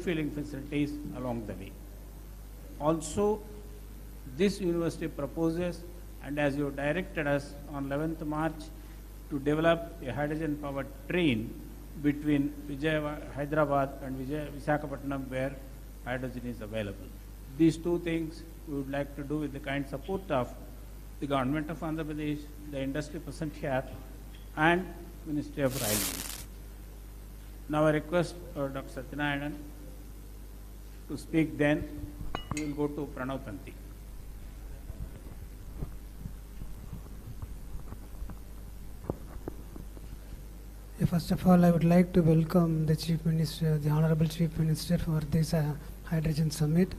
refueling facilities along the way. Also, this university proposes, and as you directed us on 11th March, to develop a hydrogen-powered train between Hyderabad and Visakhapatnam, where hydrogen is available. These two things we would like to do with the kind support of the government of Andhra Pradesh, the industry present here, and Ministry of Railways. Now I request Dr. Satyanarayan to speak, then we will go to Pranav Tanti. First of all, I would like to welcome the Chief Minister, the Honorable Chief Minister, for this Hydrogen Summit.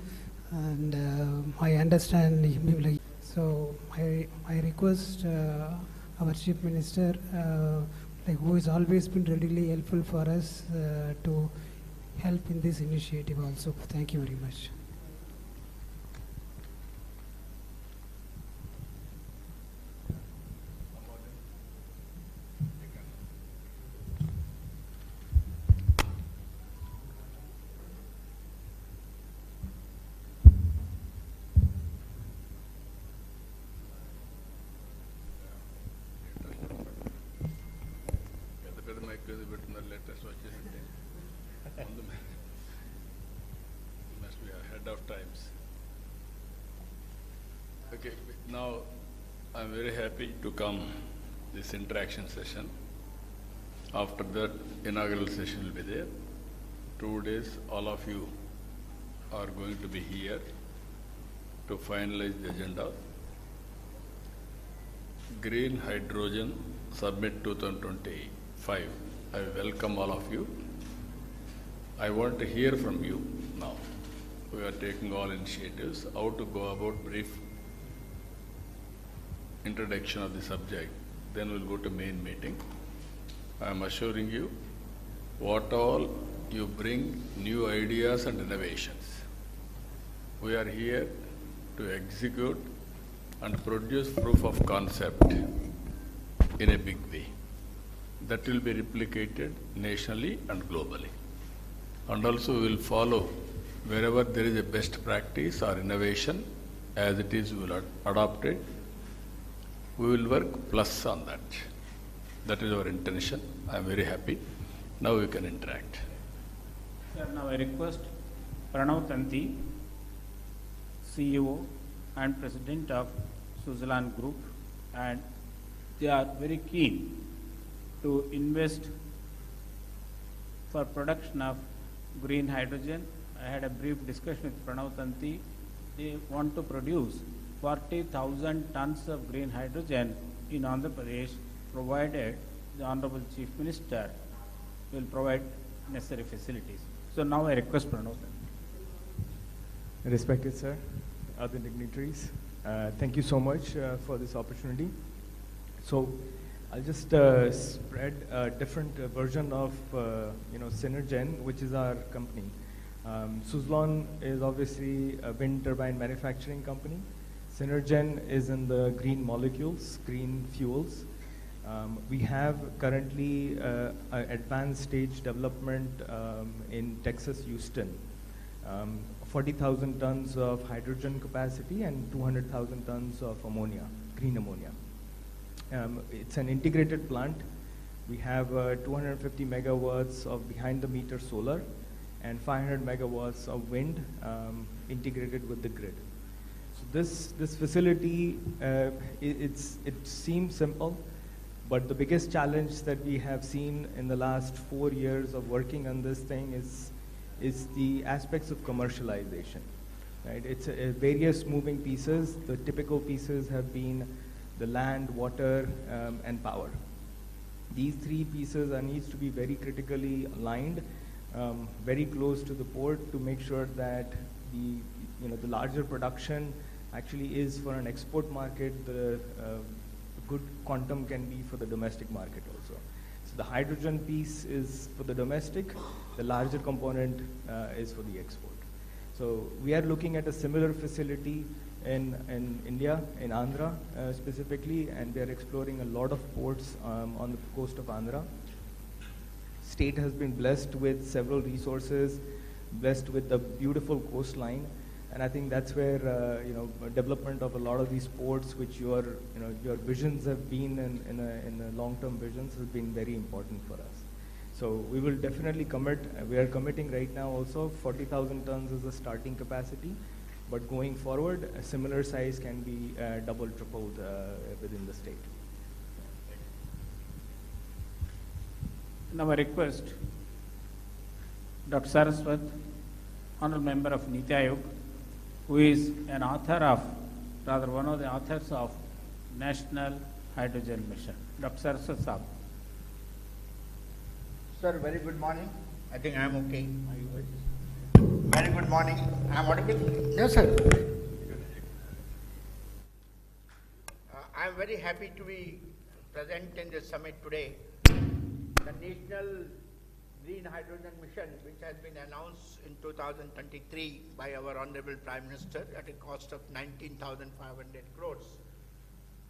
And I understand, so I request our Chief Minister, who has always been readily helpful for us, to help in this initiative also. Thank you very much. Must be ahead of times. Okay, now I'm very happy to come this interaction session. After that, inaugural session will be there. 2 days, all of you are going to be here to finalize the agenda. Green Hydrogen Summit 2025. I welcome all of you. I want to hear from you now. We are taking all initiatives, how to go about brief introduction of the subject. Then we'll go to main meeting. I am assuring you, what all you bring new ideas and innovations. We are here to execute and produce proof of concept in a big way. That will be replicated nationally and globally. And also we will follow wherever there is a best practice or innovation, as it is, we will adopt it. We will work plus on that. That is our intention. I am very happy. Now we can interact. Sir, now I request Pranav Tanti, CEO and President of Switzerland Group, and they are very keen to invest for production of green hydrogen. I had a brief discussion with Pranav Tanti. They want to produce 40,000 tons of green hydrogen in Andhra Pradesh, provided the Honorable Chief Minister will provide necessary facilities. So now I request Pranav Tanti. Respected sir, other dignitaries, thank you so much for this opportunity. So I'll just spread a different version of Synergen, which is our company. Suzlon is obviously a wind turbine manufacturing company. Synergen is in the green molecules, green fuels. We have currently advanced stage development in Texas, Houston. 40,000 tons of hydrogen capacity and 200,000 tons of ammonia, green ammonia. It's an integrated plant. We have 250 megawatts of behind-the-meter solar and 500 megawatts of wind integrated with the grid. So this facility, it seems simple, but the biggest challenge that we have seen in the last 4 years of working on this thing is the aspects of commercialization. Right? It's various moving pieces. The typical pieces have been the land, water, and power. These three pieces needs to be very critically aligned, very close to the port, to make sure that the larger production actually is for an export market. The good quantum can be for the domestic market also. So the hydrogen piece is for the domestic. The larger component is for the export. So we are looking at a similar facility in India, in Andhra specifically, and we are exploring a lot of ports on the coast of Andhra. State has been blessed with several resources. blessed with a beautiful coastline. And I think that's where, development of a lot of these ports, which your visions have been in a long-term visions, has been very important for us. So we will definitely commit. We are committing right now also 40,000 tons is the starting capacity, but going forward, a similar size can be double, tripled within the state. Now I request Dr. Saraswat, Honorable Member of Niti Aayog, who is an author of, rather one of the authors of National Hydrogen Mission. Dr. Saraswat Saab. Sir, very good morning. I think I am okay. Very good morning. I am audible? Yes, sir. I am very happy to be present in this summit today. The National Green Hydrogen Mission, which has been announced in 2023 by our Honorable Prime Minister at a cost of 19,500 crores,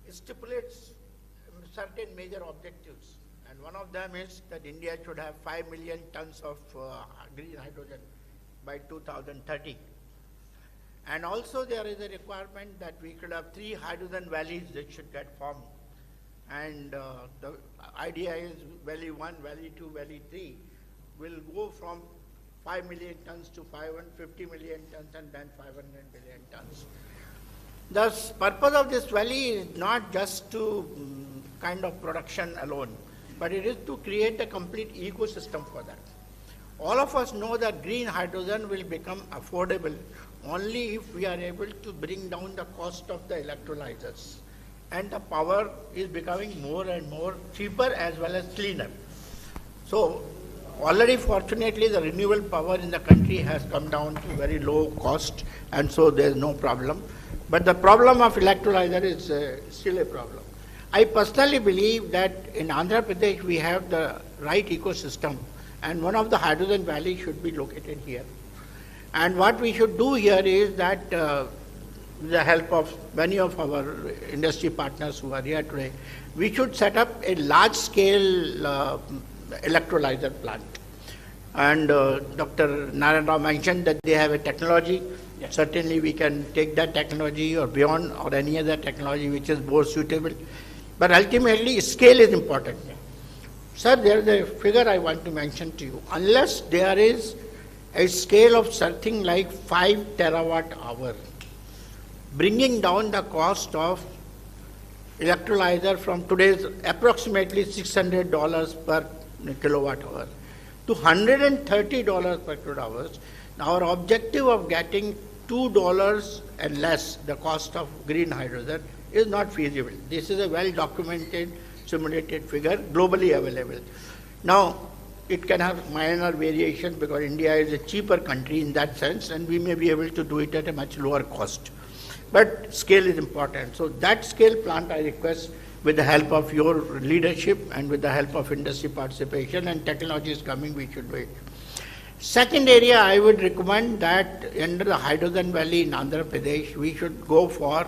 stipulates certain major objectives. And one of them is that India should have 5 million tons of green hydrogen by 2030. And also there is a requirement that we should have 3 hydrogen valleys that should get formed. And the idea is Valley 1, Valley 2, Valley 3 will go from 5 million tons to 550 million tons and then 500 million tons. The purpose of this valley is not just to kind of production alone, but it is to create a complete ecosystem for that. All of us know that green hydrogen will become affordable only if we are able to bring down the cost of the electrolyzers. And the power is becoming more and more cheaper as well as cleaner. So already fortunately the renewable power in the country has come down to very low cost, and so there is no problem. But the problem of electrolyzer is still a problem. I personally believe that in Andhra Pradesh we have the right ecosystem, and one of the hydrogen valleys should be located here. And what we should do here is that with the help of many of our industry partners who are here today, we should set up a large-scale electrolyzer plant. And Dr. Narendra mentioned that they have a technology. Yes. Certainly we can take that technology or beyond, or any other technology which is more suitable. But ultimately scale is important. Yeah. Sir, there is a figure I want to mention to you. Unless there is a scale of something like 5 terawatt hour, bringing down the cost of electrolyzer from today's approximately $600 per kilowatt hour to $130 per kilowatt hour, our objective of getting $2 and less the cost of green hydrogen is not feasible. This is a well-documented, simulated figure, globally available. Now, it can have minor variations because India is a cheaper country in that sense, and we may be able to do it at a much lower cost. But scale is important. So that scale plant I request, with the help of your leadership and with the help of industry participation and technology is coming, we should do it. Second area, I would recommend that under the hydrogen valley in Andhra Pradesh, we should go for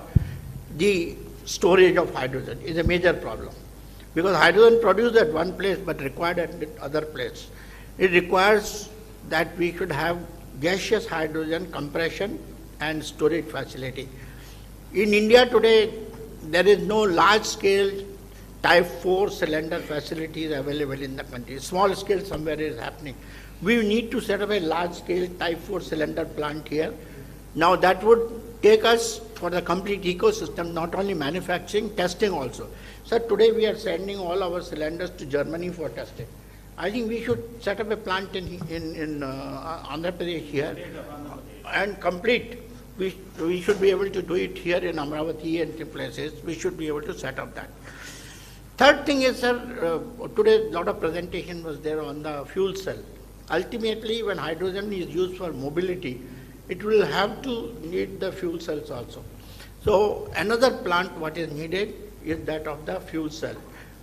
the storage of hydrogen. Is a major problem. Because hydrogen produced at one place but required at other place. It requires that we should have gaseous hydrogen compression and storage facility. In India today, there is no large-scale type 4 cylinder facilities available in the country. Small scale somewhere is happening. We need to set up a large-scale type 4 cylinder plant here. Now that would take us for the complete ecosystem, not only manufacturing, testing also. So today we are sending all our cylinders to Germany for testing. I think we should set up a plant in Andhra Pradesh here and complete. We should be able to do it here in Amravati and places. We should be able to set up that. Third thing is, sir, today a lot of presentation was there on the fuel cell. Ultimately, when hydrogen is used for mobility, it will have to need the fuel cells also. So another plant what is needed is that of the fuel cell.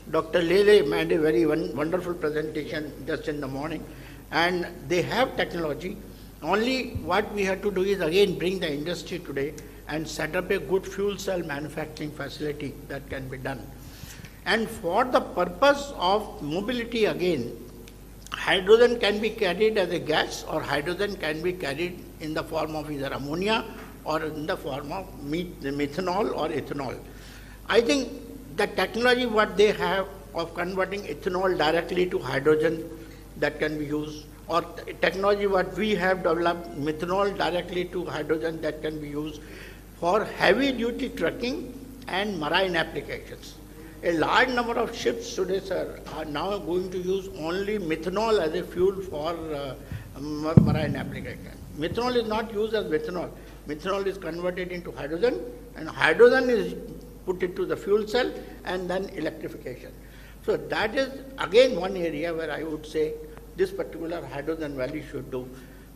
Dr. Lele made a very wonderful presentation just in the morning, and they have technology. Only what we have to do is again bring the industry today and set up a good fuel cell manufacturing facility that can be done. And for the purpose of mobility again, hydrogen can be carried as a gas, or hydrogen can be carried in the form of either ammonia or in the form of methanol or ethanol. I think the technology what they have of converting ethanol directly to hydrogen, that can be used, or technology what we have developed, methanol directly to hydrogen, that can be used for heavy duty trucking and marine applications. A large number of ships today, sir, are now going to use only methanol as a fuel for marine application. Methanol is not used as methanol. Methanol is converted into hydrogen, and hydrogen is put into the fuel cell and then electrification. So that is again one area where I would say this particular hydrogen valley should do.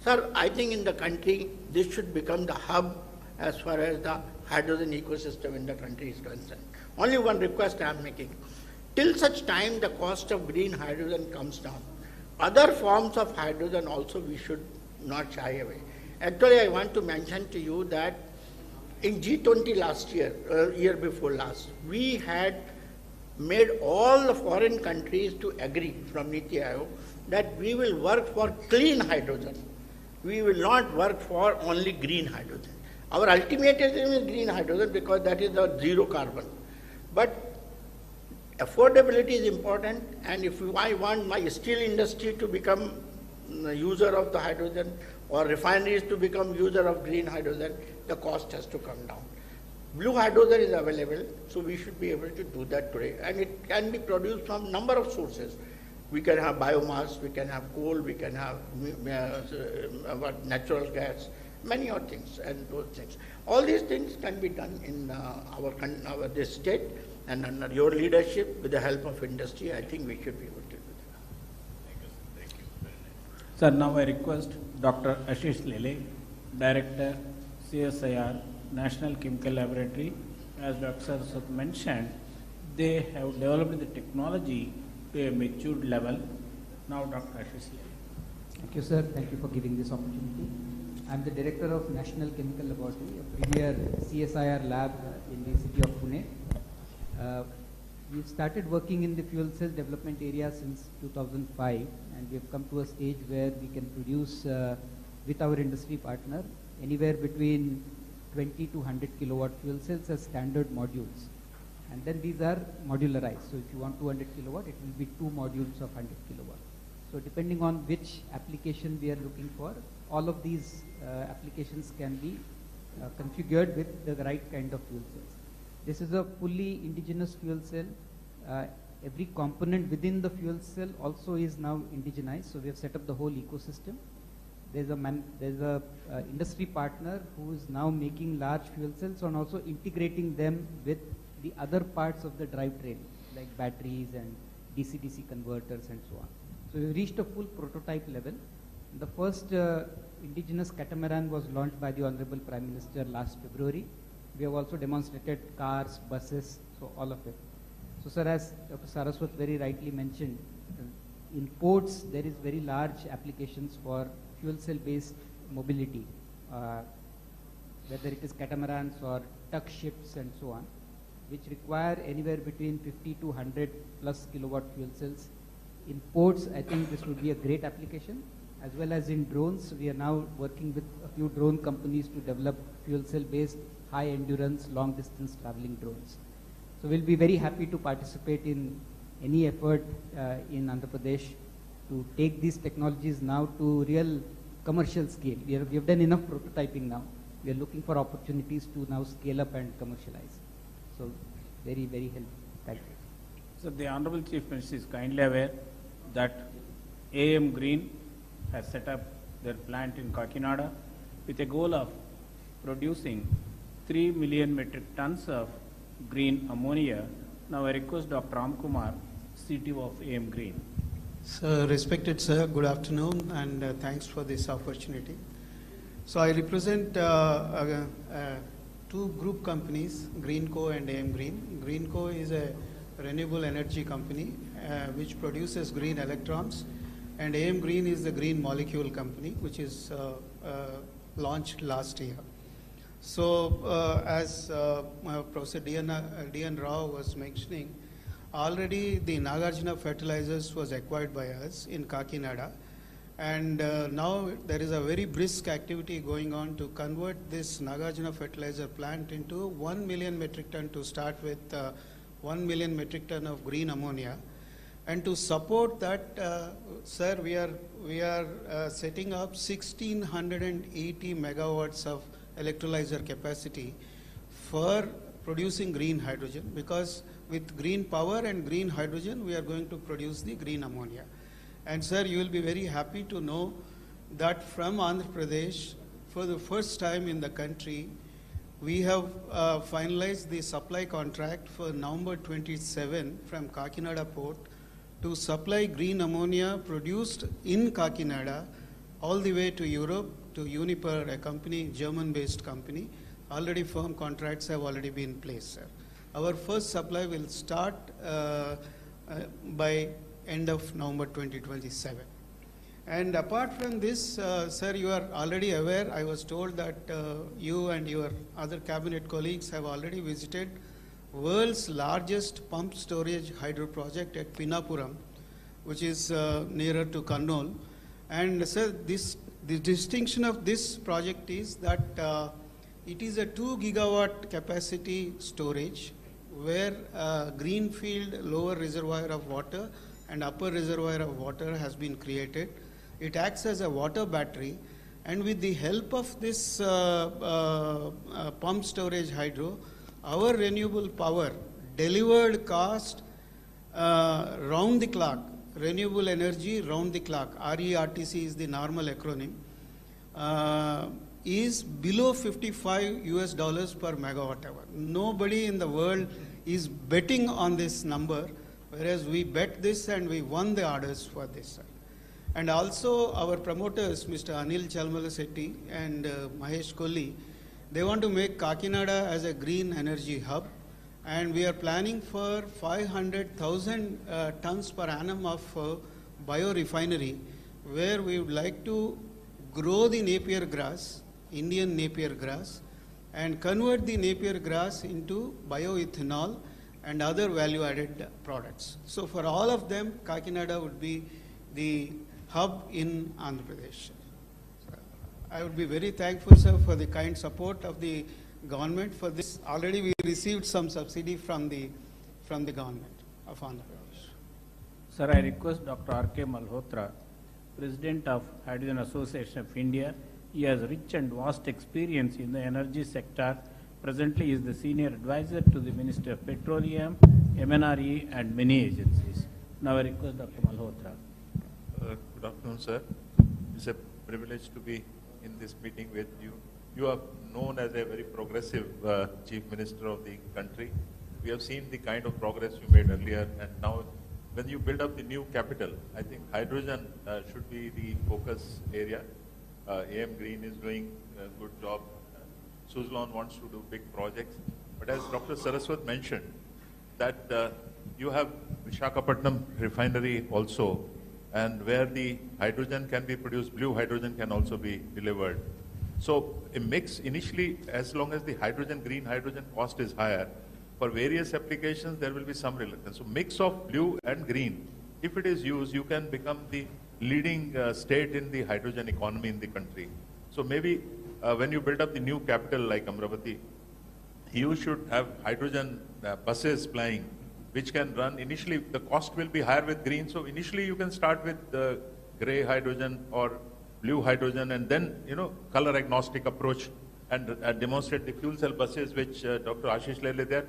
Sir, I think in the country this should become the hub as far as the hydrogen ecosystem in the country is concerned. Only one request I am making. Till such time the cost of green hydrogen comes down, other forms of hydrogen also we should not shy away. Actually, I want to mention to you that in G20 last year, year before last, we had made all the foreign countries to agree from Niti Aayog that we will work for clean hydrogen. We will not work for only green hydrogen. Our ultimate aim is green hydrogen because that is the zero carbon. But affordability is important, and if I want my steel industry to become a user of the hydrogen or refineries to become user of green hydrogen, the cost has to come down. Blue hydrogen is available, so we should be able to do that today, and it can be produced from number of sources. We can have biomass, we can have coal, we can have natural gas, many other things, and those things. All these things can be done in this state, and under your leadership, with the help of industry, I think we should be able to do that. Thank you very much. Sir, now I request Dr. Ashish Lele, Director, CSIR, National Chemical Laboratory. As Dr. Saraswat mentioned, they have developed the technology to a matured level. Now, Dr. Ashish Lele. Thank you, sir. Thank you for giving this opportunity. I am the Director of National Chemical Laboratory, a premier CSIR lab in the city of Pune. We've started working in the fuel cell development area since 2005, and we have come to a stage where we can produce with our industry partner anywhere between 20 to 100 kilowatt fuel cells as standard modules. And then these are modularized. So if you want 200 kilowatt, it will be 2 modules of 100 kilowatt. So depending on which application we are looking for, all of these applications can be configured with the right kind of fuel cells. This is a fully indigenous fuel cell. Every component within the fuel cell also is now indigenized. So we have set up the whole ecosystem. There's a industry partner who is now making large fuel cells and also integrating them with the other parts of the drivetrain, like batteries and DC-DC converters and so on. So we reached a full prototype level. The first indigenous catamaran was launched by the Honorable Prime Minister last February. We have also demonstrated cars, buses, so all of it. So sir, as Dr. Saraswat very rightly mentioned, in ports there is very large applications for fuel cell based mobility, whether it is catamarans or tug ships and so on, which require anywhere between 50 to 100 plus kilowatt fuel cells. In ports, I think this would be a great application, as well as in drones. We are now working with a few drone companies to develop fuel cell based high endurance, long distance traveling drones. So we'll be very happy to participate in any effort in Andhra Pradesh to take these technologies now to real commercial scale. We have done enough prototyping now. We are looking for opportunities to now scale up and commercialize. So very, very helpful. Thank you. So the Honorable Chief Minister is kindly aware that AM Green has set up their plant in Kakinada with a goal of producing 3 million metric tons of green ammonia. Now I request Dr. Ramkumar, CTO of AM Green. So, respected sir, good afternoon, and thanks for this opportunity. So I represent two group companies, Greenco and AM Green. Greenco is a renewable energy company which produces green electrons, and AM Green is the green molecule company which is launched last year. So as Professor D.N. Rao was mentioning, already the Nagarjuna Fertilizers was acquired by us in Kakinada. And now there is a very brisk activity going on to convert this Nagarjuna fertilizer plant into 1 million metric ton to start with 1 million metric ton of green ammonia. And to support that, sir, we are setting up 1680 megawatts of electrolyzer capacity for producing green hydrogen, because with green power and green hydrogen, we are going to produce the green ammonia. And sir, you will be very happy to know that from Andhra Pradesh, for the first time in the country, we have finalized the supply contract for November 27 from Kakinada port to supply green ammonia produced in Kakinada all the way to Europe to Uniper, a company, German-based company. Already firm contracts have already been placed, sir. Our first supply will start by end of November 2027. And apart from this, sir, you are already aware, I was told that you and your other cabinet colleagues have already visited world's largest pump storage hydro project at Pinnapuram, which is nearer to Kannur. And sir, the distinction of this project is that it is a 2 gigawatt capacity storage where greenfield lower reservoir of water and upper reservoir of water has been created. It acts as a water battery, and with the help of this pump storage hydro, our renewable power delivered cost round the clock, renewable energy round the clock, RERTC is the normal acronym, is below $55 per megawatt hour. Nobody in the world is betting on this number, whereas we bet this and we won the orders for this. And also our promoters, Mr. Anil Chalmalasetti and Mahesh Kohli, they want to make Kakinada as a green energy hub, and we are planning for 500,000 tons per annum of biorefinery, where we would like to grow the Napier grass, Indian Napier grass, and convert the Napier grass into bioethanol and other value-added products. So for all of them, Kakinada would be the hub in Andhra Pradesh. I would be very thankful, sir, for the kind support of the government for this. Already we received some subsidy from the government of Andhra Pradesh. Sir, I request Dr. R.K. Malhotra, President of Hydrogen Association of India. He has rich and vast experience in the energy sector. Presently is the senior advisor to the Minister of Petroleum, MNRE, and many agencies. Now I request Dr. Malhotra. Good afternoon, sir. It's a privilege to be in this meeting with you. You are known as a very progressive Chief Minister of the country. We have seen the kind of progress you made earlier, and now when you build up the new capital, I think hydrogen should be the focus area. AM Green is doing a good job. Suzlon wants to do big projects. But as Dr. Saraswat mentioned, that you have Visakhapatnam refinery also, and where the hydrogen can be produced, blue hydrogen can also be delivered. So a mix initially, as long as the hydrogen, green hydrogen cost is higher, for various applications there will be some reluctance. So mix of blue and green, if it is used, you can become the leading state in the hydrogen economy in the country. So maybe when you build up the new capital like Amravati, you should have hydrogen buses flying, which can run. Initially, the cost will be higher with green, so initially you can start with the gray hydrogen or blue hydrogen, and then, color agnostic approach and demonstrate the fuel cell buses, which Dr. Ashish Lele, they're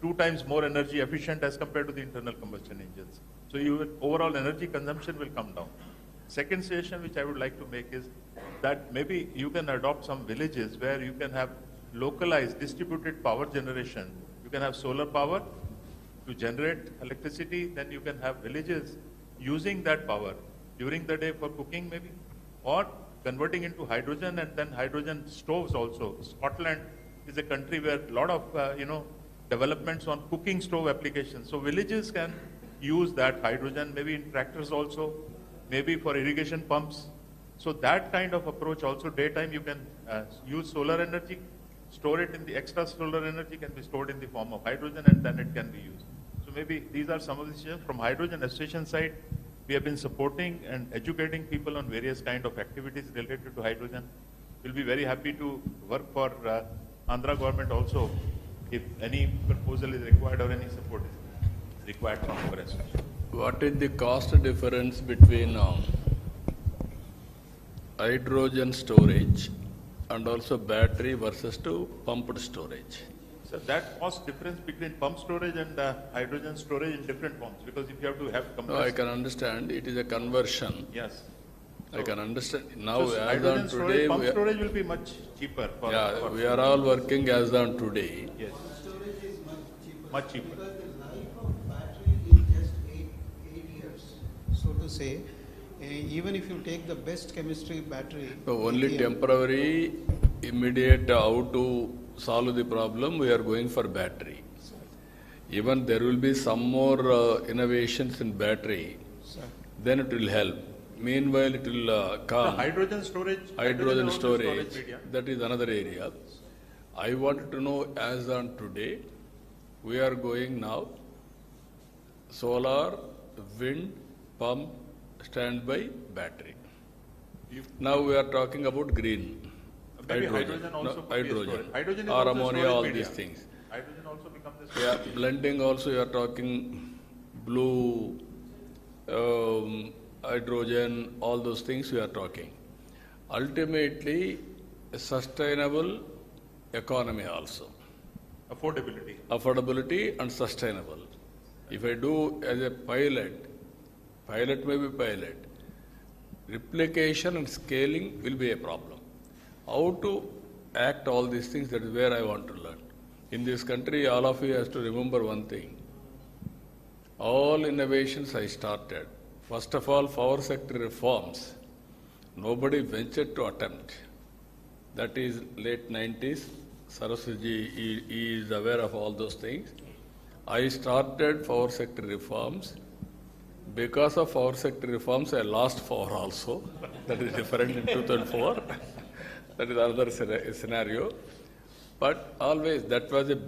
2 times more energy efficient as compared to the internal combustion engines. So overall energy consumption will come down. Second suggestion which I would like to make is that maybe you can adopt some villages where you can have localized distributed power generation. You can have solar power to generate electricity, then you can have villages using that power during the day for cooking maybe, or converting into hydrogen, and then hydrogen stoves also. Scotland is a country where a lot of, developments on cooking stove applications. So villages can use that hydrogen, maybe in tractors also, maybe for irrigation pumps. So that kind of approach also, daytime you can use solar energy, store it in the extra solar energy can be stored in the form of hydrogen, and then it can be used. So maybe these are some of the decisions. From hydrogen association side, we have been supporting and educating people on various kind of activities related to hydrogen. We'll be very happy to work for Andhra government also if any proposal is required or any support is required from our association. What is the cost difference between hydrogen storage and also battery versus to pumped storage? So that cost difference between pump storage and hydrogen storage in different forms, because if you have to have No, I can understand. It is a conversion. Yes. I can understand. Now, So as hydrogen on storage, today, pump storage will be much cheaper. For we are all working as on today. Yes. Storage is Much cheaper. Because the life of battery is just 8 years. So to say, even if you take the best chemistry battery. So only lithium, temporary, immediate, how to solve the problem, we are going for battery. Even there will be some more innovations in battery, then it will help. Meanwhile, it will come. The hydrogen storage. Hydrogen storage, media. that is another area. I wanted to know, as on today, we are going now solar, wind, pump, standby, battery. Now we are talking about green. Maybe hydrogen also could be a hydrogen, storage. Hydrogen is or also ammonia, storage all media. these things. Hydrogen also becomes the Yeah, storage. blending also you are talking blue, hydrogen, all those things we are talking. Ultimately, a sustainable economy also. Affordability. Affordability and sustainable. If I do as a pilot may be pilot, replication and scaling will be a problem. How to act all these things, that is where I want to learn. In this country, all of you has to remember one thing. All innovations I started, first of all, power sector reforms, nobody ventured to attempt. That is late 90s. Saraswati is aware of all those things. I started power sector reforms. Because of power sector reforms, I lost power also. That is different in 2004. That is another scenario. But always that was a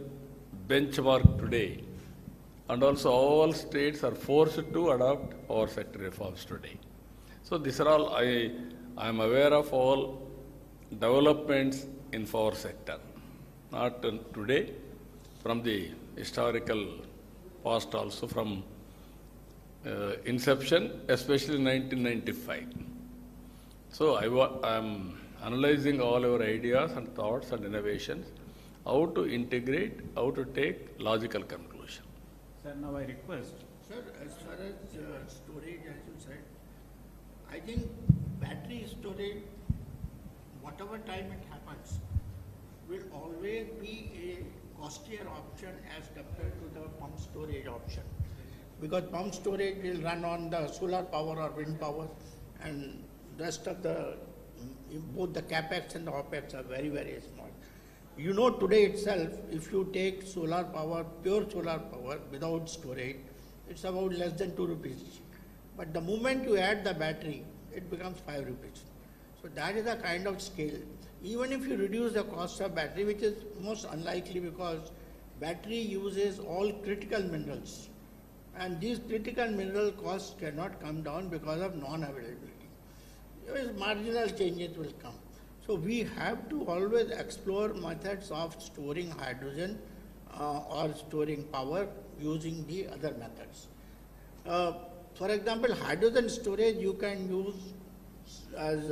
benchmark today. And also all states are forced to adopt power sector reforms today. So these are all, I am aware of all developments in power sector. Not today, from the historical past also, from inception, especially 1995. So I am analyzing all our ideas and thoughts and innovations, how to integrate, how to take logical conclusion. Sir, now I request. Sir, as far as storage, as you said, I think battery storage, whatever time it happens, will always be a costlier option as compared to the pump storage option. Because pump storage will run on the solar power or wind power, and rest of the, both the capex and the opex are very, very small. You know, today itself, if you take solar power, pure solar power without storage, it's about less than 2 rupees. But the moment you add the battery, it becomes 5 rupees. So that is the kind of scale. Even if you reduce the cost of battery, which is most unlikely because battery uses all critical minerals, and these critical mineral costs cannot come down because of non-availability. Marginal changes will come. So we have to always explore methods of storing hydrogen or storing power using the other methods. For example, hydrogen storage you can use, as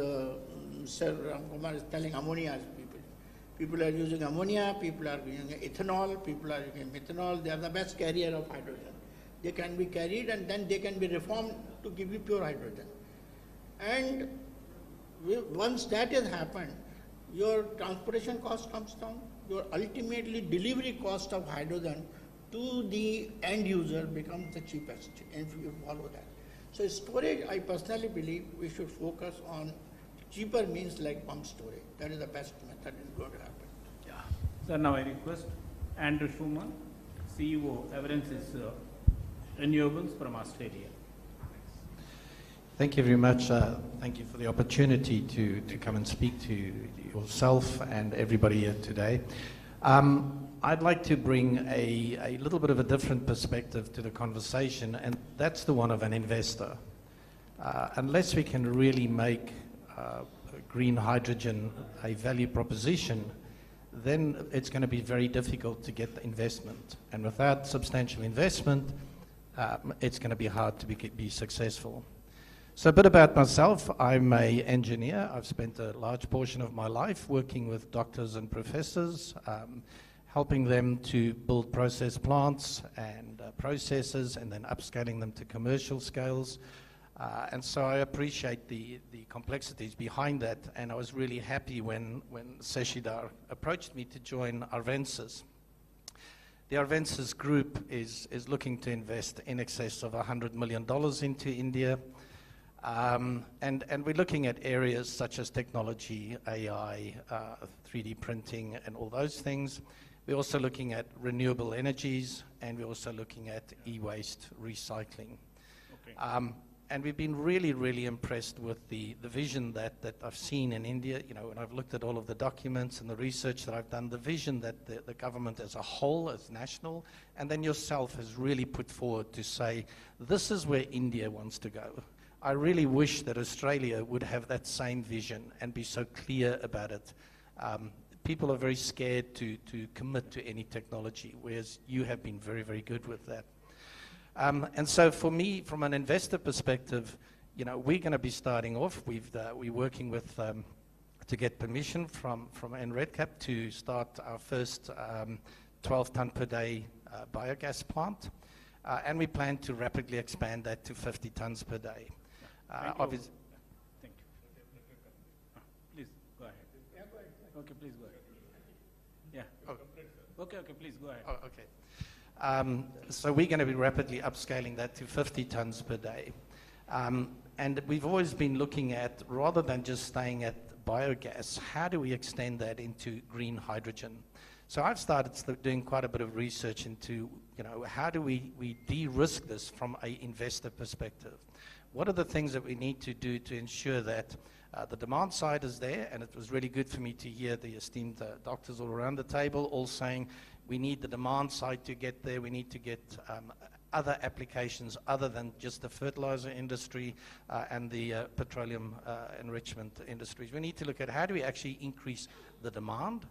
Sir Ramkumar is telling, ammonia as people. People are using ammonia, people are using ethanol, people are using methanol. They are the best carrier of hydrogen. They can be carried and then they can be reformed to give you pure hydrogen. And once that has happened, your transportation cost comes down, your ultimately delivery cost of hydrogen to the end user becomes the cheapest, if you follow that. So storage, I personally believe we should focus on cheaper means like pump storage. That is the best method is going to happen. Yeah. Sir, now I request Andrew Schumann, CEO, Everensis Renewables from Australia. Thank you very much. Thank you for the opportunity to come and speak to yourself and everybody here today. I'd like to bring a little bit of a different perspective to the conversation, and that's the one of an investor. Unless we can really make green hydrogen a value proposition, then it's going to be very difficult to get the investment. And without substantial investment, it's going to be hard to be successful. So a bit about myself. I'm an engineer. I've spent a large portion of my life working with doctors and professors, helping them to build process plants and processes and then upscaling them to commercial scales. And so I appreciate the complexities behind that, and I was really happy when Seshidhar approached me to join Arvensis. The Arvensis group is looking to invest in excess of $100 million into India. And we're looking at areas such as technology, AI, 3D printing, and all those things. We're also looking at renewable energies, and we're also looking at e-waste recycling. Okay. And we've been really, really impressed with the vision that I've seen in India. You know, when I've looked at all of the documents and the research that I've done, the vision that the government as a whole, as national, and then yourself has really put forward to say, this is where India wants to go. I really wish that Australia would have that same vision and be so clear about it. People are very scared to commit to any technology, whereas you have been very, very good with that. And so for me, from an investor perspective, you know, we're going to be starting off. We're working with to get permission from NREDCap to start our first 12-ton per day biogas plant, and we plan to rapidly expand that to 50 tons per day. Thank you. Thank you. Please go ahead. Yeah, go ahead. Okay, please go ahead. Yeah. Oh. Okay, please go ahead. Oh, okay. So we're going to be rapidly upscaling that to 50 tons per day. And we've always been looking at, rather than just staying at biogas, how do we extend that into green hydrogen? So I've started doing quite a bit of research into, you know, how do we de-risk this from an investor perspective? What are the things that we need to do to ensure that the demand side is there? And it was really good for me to hear the esteemed doctors all around the table all saying we need the demand side to get there. We need to get other applications other than just the fertilizer industry and the petroleum enrichment industries. We need to look at how do we actually increase the demand?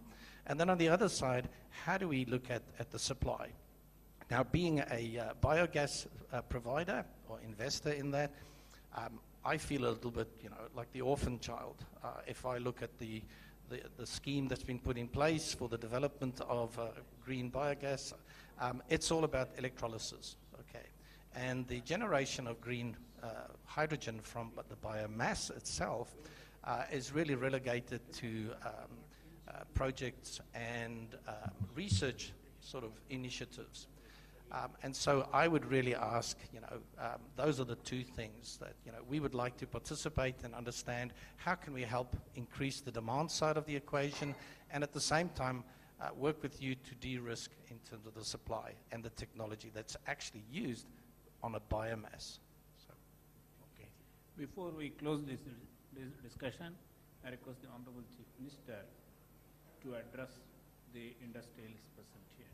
And then on the other side, how do we look at the supply? Now, being a biogas provider or investor in that, I feel a little bit, you know, like the orphan child. If I look at the scheme that's been put in place for the development of green biogas, it's all about electrolysis, okay? And the generation of green hydrogen from the biomass itself is really relegated to projects and research sort of initiatives. And so I would really ask, you know, those are the two things that, you know, we would like to participate and understand how can we help increase the demand side of the equation and at the same time work with you to de-risk in terms of the supply and the technology that's actually used on a biomass. So. Okay. Before we close this discussion, I request the Honorable Chief Minister to address the industrialists present here.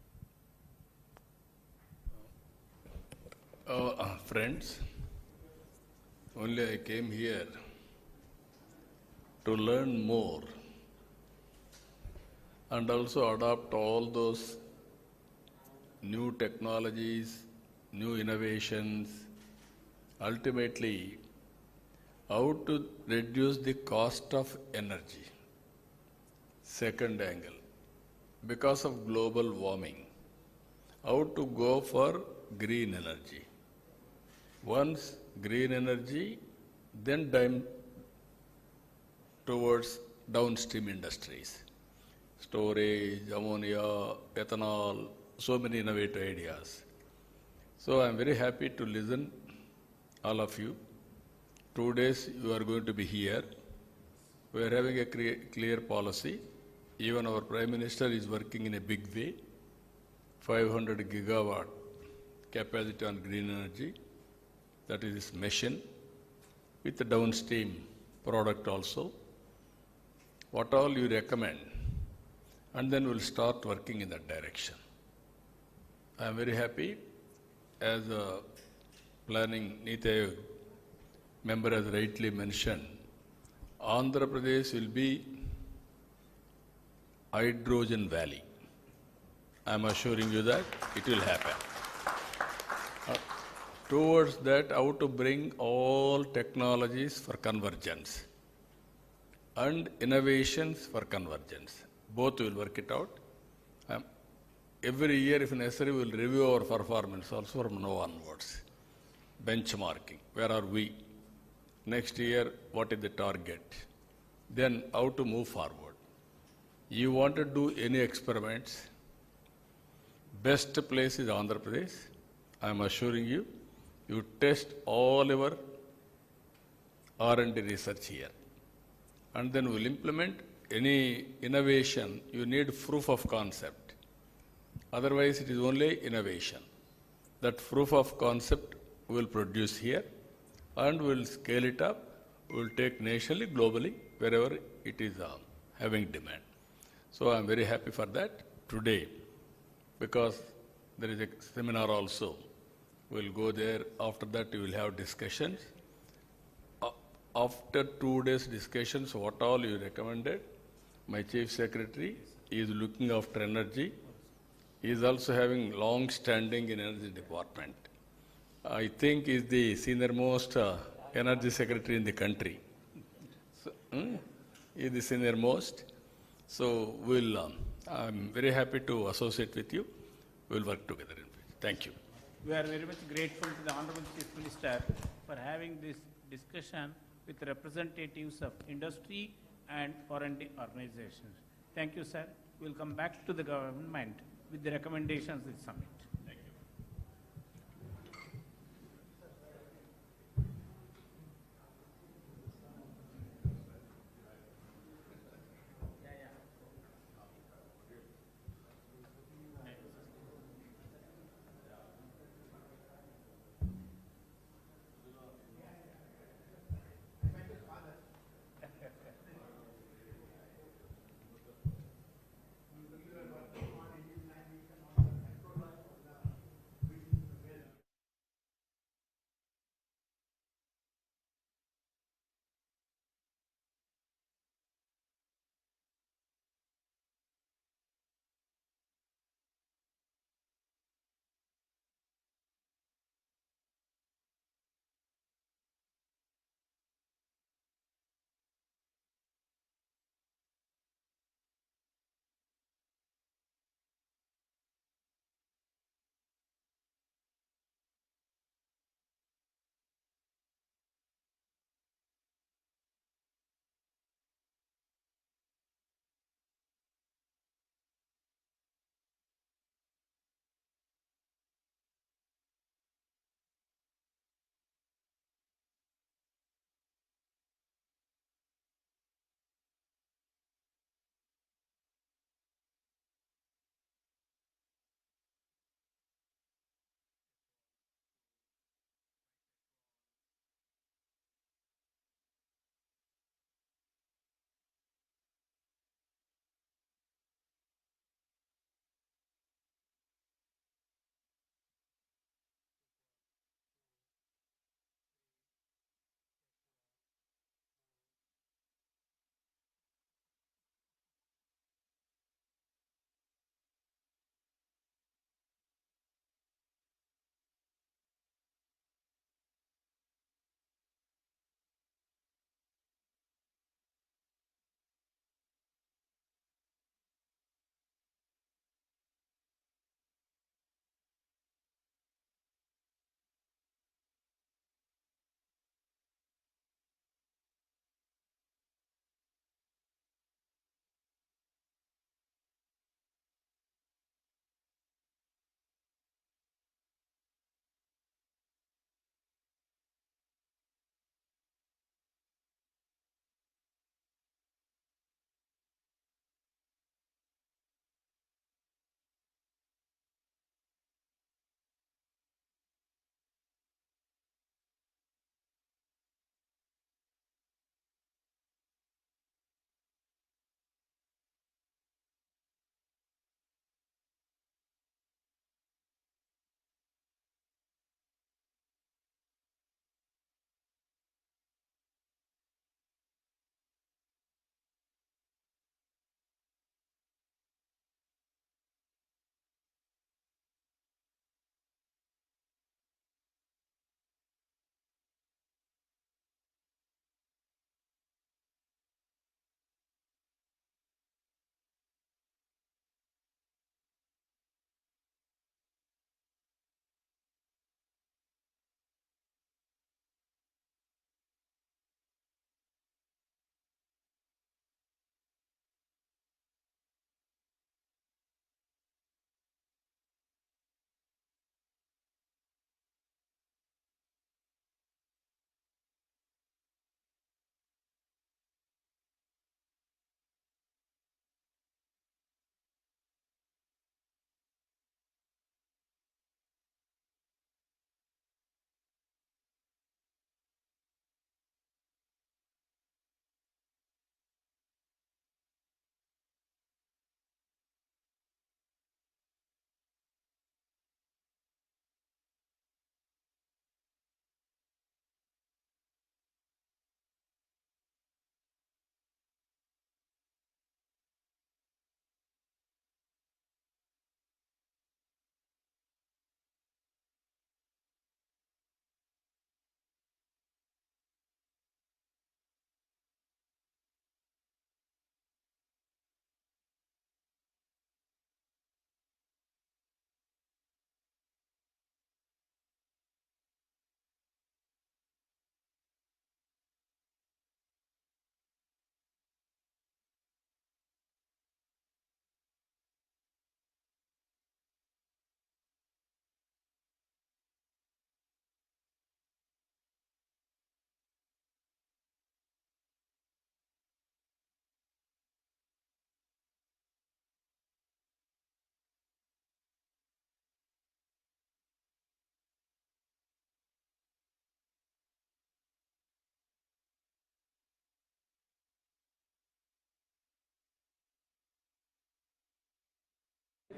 Friends, only I came here to learn more and also adopt all those new technologies, new innovations, ultimately how to reduce the cost of energy. Second angle, because of global warming, how to go for green energy. Once green energy, then towards downstream industries. Storage, ammonia, ethanol, so many innovative ideas. So I'm very happy to listen all of you. 2 days you are going to be here. We are having a clear policy. Even our Prime Minister is working in a big way. 500 gigawatt capacity on green energy. That is this machine with the downstream product also. What all you recommend, and then we'll start working in that direction. I am very happy, as a planning Niti Aayog member has rightly mentioned, Andhra Pradesh will be hydrogen valley. I am assuring you that it will happen. Towards that, how to bring all technologies for convergence and innovations for convergence. Both will work it out. Every year, if necessary, we will review our performance also from now onwards. Benchmarking, where are we? Next year, what is the target? Then how to move forward. You want to do any experiments, best place is Andhra Pradesh. I am assuring you, you test all your R&D research here. And then we'll implement any innovation. You need proof of concept. Otherwise, it is only innovation. That proof of concept we'll produce here and we'll scale it up. We'll take nationally, globally, wherever it is having demand. So I'm very happy for that today, because there is a seminar also. We'll go there. After that, we will have discussions. After 2 days discussions, what all you recommended, my chief secretary is looking after energy. He is also having long standing in energy department. I think he is the senior most energy secretary in the country. So, he is the senior most. So I'm very happy to associate with you. We'll work together. Thank you. We are very much grateful to the Honorable Chief Minister for having this discussion with representatives of industry and foreign organizations. Thank you, sir. We will come back to the government with the recommendations of the summit. Thank you.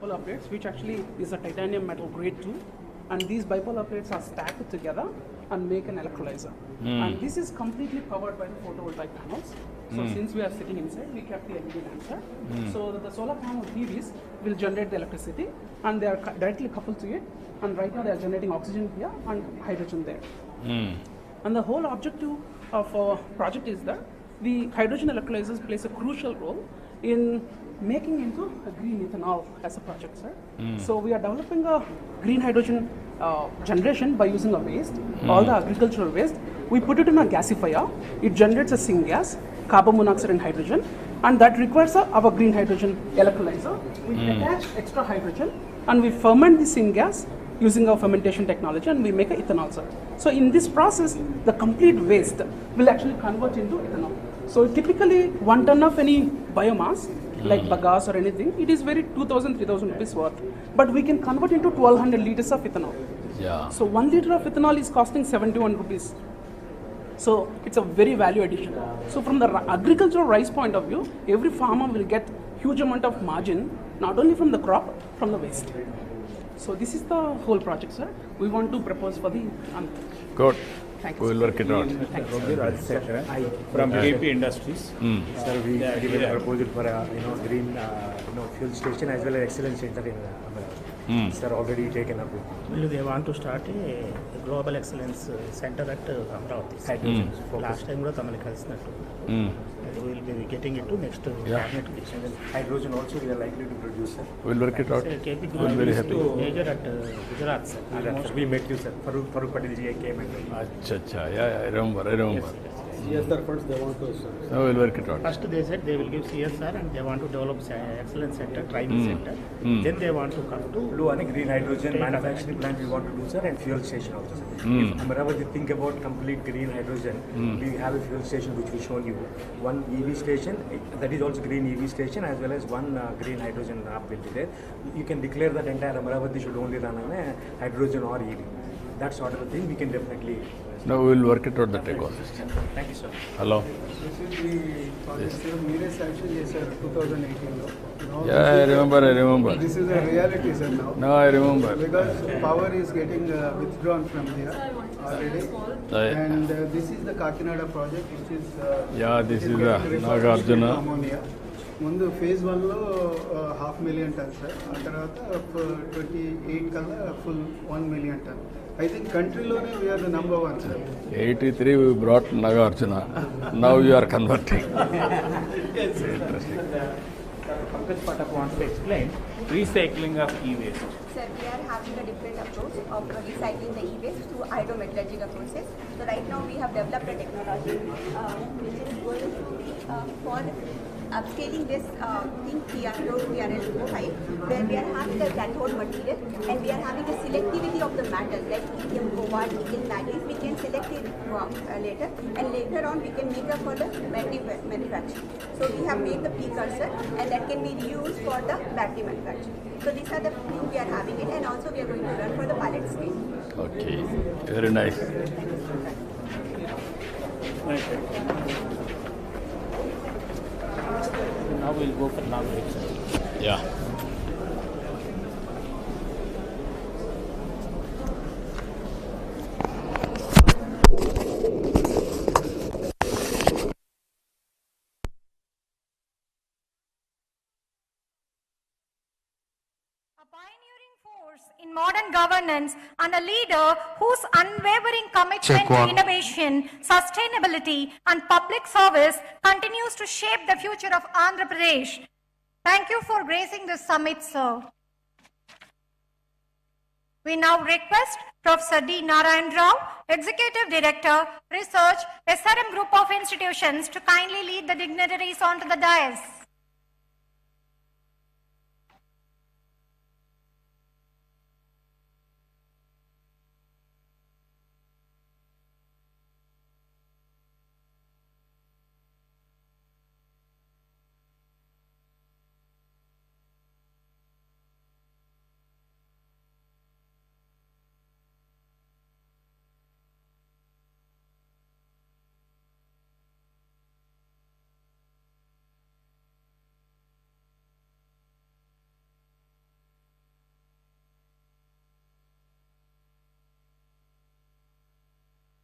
bipolar plates, which actually is a titanium metal grade 2, and these bipolar plates are stacked together and make an electrolyzer. And this is completely powered by the photovoltaic panels. So since we are sitting inside, we kept the LED lamps there. So that the solar panel PVs will generate the electricity, and they are directly coupled to it. And right now they are generating oxygen here and hydrogen there. And the whole objective of our project is that the hydrogen electrolyzers plays a crucial role in making into a green ethanol as a project, sir. So we are developing a green hydrogen generation by using a waste, all the agricultural waste. We put it in a gasifier. It generates a syngas, carbon monoxide and hydrogen, and that requires our green hydrogen electrolyzer. We attach extra hydrogen and we ferment the syngas using our fermentation technology, and we make an ethanol, sir. So in this process, the complete waste will actually convert into ethanol. So typically 1 ton of any biomass, like bagasse or anything, it is very 2,000, 3,000 rupees worth. But we can convert into 1,200 liters of ethanol. Yeah. So 1 liter of ethanol is costing 71 rupees. So it's a very value addition. So from the agricultural rice point of view, every farmer will get huge amount of margin, not only from the crop, from the waste. So this is the whole project, sir. We want to propose for the Good. Thank you. We will work it out. From KP Industries. Sir, we given a proposal for a green fuel station as well as excellence center in Amravati. Sir, already taken up. They want to start a global excellence center at Amravati. Last time we will be getting it to next cabinet. Hydrogen also we are likely to produce, sir. We will work it out. KP We will very happy. major at Gujarat, sir. We met you, sir. Farooq Patel ji came and Acha. Yeah, I remember. CSR funds they want to, sir. So we will work it out. First they said they will give CSR and they want to develop excellence center, training center. Then they want to come to do a green hydrogen manufacturing plant we want to do, sir, and fuel station also, sir. If Amravati think about complete green hydrogen, we have a fuel station which we shown you. One EV station, that is also green EV station, as well as one green hydrogen hub will be there. You can declare that entire Amravati should only run on a hydrogen or EV. That sort of a thing we can definitely. No, we will work it out, the ecosystem. Thank you, sir. Hello. This is the project, sir. Mere sanction, yes, sir, 2018. Yeah, I remember. This is a reality, sir, now. No, I remember. Because power is getting withdrawn from here already. And this is the Kakinada project, which is... this is the Nagarjuna. Ammonia. ముందు phase 1 లో 500,000 tons, sir. ఆ తర్వాత 28 కల్లా full 1 million ton. I think country lone we are the number 1, sir. 83 we brought Nagarjuna. Now you are converting. Interesting. Pankaj Patak wants to explain recycling of e-waste. Sir, we are having a different approach of recycling the e-waste through hydrometallurgical process. So right now we have developed a technology which is going to be for upscaling this thing TRL5, where we are having a cathode material and we are having a selectivity of the metals like lithium, cobalt, nickel, manganese. We can select it later, and later on we can make up for the battery manufacturing. So we have made the precursor, and that can be reused for the battery manufacturing. So these are the things we are having it, and also we are going to run for the pilot scale. Okay, very nice. Now we'll go for nomination. Yeah. In modern governance and a leader whose unwavering commitment to innovation, sustainability and public service continues to shape the future of Andhra Pradesh. Thank you for gracing this summit, sir. We now request Professor D. Narayan Rao, Executive Director, Research, SRM Group of Institutions, to kindly lead the dignitaries onto the dais.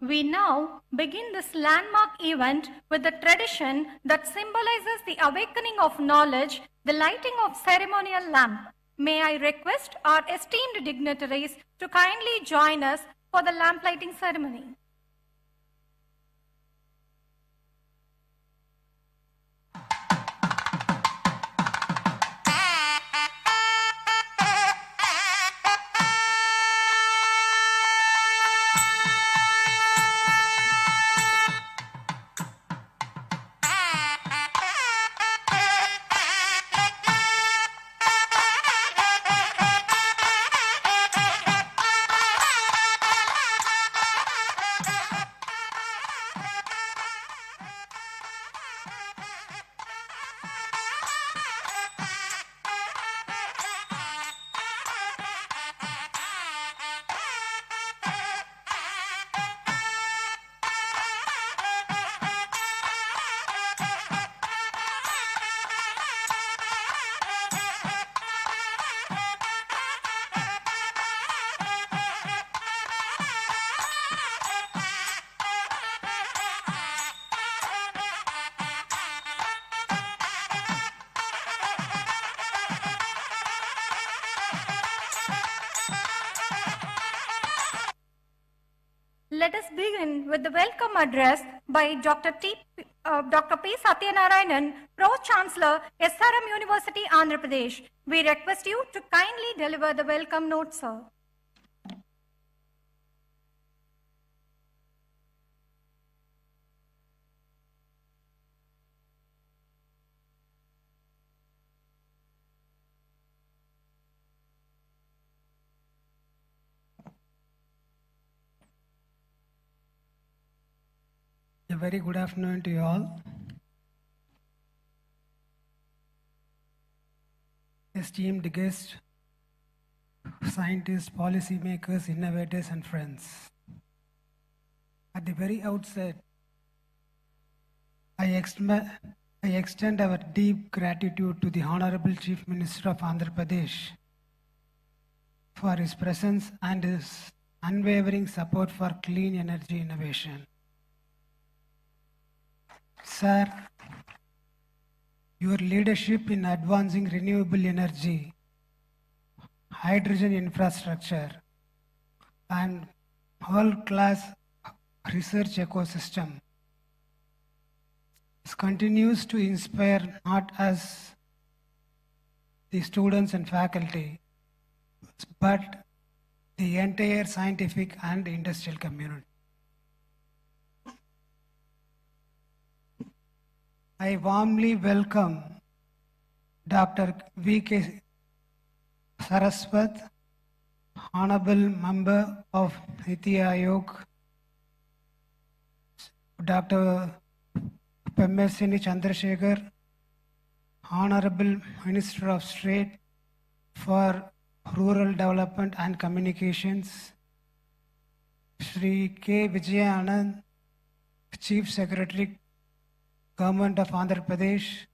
We now begin this landmark event with the tradition that symbolizes the awakening of knowledge, the lighting of ceremonial lamp. May I request our esteemed dignitaries to kindly join us for the lamp lighting ceremony. Let us begin with the welcome address by Dr. P. Satyanarayanan, Pro-Chancellor, SRM University, Andhra Pradesh. We request you to kindly deliver the welcome note, sir. A very good afternoon to you all. Esteemed guests, scientists, policymakers, innovators, and friends. At the very outset, I extend our deep gratitude to the Honorable Chief Minister of Andhra Pradesh for his presence and his unwavering support for clean energy innovation. Sir, your leadership in advancing renewable energy, hydrogen infrastructure, and world-class research ecosystem continues to inspire not as the students and faculty, but the entire scientific and industrial community. I warmly welcome Dr. V.K. Saraswat, Honorable Member of Niti Aayog, Dr. Pemesini Chandrasekhar, Honorable Minister of State for Rural Development and Communications, Shri K. Vijayanand, Chief Secretary, Government of Andhra Pradesh,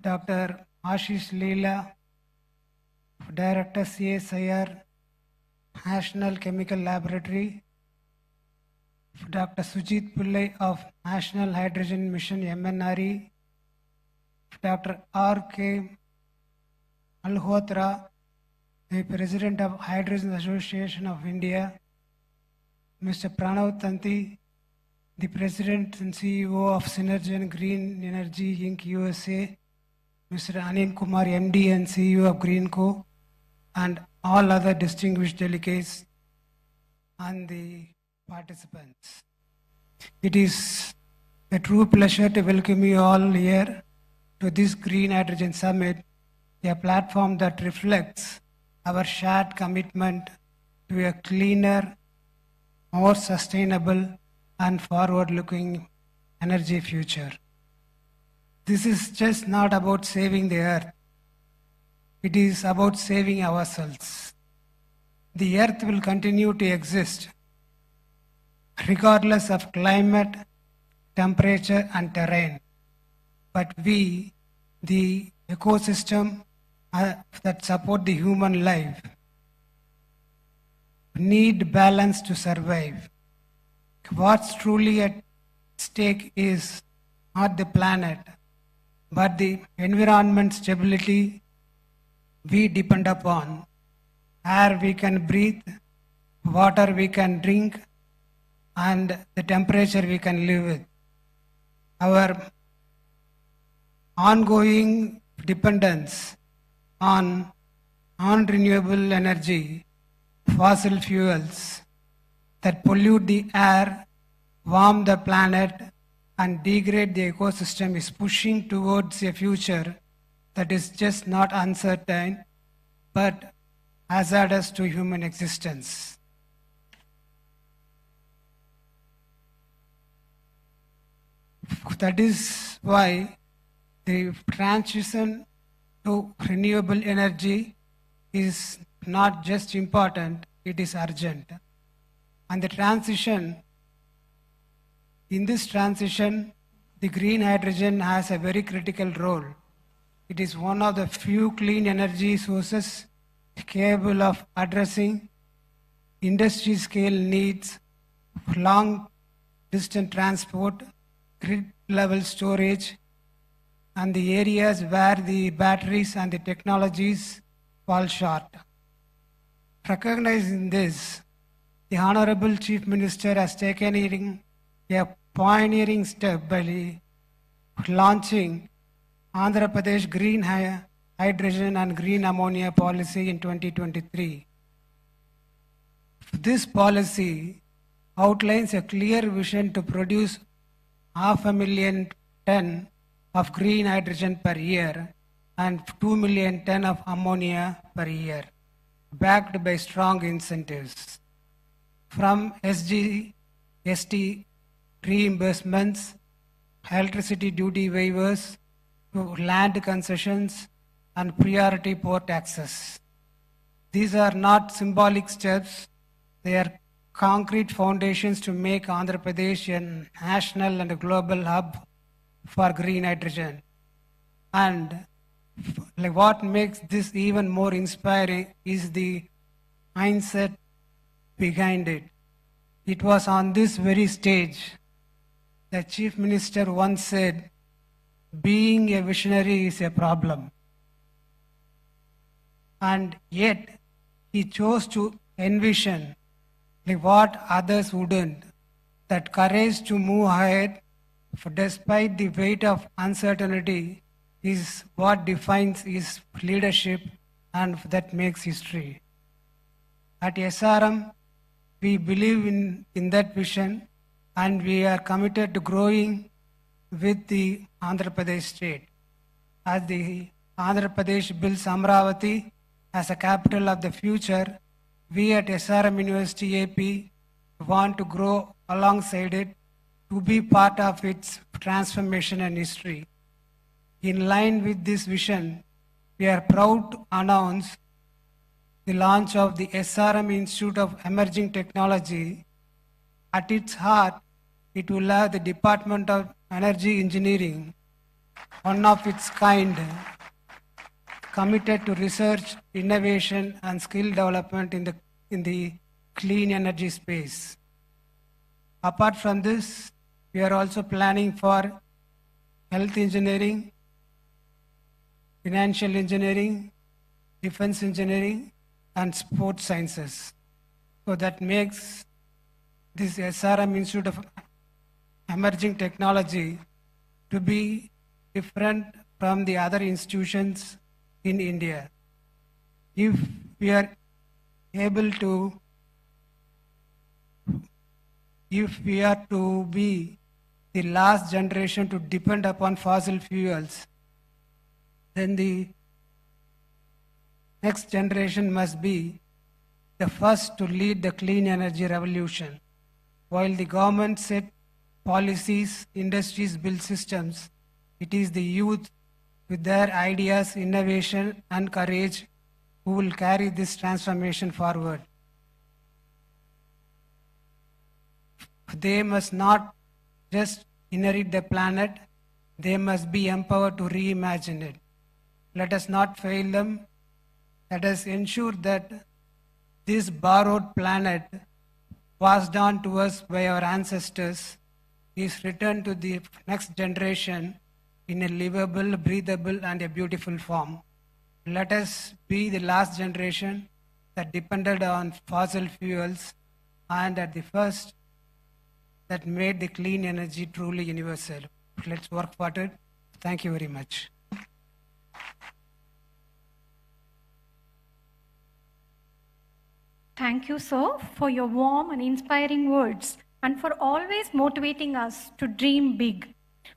Dr. Ashish Leela, Director CSIR, National Chemical Laboratory, Dr. Sujit Pillai of National Hydrogen Mission MNRE, Dr. R.K. Malhotra, the President of Hydrogen Association of India, Mr. Pranav Tanti, the President and CEO of Synergen Green Energy Inc. USA, Mr. Anil Kumar, MD and CEO of GreenCo, and all other distinguished delegates and the participants. It is a true pleasure to welcome you all here to this Green Hydrogen Summit, a platform that reflects our shared commitment to a cleaner, more sustainable, and forward-looking energy future. This is just not about saving the earth. It is about saving ourselves. The earth will continue to exist regardless of climate, temperature, and terrain. But we, the ecosystem that support the human life, need balance to survive. what's truly at stake is not the planet, but the environment stability we depend upon. Air we can breathe, water we can drink, and the temperature we can live with. Our ongoing dependence on non-renewable energy, fossil fuels that pollute the air, warm the planet, and degrade the ecosystem is pushing towards a future that is just not uncertain, but hazardous to human existence. That is why the transition to renewable energy is not just important, it is urgent. And in this transition, the green hydrogen has a very critical role. It is one of the few clean energy sources capable of addressing industry scale needs, long distance transport, grid level storage, and the areas where the batteries and the technologies fall short. Recognizing this, the Honorable Chief Minister has taken a pioneering step by launching Andhra Pradesh Green Hydrogen and Green Ammonia Policy in 2023. This policy outlines a clear vision to produce 500,000 tons of green hydrogen per year and 2 million tons of ammonia per year, backed by strong incentives. From SGST reimbursements, electricity duty waivers, to land concessions and priority port access. These are not symbolic steps, they are concrete foundations to make Andhra Pradesh a national and a global hub for green hydrogen. And what makes this even more inspiring is the mindset behind it. It was on this very stage that Chief Minister once said, being a visionary is a problem. And yet, he chose to envision what others wouldn't, that courage to move ahead despite the weight of uncertainty is what defines his leadership and that makes history. At SRM, we believe in that vision and we are committed to growing with the Andhra Pradesh state. As the Andhra Pradesh builds Amravati as a capital of the future, we at SRM University AP want to grow alongside it to be part of its transformation and history. In line with this vision, we are proud to announce the launch of the SRM Institute of Emerging Technology. At its heart, it will have the Department of Energy Engineering, one of its kind, committed to research, innovation, and skill development in the clean energy space. Apart from this, we are also planning for health engineering, financial engineering, defense engineering, and sports sciences. So that makes this SRM Institute of Emerging Technology to be different from the other institutions in India. If we are to be the last generation to depend upon fossil fuels, then the next generation must be the first to lead the clean energy revolution. While the government set policies, industries build systems, it is the youth with their ideas, innovation, and courage who will carry this transformation forward. They must not just inherit the planet, they must be empowered to reimagine it. Let us not fail them. Let us ensure that this borrowed planet passed on to us by our ancestors is returned to the next generation in a livable, breathable, and a beautiful form. Let us be the last generation that depended on fossil fuels and at the first that made the clean energy truly universal. Let's work for it. Thank you very much. Thank you, sir, for your warm and inspiring words and for always motivating us to dream big.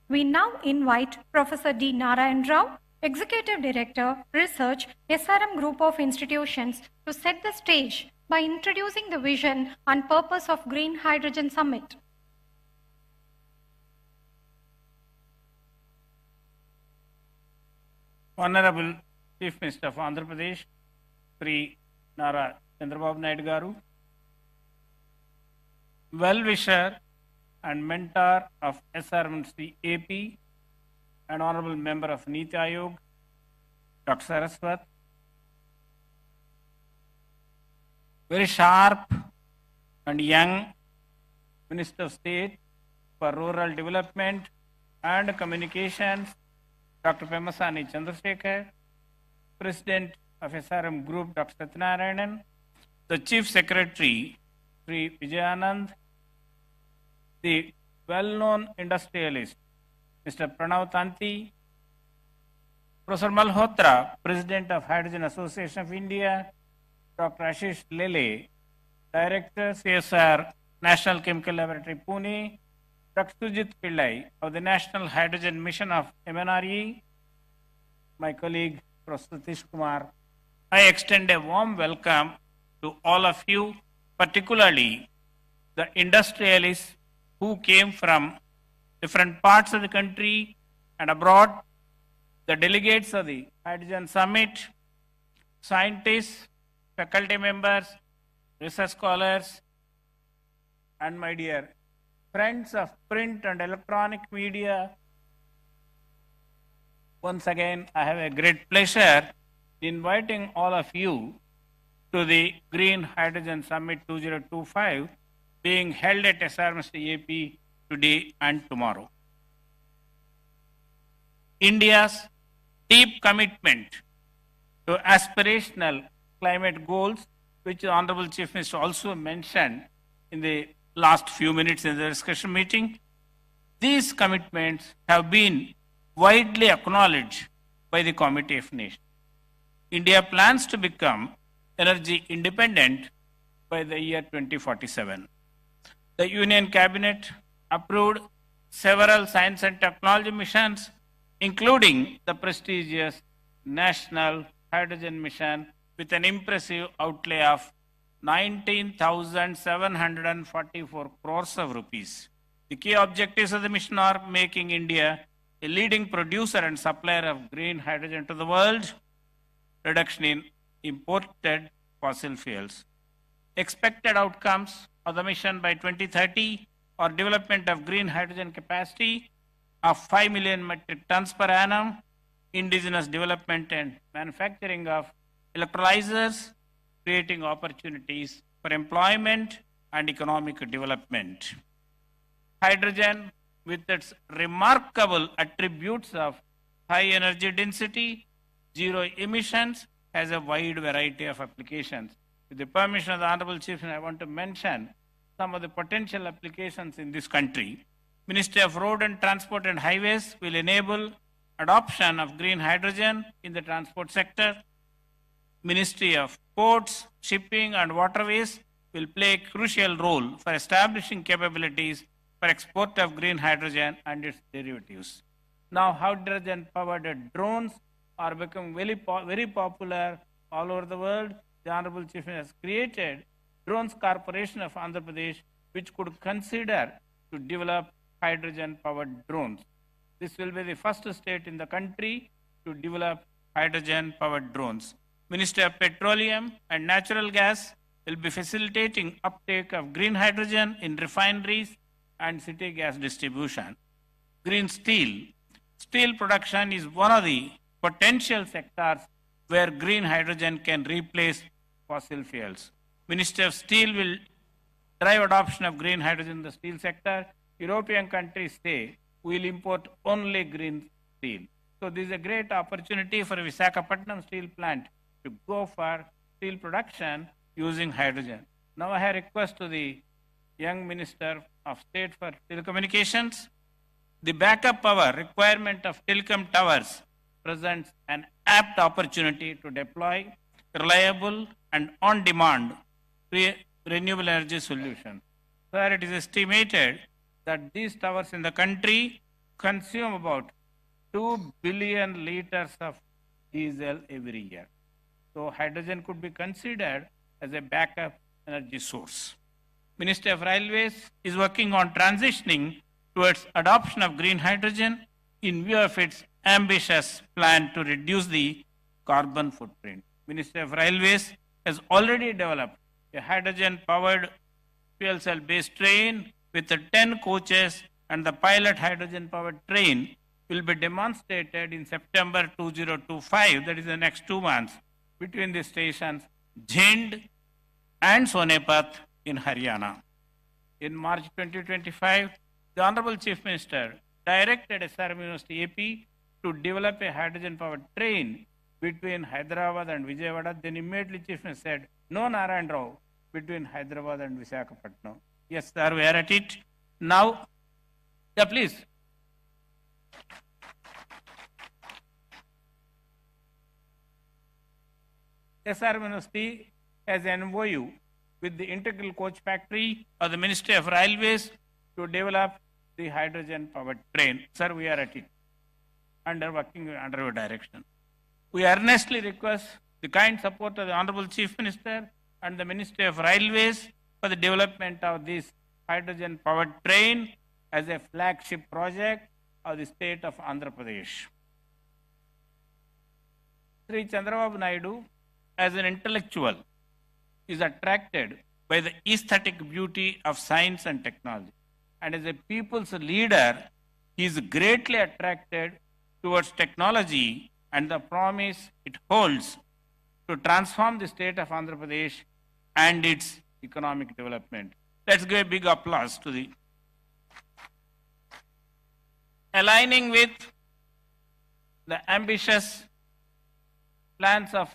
We now invite Professor D. Narayan Rao, Executive Director, Research, SRM Group of Institutions, to set the stage by introducing the vision and purpose of Green Hydrogen Summit. Honorable Chief Minister of Andhra Pradesh, Sri Nara Chandrababu Naidu Garu, well-wisher and mentor of SRMC AP and Honorable Member of Niti Aayog, Dr. Saraswat, very sharp and young Minister of State for Rural Development and Communications, Dr. Pemasani Chandrasekhar, President of SRM Group, Dr. Satyanarayanan, the Chief Secretary, Sri Vijayanand, the well-known industrialist, Mr. Pranav Tanti, Professor Malhotra, President of Hydrogen Association of India, Dr. Ashish Lele, Director, CSR, National Chemical Laboratory, Pune, Dr. Sujit Pillai of the National Hydrogen Mission of MNRE, my colleague, Professor Satish Kumar. I extend a warm welcome to all of you, particularly the industrialists who came from different parts of the country and abroad, the delegates of the Hydrogen Summit, scientists, faculty members, research scholars, and my dear friends of print and electronic media. Once again, I have a great pleasure inviting all of you to the Green Hydrogen Summit 2025 being held at SRMC AP today and tomorrow. India's deep commitment to aspirational climate goals, which the Honorable Chief Minister also mentioned in the last few minutes in the discussion meeting, these commitments have been widely acknowledged by the Committee of Nations. India plans to become energy independent by the year 2047. The Union Cabinet approved several science and technology missions, including the prestigious National Hydrogen Mission with an impressive outlay of 19,744 crores of rupees. The key objectives of the mission are making India a leading producer and supplier of green hydrogen to the world, reduction in imported fossil fuels. Expected outcomes of the mission by 2030 are development of green hydrogen capacity of 5 million metric tons per annum, indigenous development and manufacturing of electrolyzers, creating opportunities for employment and economic development. Hydrogen, with its remarkable attributes of high energy density, zero emissions, has a wide variety of applications. With the permission of the Honorable Chief, I want to mention some of the potential applications in this country. Ministry of Road and Transport and Highways will enable adoption of green hydrogen in the transport sector. Ministry of Ports, Shipping and Waterways will play a crucial role for establishing capabilities for export of green hydrogen and its derivatives. Now, hydrogen-powered drones are becoming very popular all over the world. The Honorable Chief Minister has created Drones Corporation of Andhra Pradesh, which could consider to develop hydrogen-powered drones. This will be the first state in the country to develop hydrogen-powered drones. Ministry of Petroleum and Natural Gas will be facilitating uptake of green hydrogen in refineries and city gas distribution. Green steel. Steel production is one of the potential sectors where green hydrogen can replace fossil fuels. Ministry of Steel will drive adoption of green hydrogen in the steel sector. European countries say we'll import only green steel. So this is a great opportunity for Visakhapatnam steel plant to go for steel production using hydrogen. Now I have a request to the young Minister of State for Telecommunications. The backup power requirement of telecom towers presents an apt opportunity to deploy reliable and on-demand renewable energy solutions. Where it is estimated that these towers in the country consume about 2 billion liters of diesel every year. So hydrogen could be considered as a backup energy source. Ministry of Railways is working on transitioning towards adoption of green hydrogen in view of its ambitious plan to reduce the carbon footprint. Ministry of Railways has already developed a hydrogen-powered fuel cell-based train with 10 coaches, and the pilot hydrogen-powered train will be demonstrated in September 2025, that is the next 2 months, between the stations Jhind and Sonepat in Haryana. In March 2025, the Honorable Chief Minister directed SRM University AP to develop a hydrogen-powered train between Hyderabad and Vijayawada. Then immediately Chief Minister said, no Narayan Rao between Hyderabad and Visakhapatnam. Yes, sir, we are at it. Now, yeah, please. SRM University has an MOU with the Integral Coach Factory of the Ministry of Railways to develop the hydrogen-powered train. Sir, we are at it, working under your direction. We earnestly request the kind support of the Honorable Chief Minister and the Ministry of Railways for the development of this hydrogen-powered train as a flagship project of the state of Andhra Pradesh. Sri Chandrababu Naidu, as an intellectual, is attracted by the aesthetic beauty of science and technology. And as a people's leader, he is greatly attracted towards technology and the promise it holds to transform the state of Andhra Pradesh and its economic development. Let's give a big applause to the aligning with the ambitious plans of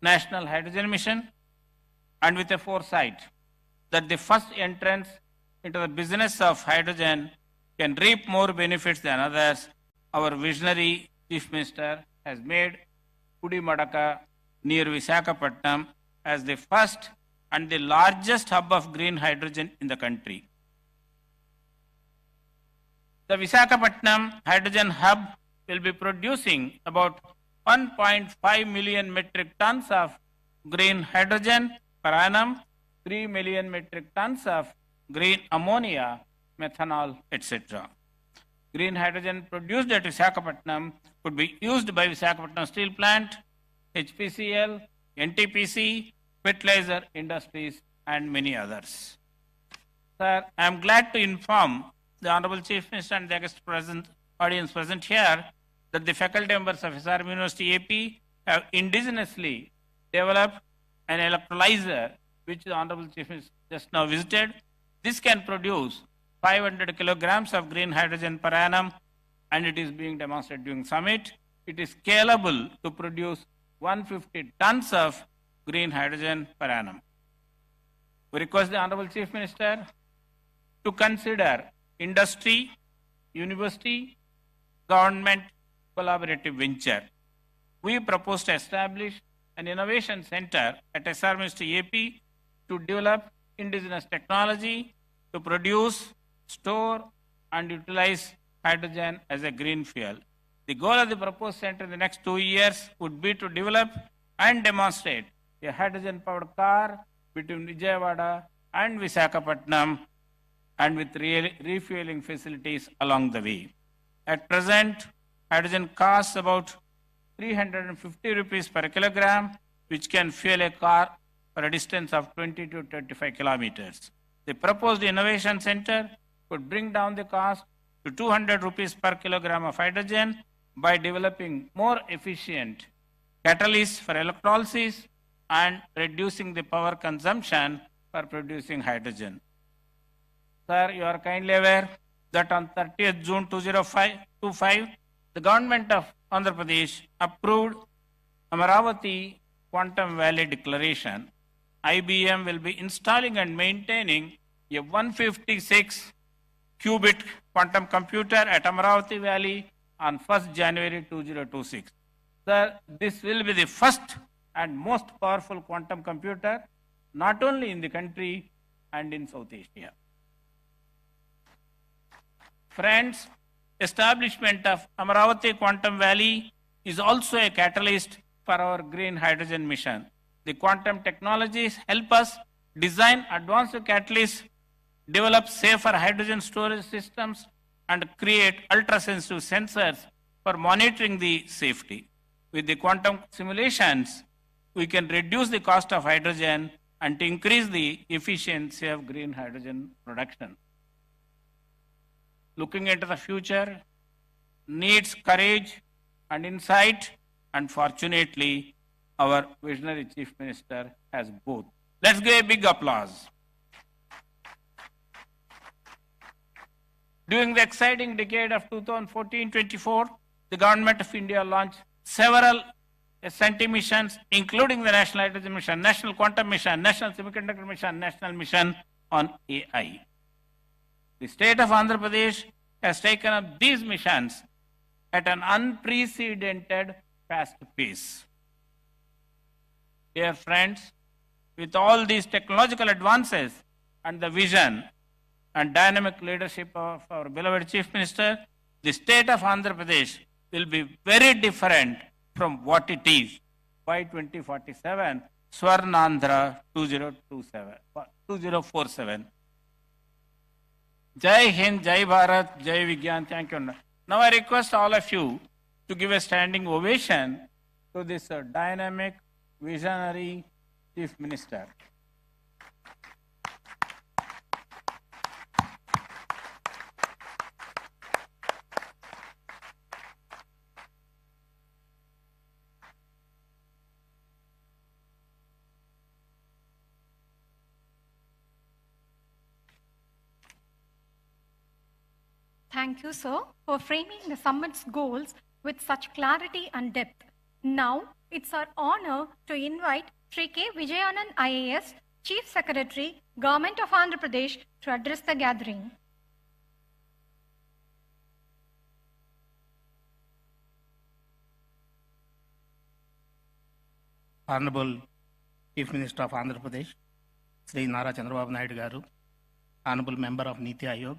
National Hydrogen Mission and with a foresight that the first entrance into the business of hydrogen can reap more benefits than others, our visionary Chief Minister has made Pudimadaka near Visakhapatnam as the first and the largest hub of green hydrogen in the country. The Visakhapatnam Hydrogen Hub will be producing about 1.5 million metric tons of green hydrogen per annum, 3 million metric tons of green ammonia, methanol, etc. Green hydrogen produced at Visakhapatnam could be used by Visakhapatnam Steel Plant, HPCL, NTPC, fertilizer industries, and many others. Sir, I am glad to inform the Honorable Chief Minister and the august audience present here that the faculty members of SRM University AP have indigenously developed an electrolyzer which the Honorable Chief Minister just now visited. This can produce 500 kilograms of green hydrogen per annum, and it is being demonstrated during summit. It is scalable to produce 150 tons of green hydrogen per annum. We request the Honorable Chief Minister to consider industry, university, government collaborative venture. We propose to establish an innovation center at SRM University AP to develop indigenous technology to produce, store, and utilize hydrogen as a green fuel. The goal of the proposed center in the next 2 years would be to develop and demonstrate a hydrogen-powered car between Vijayawada and Visakhapatnam, and with refueling facilities along the way. At present, hydrogen costs about 350 rupees per kilogram, which can fuel a car for a distance of 20 to 25 kilometers. The proposed innovation center could bring down the cost to 200 rupees per kilogram of hydrogen by developing more efficient catalysts for electrolysis and reducing the power consumption for producing hydrogen. Sir, you are kindly aware that on 30th June 2025, the government of Andhra Pradesh approved Amaravati Quantum Valley Declaration. IBM will be installing and maintaining a 156 qubit quantum computer at Amaravati Valley on 1st January 2026. Sir, this will be the first and most powerful quantum computer not only in the country and in South Asia. Friends, establishment of Amaravati Quantum Valley is also a catalyst for our green hydrogen mission. The quantum technologies help us design advanced catalysts, develop safer hydrogen storage systems, and create ultra-sensitive sensors for monitoring the safety. With the quantum simulations, we can reduce the cost of hydrogen and to increase the efficiency of green hydrogen production. Looking into the future needs courage and insight, and fortunately, our visionary Chief Minister has both. Let's give a big applause. During the exciting decade of 2014-24, the Government of India launched several SNT missions, including the National Hydrogen Mission, National Quantum Mission, National Semiconductor Mission, National Mission on AI. The state of Andhra Pradesh has taken up these missions at an unprecedented fast pace. Dear friends, with all these technological advances and the vision and dynamic leadership of our beloved Chief Minister, the state of Andhra Pradesh will be very different from what it is by 2047, Swarnandhra 2047. Jai Hind, Jai Bharat, Jai Vigyan. Thank you. Now I request all of you to give a standing ovation to this dynamic, visionary Chief Minister. Thank you, sir, for framing the summit's goals with such clarity and depth. Now, it's our honor to invite Sri K. Vijayanand IAS, Chief Secretary, Government of Andhra Pradesh, to address the gathering. Honorable Chief Minister of Andhra Pradesh, Sri Nara Chandrababu Naidu Garu, Honorable Member of Niti Ayog,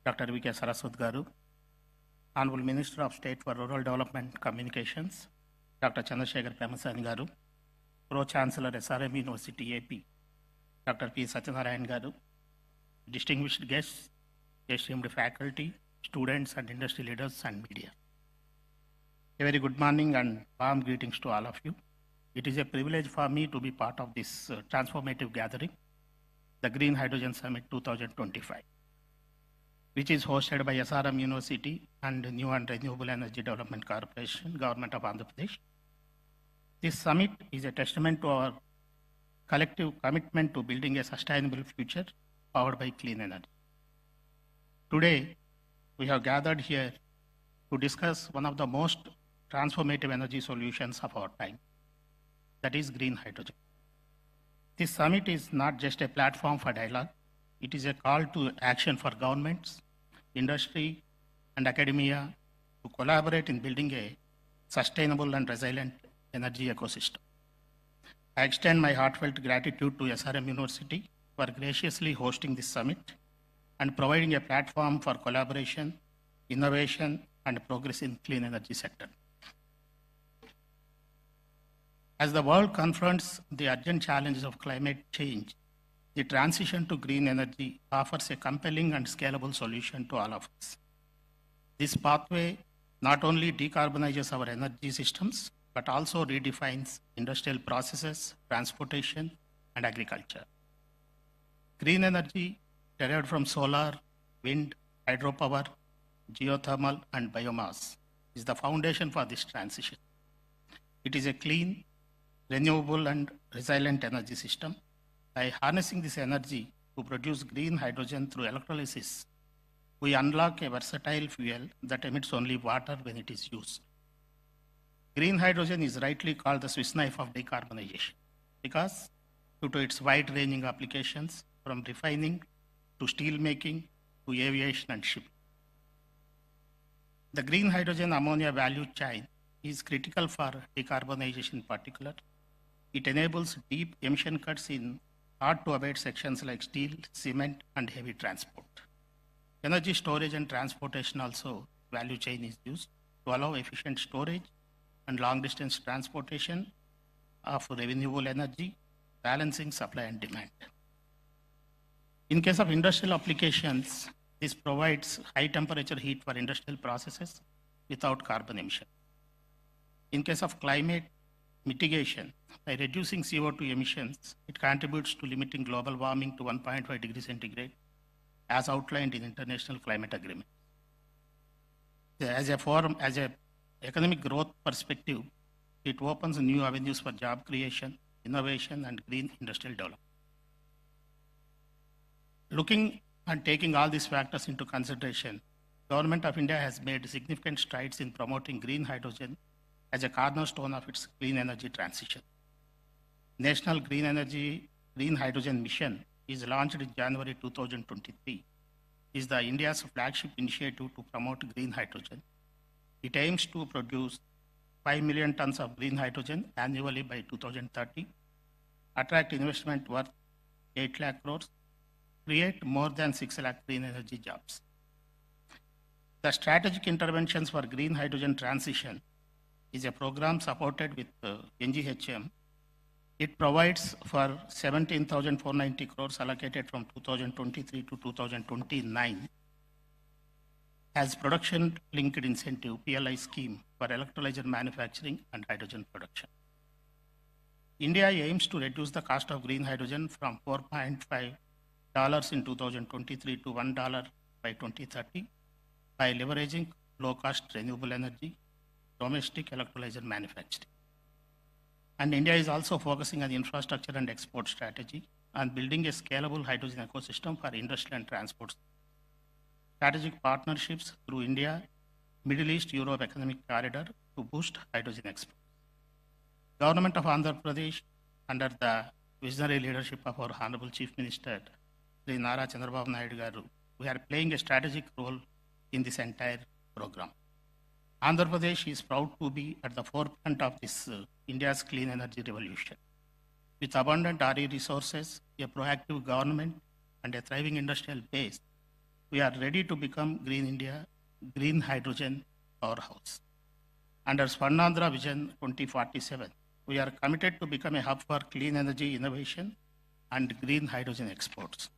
Dr. V.K. Saraswat Garu, Honorable Minister of State for Rural Development Communications, Dr. Chandrasekhar Pemasani Garu, Pro-Chancellor SRM University AP, Dr. P. Satyanarayan Garu, distinguished guests, esteemed faculty, students and industry leaders and media. A very good morning and warm greetings to all of you. It is a privilege for me to be part of this transformative gathering, the Green Hydrogen Summit 2025. Which is hosted by SRM University and New and Renewable Energy Development Corporation, Government of Andhra Pradesh. This summit is a testament to our collective commitment to building a sustainable future powered by clean energy. Today, we have gathered here to discuss one of the most transformative energy solutions of our time, that is green hydrogen. This summit is not just a platform for dialogue, it is a call to action for governments, industry, and academia to collaborate in building a sustainable and resilient energy ecosystem. I extend my heartfelt gratitude to SRM University for graciously hosting this summit and providing a platform for collaboration, innovation, and progress in clean energy sector. As the world confronts the urgent challenges of climate change, the transition to green energy offers a compelling and scalable solution to all of us. This pathway not only decarbonizes our energy systems, but also redefines industrial processes, transportation, and agriculture. Green energy derived from solar, wind, hydropower, geothermal, and biomass is the foundation for this transition. It is a clean, renewable, and resilient energy system By harnessing this energy to produce green hydrogen through electrolysis, we unlock a versatile fuel that emits only water when it is used. Green hydrogen is rightly called the Swiss knife of decarbonization because due to its wide-ranging applications from refining to steel making to aviation and shipping. The green hydrogen ammonia value chain is critical for decarbonization in particular. It enables deep emission cuts in hard-to-abate sections like steel, cement, and heavy transport. Energy storage and transportation also value chain is used to allow efficient storage and long-distance transportation of renewable energy, balancing supply and demand. In case of industrial applications, this provides high-temperature heat for industrial processes without carbon emission. In case of climate mitigation, by reducing CO2 emissions, it contributes to limiting global warming to 1.5 degrees centigrade, as outlined in international climate agreement. As a economic growth perspective, it opens new avenues for job creation, innovation, and green industrial development. Looking and taking all these factors into consideration, Government of India has made significant strides in promoting green hydrogen as a cornerstone of its clean energy transition. National Green Hydrogen Mission is launched in January 2023. Is the India's flagship initiative to promote green hydrogen. It aims to produce 5 million tons of green hydrogen annually by 2030, attract investment worth 8 lakh crores, create more than 6 lakh green energy jobs. The Strategic Interventions for Green Hydrogen Transition is a program supported with NGHM. It provides for 17,490 crores allocated from 2023 to 2029 as production-linked incentive PLI scheme for electrolyzer manufacturing and hydrogen production. India aims to reduce the cost of green hydrogen from $4.5 in 2023 to $1 by 2030 by leveraging low-cost renewable energy, domestic electrolyzer manufacturing. And India is also focusing on infrastructure and export strategy and building a scalable hydrogen ecosystem for industry and transport. Strategic partnerships through India, Middle East, Europe Economic Corridor to boost hydrogen exports. Government of Andhra Pradesh, under the visionary leadership of our Honorable Chief Minister, Sri Nara Chandrababu Naidu Garu, we are playing a strategic role in this entire program. Andhra Pradesh is proud to be at the forefront of this India's clean energy revolution. With abundant RE resources, a proactive government, and a thriving industrial base, we are ready to become Green India, green hydrogen powerhouse. Under Swarnandhra Vision 2047, we are committed to become a hub for clean energy innovation and green hydrogen exports.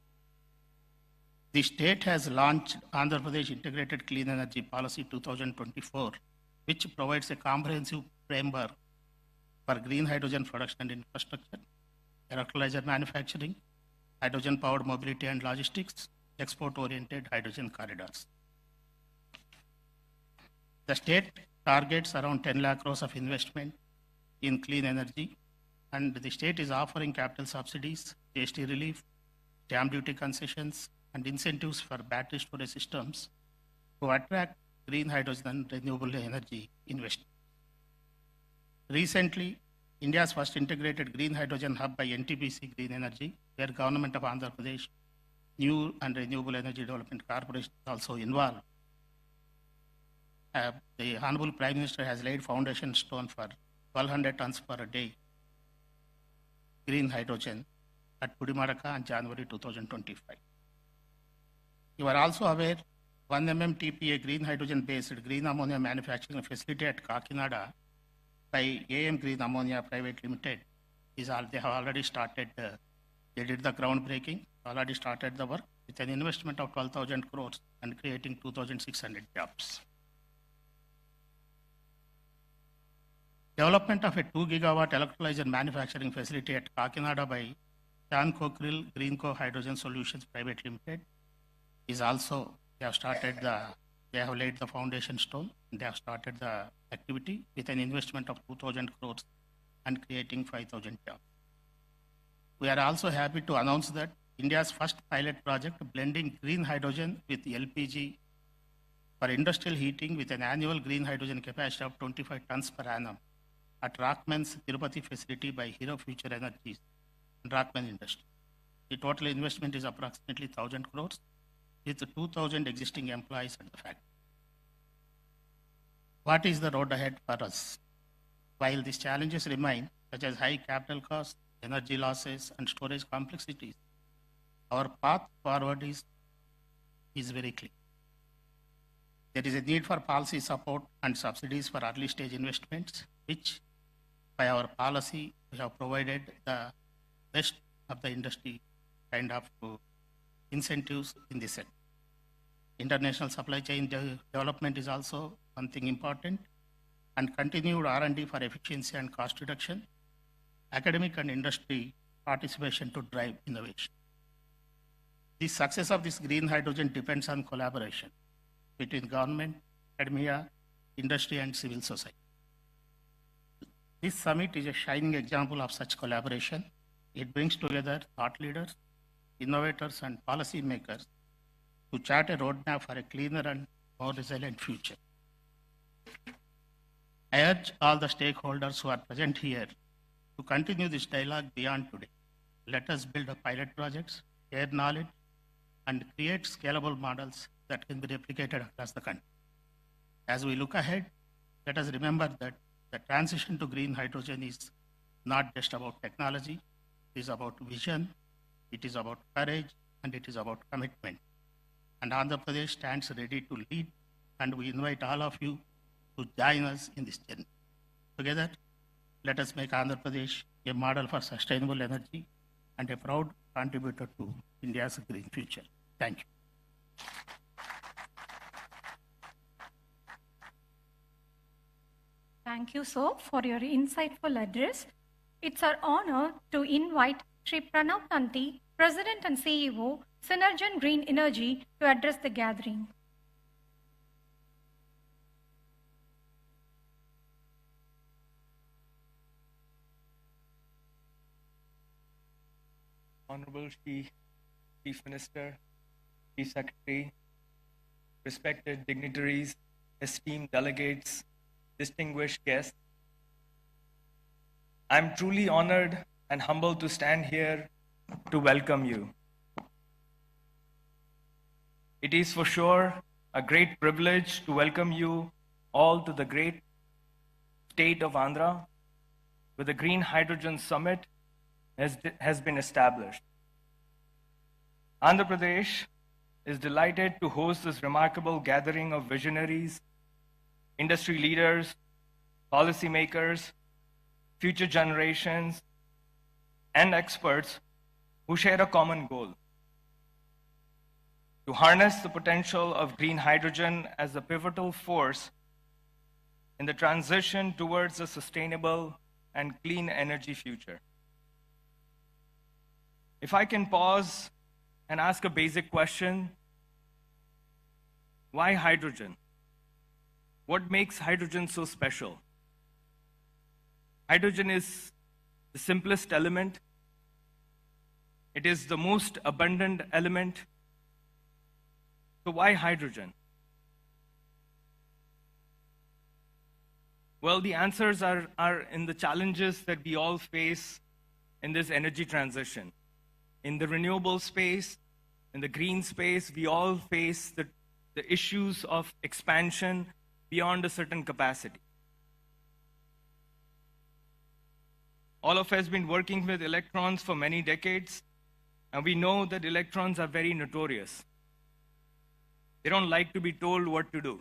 The state has launched Andhra Pradesh Integrated Clean Energy Policy 2024, which provides a comprehensive framework for green hydrogen production and infrastructure, electrolyzer manufacturing, hydrogen-powered mobility and logistics, export-oriented hydrogen corridors. The state targets around 10 lakh crores of investment in clean energy, and the state is offering capital subsidies, GST relief, stamp duty concessions, and incentives for battery storage systems to attract green hydrogen and renewable energy investment. Recently, India's first integrated green hydrogen hub by NTPC Green Energy, where Government of Andhra Pradesh New and Renewable Energy Development Corporation is also involved. The Honorable Prime Minister has laid foundation stone for 1,200 tons per day green hydrogen at Pudimadaka on January 2025. You are also aware 1 MMTPA green hydrogen based green ammonia manufacturing facility at Kakinada by AM Green Ammonia Private Limited they have already started, they did the groundbreaking, already started the work with an investment of 12,000 crores and creating 2,600 jobs. Development of a 2 gigawatt electrolyzer manufacturing facility at Kakinada by Chan Cockerill Greenco Hydrogen Solutions Private Limited is also, they have laid the foundation stone, they have started the activity with an investment of 2,000 crores and creating 5,000 jobs. We are also happy to announce that India's first pilot project blending green hydrogen with LPG for industrial heating with an annual green hydrogen capacity of 25 tons per annum at Rockman's Tirupati facility by Hero Future Energies and Rockman Industry. The total investment is approximately 1,000 crores with 2,000 existing employees at the factory. What is the road ahead for us? While these challenges remain, such as high capital costs, energy losses, and storage complexities, our path forward is very clear. There is a need for policy support and subsidies for early stage investments, which by our policy, we have provided the best of the industry kind of incentives in this sector. International supply chain development is also one thing important, and continued R&D for efficiency and cost reduction, academic and industry participation to drive innovation. The success of this green hydrogen depends on collaboration between government, academia, industry, and civil society. This summit is a shining example of such collaboration. It brings together thought leaders, innovators, and policy makers to chart a roadmap for a cleaner and more resilient future. I urge all the stakeholders who are present here to continue this dialogue beyond today. Let us build pilot projects, share knowledge, and create scalable models that can be replicated across the country. As we look ahead, let us remember that the transition to green hydrogen is not just about technology, it is about vision, it is about courage, and it is about commitment. And Andhra Pradesh stands ready to lead, and we invite all of you to join us in this journey. Together, let us make Andhra Pradesh a model for sustainable energy and a proud contributor to India's green future. Thank you. Thank you, sir, for your insightful address. It's our honor to invite Sri Pranav Tanti, President and CEO, Synergen Green Energy, to address the gathering. Honorable Chief Minister, Chief Secretary, respected dignitaries, esteemed delegates, distinguished guests, I'm truly honored and humbled to stand here to welcome you. It is for sure a great privilege to welcome you all to the great state of Andhra, where the Green Hydrogen Summit has been established. Andhra Pradesh is delighted to host this remarkable gathering of visionaries, industry leaders, policymakers, future generations, and experts who share a common goal: to harness the potential of green hydrogen as a pivotal force in the transition towards a sustainable and clean energy future. If I can pause and ask a basic question, why hydrogen? What makes hydrogen so special? Hydrogen is the simplest element. It is the most abundant element. So why hydrogen? Well, the answers are in the challenges that we all face in this energy transition. In the renewable space, in the green space, we all face the issues of expansion beyond a certain capacity. All of us have been working with electrons for many decades, and we know that electrons are very notorious. They don't like to be told what to do.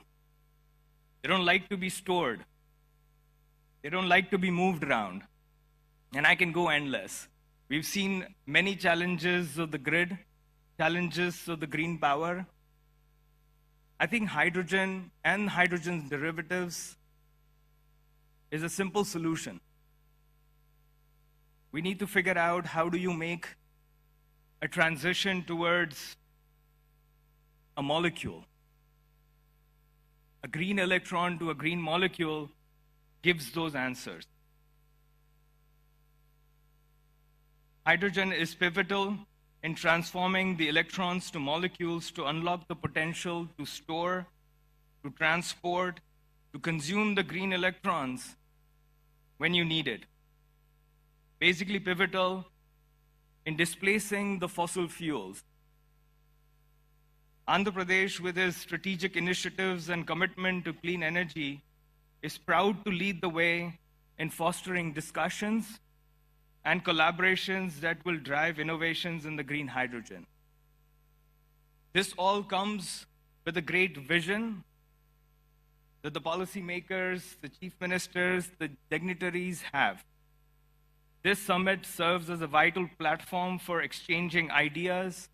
They don't like to be stored. They don't like to be moved around. And I can go endless. We've seen many challenges of the grid, challenges of the green power. I think hydrogen and hydrogen's derivatives is a simple solution. We need to figure out how do you make a transition towards a molecule. A green electron to a green molecule gives those answers. Hydrogen is pivotal in transforming the electrons to molecules to unlock the potential to store, to transport, to consume the green electrons when you need it. Basically pivotal in displacing the fossil fuels. Andhra Pradesh, with its strategic initiatives and commitment to clean energy, is proud to lead the way in fostering discussions and collaborations that will drive innovations in the green hydrogen. This all comes with a great vision that the policymakers, the chief ministers, the dignitaries have. This summit serves as a vital platform for exchanging ideas,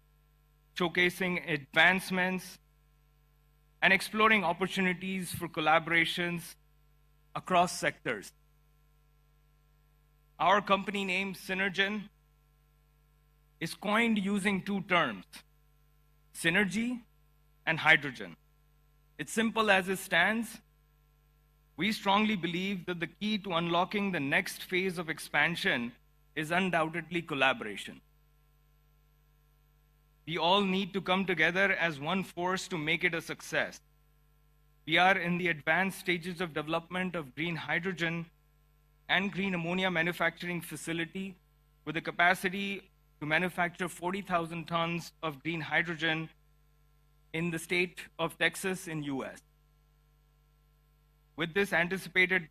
showcasing advancements, and exploring opportunities for collaborations across sectors. Our company name, Synergen, is coined using two terms, synergy and hydrogen. It's simple as it stands. We strongly believe that the key to unlocking the next phase of expansion is undoubtedly collaboration. We all need to come together as one force to make it a success. We are in the advanced stages of development of green hydrogen and green ammonia manufacturing facility with a capacity to manufacture 40,000 tons of green hydrogen in the state of Texas in US. With this anticipation,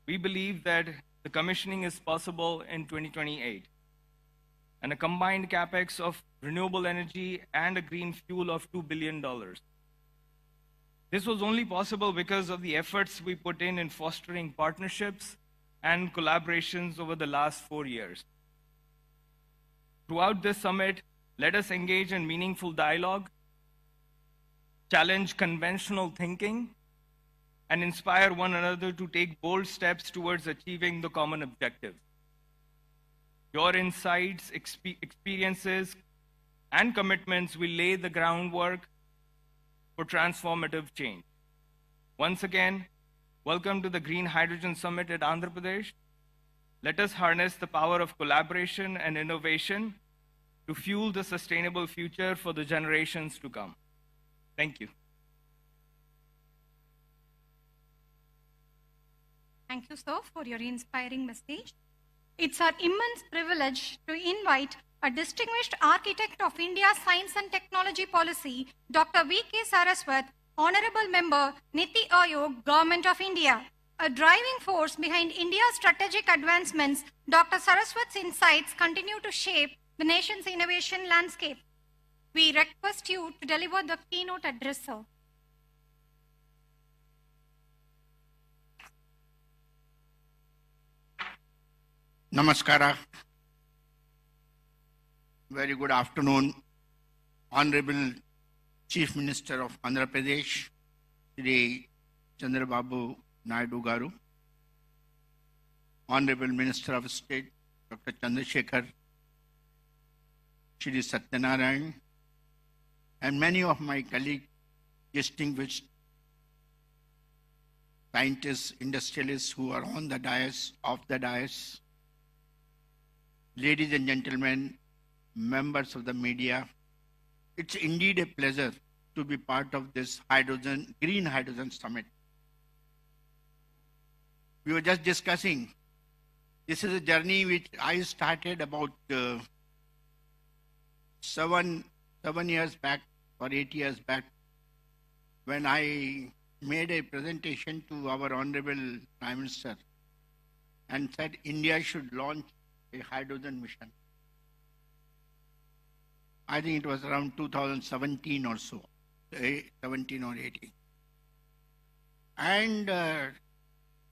we believe that the commissioning is possible in 2028, and a combined capex of renewable energy and a green fuel of $2 billion. This was only possible because of the efforts we put in fostering partnerships and collaborations over the last 4 years. Throughout this summit, let us engage in meaningful dialogue, challenge conventional thinking, and inspire one another to take bold steps towards achieving the common objective. Your insights, experiences, and commitments will lay the groundwork for transformative change. Once again, welcome to the Green Hydrogen Summit at Andhra Pradesh. Let us harness the power of collaboration and innovation to fuel the sustainable future for the generations to come. Thank you. Thank you, sir, for your inspiring message. It's our immense privilege to invite a distinguished architect of India's science and technology policy, Dr. V.K. Saraswat, Honorable Member, Niti Aayog, Government of India. A driving force behind India's strategic advancements, Dr. Saraswat's insights continue to shape the nation's innovation landscape. We request you to deliver the keynote address, sir. Namaskara. Very good afternoon, Honorable Chief Minister of Andhra Pradesh, Shri Chandrababu Naidu Garu, Honorable Minister of State, Dr. Chandrasekhar, Shri Satyanarayan, and many of my colleagues, distinguished scientists, industrialists who are on the dais, off the dais, ladies and gentlemen, members of the media, it's indeed a pleasure to be part of this Green Hydrogen Summit. We were just discussing, this is a journey which I started about 7 years back or 8 years back, when I made a presentation to our Honorable Prime Minister and said India should launch a hydrogen mission. I think it was around 2017 or so, 17 or 18. And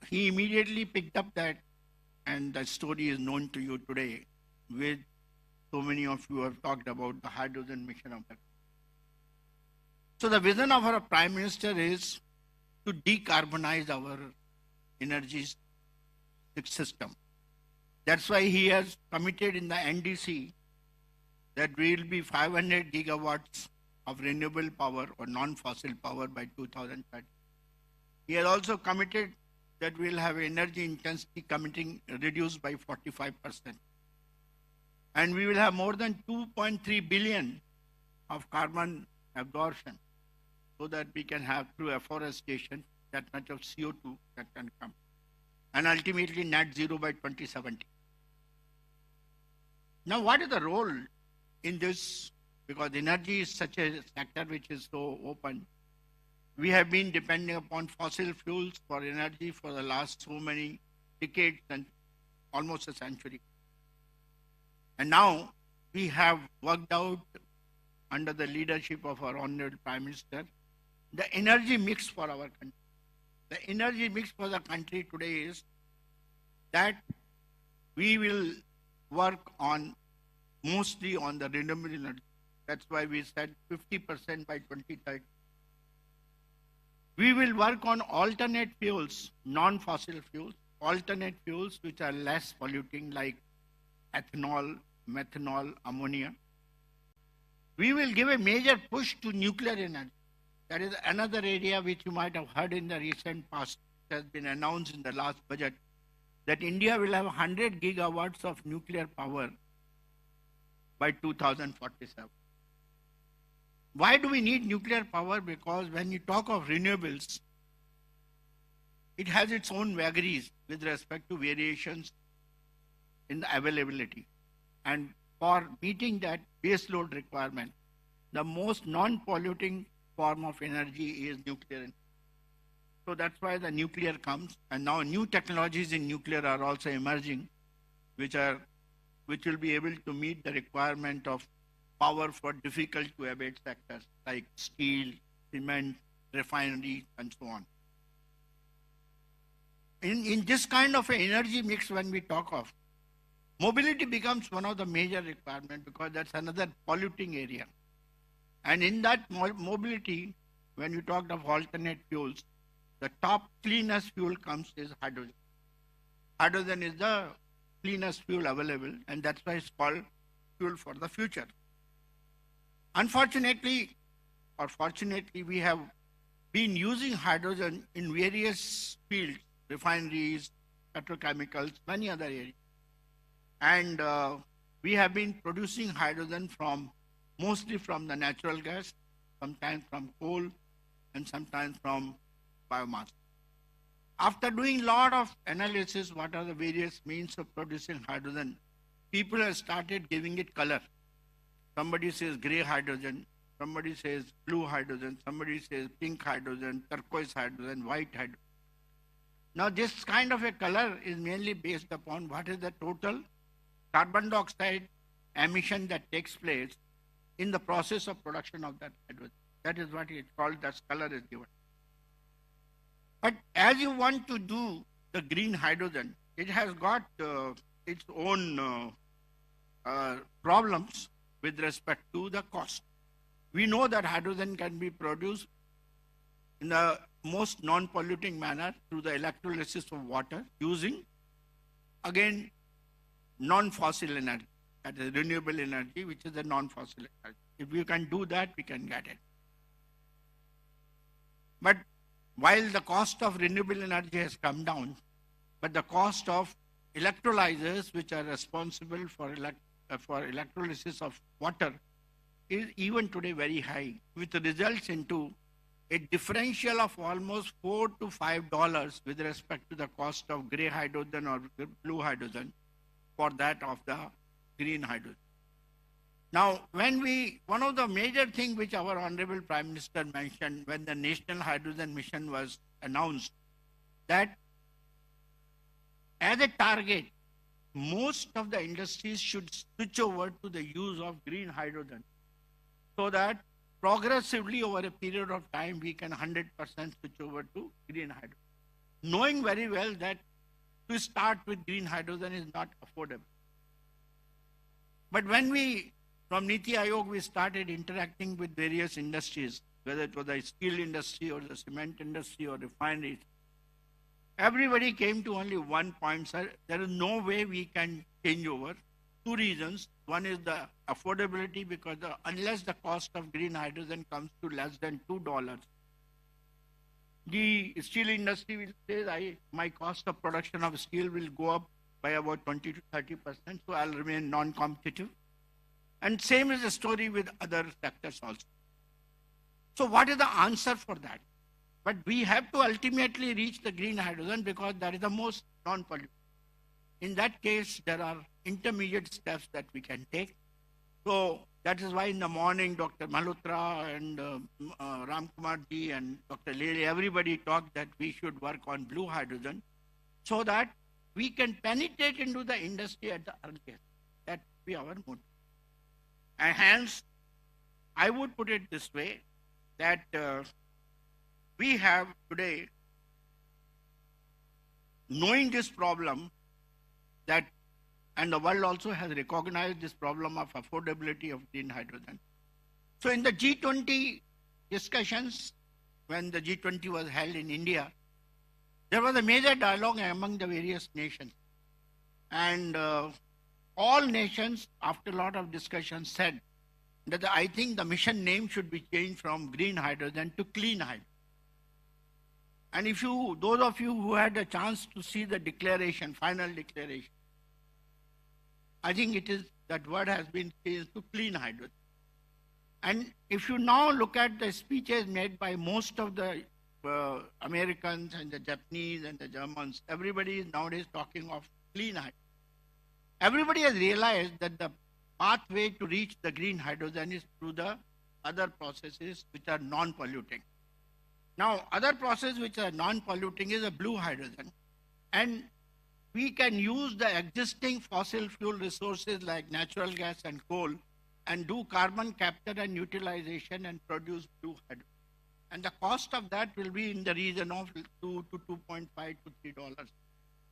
he immediately picked up that, and the story is known to you today, with so many of you have talked about the hydrogen mission of that. So the vision of our Prime Minister is to decarbonize our energy system. That's why he has committed in the NDC that we will be 500 gigawatts of renewable power or non-fossil power by 2030. He has also committed that we'll have energy intensity committing reduced by 45%. And we will have more than 2.3 billion of carbon absorption, so that we can have through afforestation that much of CO2 that can come. And ultimately net zero by 2070. Now what is the role in this? Because energy is such a sector which is so open. We have been depending upon fossil fuels for energy for the last so many decades and almost a century. And now we have worked out under the leadership of our Honorable Prime Minister, the energy mix for our country. The energy mix for the country today is that we will work on mostly on the renewable energy. That's why we said 50% by 2030. We will work on alternate fuels, non-fossil fuels, alternate fuels which are less polluting like ethanol, methanol, ammonia. We will give a major push to nuclear energy. That is another area which you might have heard in the recent past. It has been announced in the last budget that India will have 100 gigawatts of nuclear power by 2047. Why do we need nuclear power? Because when you talk of renewables, it has its own vagaries with respect to variations in the availability. And for meeting that base load requirement, the most non-polluting form of energy is nuclear. So that's why the nuclear comes. And now new technologies in nuclear are also emerging, which will be able to meet the requirement of power for difficult to abate sectors like steel, cement, refinery, and so on. In this kind of an energy mix, when we talk of, mobility becomes one of the major requirements because that's another polluting area. And in that mobility, when you talked of alternate fuels, the top cleanest fuel comes is hydrogen. Hydrogen is the cleanest fuel available, and that's why it's called fuel for the future. Unfortunately, or fortunately, we have been using hydrogen in various fields, refineries, petrochemicals, many other areas. And we have been producing hydrogen mostly from the natural gas, sometimes from coal, and sometimes from biomass. After doing a lot of analysis, what are the various means of producing hydrogen, people have started giving it color. Somebody says gray hydrogen, somebody says blue hydrogen, somebody says pink hydrogen, turquoise hydrogen, white hydrogen. Now this kind of a color is mainly based upon what is the total carbon dioxide emission that takes place in the process of production of that hydrogen. That is what it's called, that color is given. But as you want to do the green hydrogen, it has got its own problems with respect to the cost. We know that hydrogen can be produced in the most non-polluting manner through the electrolysis of water using, again, non-fossil energy, that is renewable energy, which is a non-fossil energy. If we can do that, we can get it. But while the cost of renewable energy has come down, but the cost of electrolyzers, which are responsible for electrolysis of water, is even today very high, which results into a differential of almost $4 to $5 with respect to the cost of gray hydrogen or blue hydrogen for that of the green hydrogen. Now, one of the major things which our Honorable Prime Minister mentioned when the National Hydrogen Mission was announced, that as a target, most of the industries should switch over to the use of green hydrogen so that progressively over a period of time we can 100% switch over to green hydrogen. Knowing very well that to start with green hydrogen is not affordable. But when from Niti Aayog, we started interacting with various industries, whether it was the steel industry or the cement industry or refineries, everybody came to only one point, sir, there is no way we can change over. Two reasons. One is the affordability, because unless the cost of green hydrogen comes to less than $2, the steel industry will say, my cost of production of steel will go up by about 20 to 30%, so I'll remain non-competitive. And same is the story with other sectors also. So what is the answer for that? But we have to ultimately reach the green hydrogen because that is the most non-polluting. In that case, there are intermediate steps that we can take. So that is why in the morning, Dr. Malhotra and Ram Kumar ji and Dr. Lele, everybody talked that we should work on blue hydrogen so that we can penetrate into the industry at the earliest. That will be our motive. And hence, I would put it this way, that we have today, knowing this problem, that, and the world also has recognized this problem of affordability of green hydrogen. So in the G20 discussions, when the G20 was held in India, there was a major dialogue among the various nations. And all nations, after a lot of discussion, said that I think the mission name should be changed from green hydrogen to clean hydrogen. And if you, those of you who had a chance to see the declaration, final declaration, I think it is, that word has been changed to clean hydrogen. And if you now look at the speeches made by most of the Americans and the Japanese and the Germans, everybody is nowadays talking of clean hydrogen. Everybody has realized that the pathway to reach the green hydrogen is through the other processes which are non-polluting. Now, other process which are non-polluting is a blue hydrogen. And we can use the existing fossil fuel resources like natural gas and coal and do carbon capture and utilization and produce blue hydrogen. And the cost of that will be in the region of $2 to $2.5 to $3.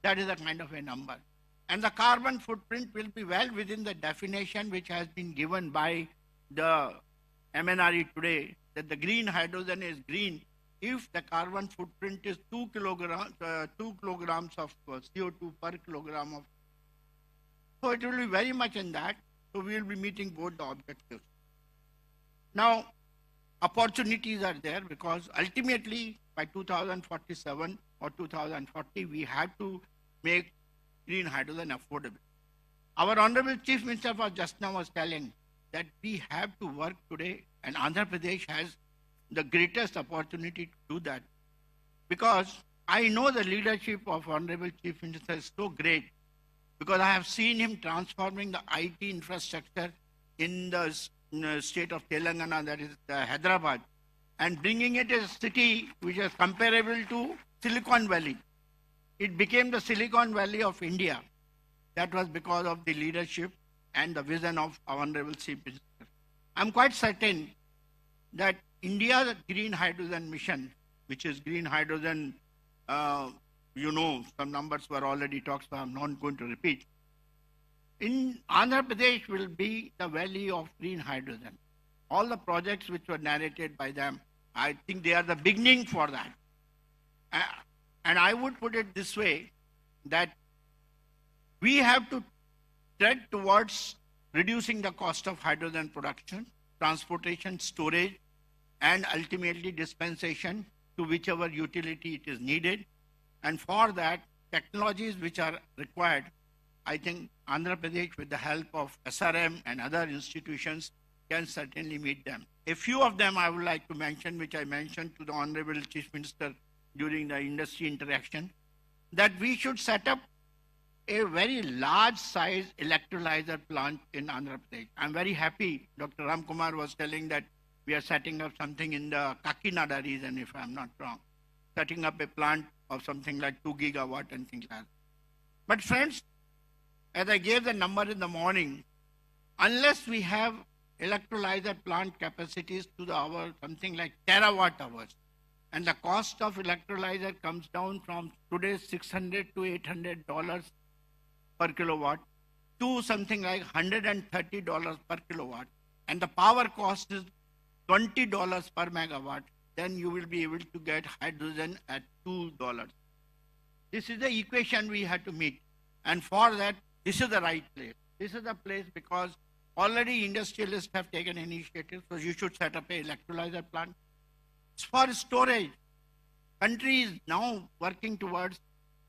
That is a kind of a number. And the carbon footprint will be well within the definition which has been given by the MNRE today, that the green hydrogen is green if the carbon footprint is 2 kilograms of CO2 per kilogram of. So it will be very much in that. So we will be meeting both the objectives. Now, opportunities are there because ultimately by 2047 or 2040, we have to make green hydrogen affordable. Our Honorable Chief Minister for just now was telling that we have to work today, and Andhra Pradesh has the greatest opportunity to do that. Because I know the leadership of Honorable Chief Minister is so great, because I have seen him transforming the IT infrastructure in the state of Telangana, that is Hyderabad, and bringing it as a city which is comparable to Silicon Valley. It became the Silicon Valley of India. That was because of the leadership and the vision of our Honorable Chief Minister. I'm quite certain that India's green hydrogen mission, which is green hydrogen, you know, some numbers were already talked, so I'm not going to repeat. In Andhra Pradesh will be the valley of green hydrogen. All the projects which were narrated by them, I think they are the beginning for that. And I would put it this way, that we have to tread towards reducing the cost of hydrogen production, transportation, storage, and ultimately dispensation to whichever utility it is needed. And for that, technologies which are required, I think Andhra Pradesh, with the help of SRM and other institutions, can certainly meet them. A few of them I would like to mention, which I mentioned to the Honorable Chief Minister during the industry interaction, that we should set up a very large size electrolyzer plant in Andhra Pradesh. I'm very happy, Dr. Ram Kumar was telling that we are setting up something in the Kakinada region, if I'm not wrong, setting up a plant of something like 2 gigawatt and things like that. But friends, as I gave the number in the morning, unless we have electrolyzer plant capacities to the hour, something like terawatt hours, and the cost of electrolyzer comes down from today's $600 to $800 per kilowatt to something like $130 per kilowatt, and the power cost is $20 per megawatt, then you will be able to get hydrogen at $2. This is the equation we have to meet. And for that, this is the right place. This is the place because already industrialists have taken initiative, so you should set up an electrolyzer plant. For storage, country is now working towards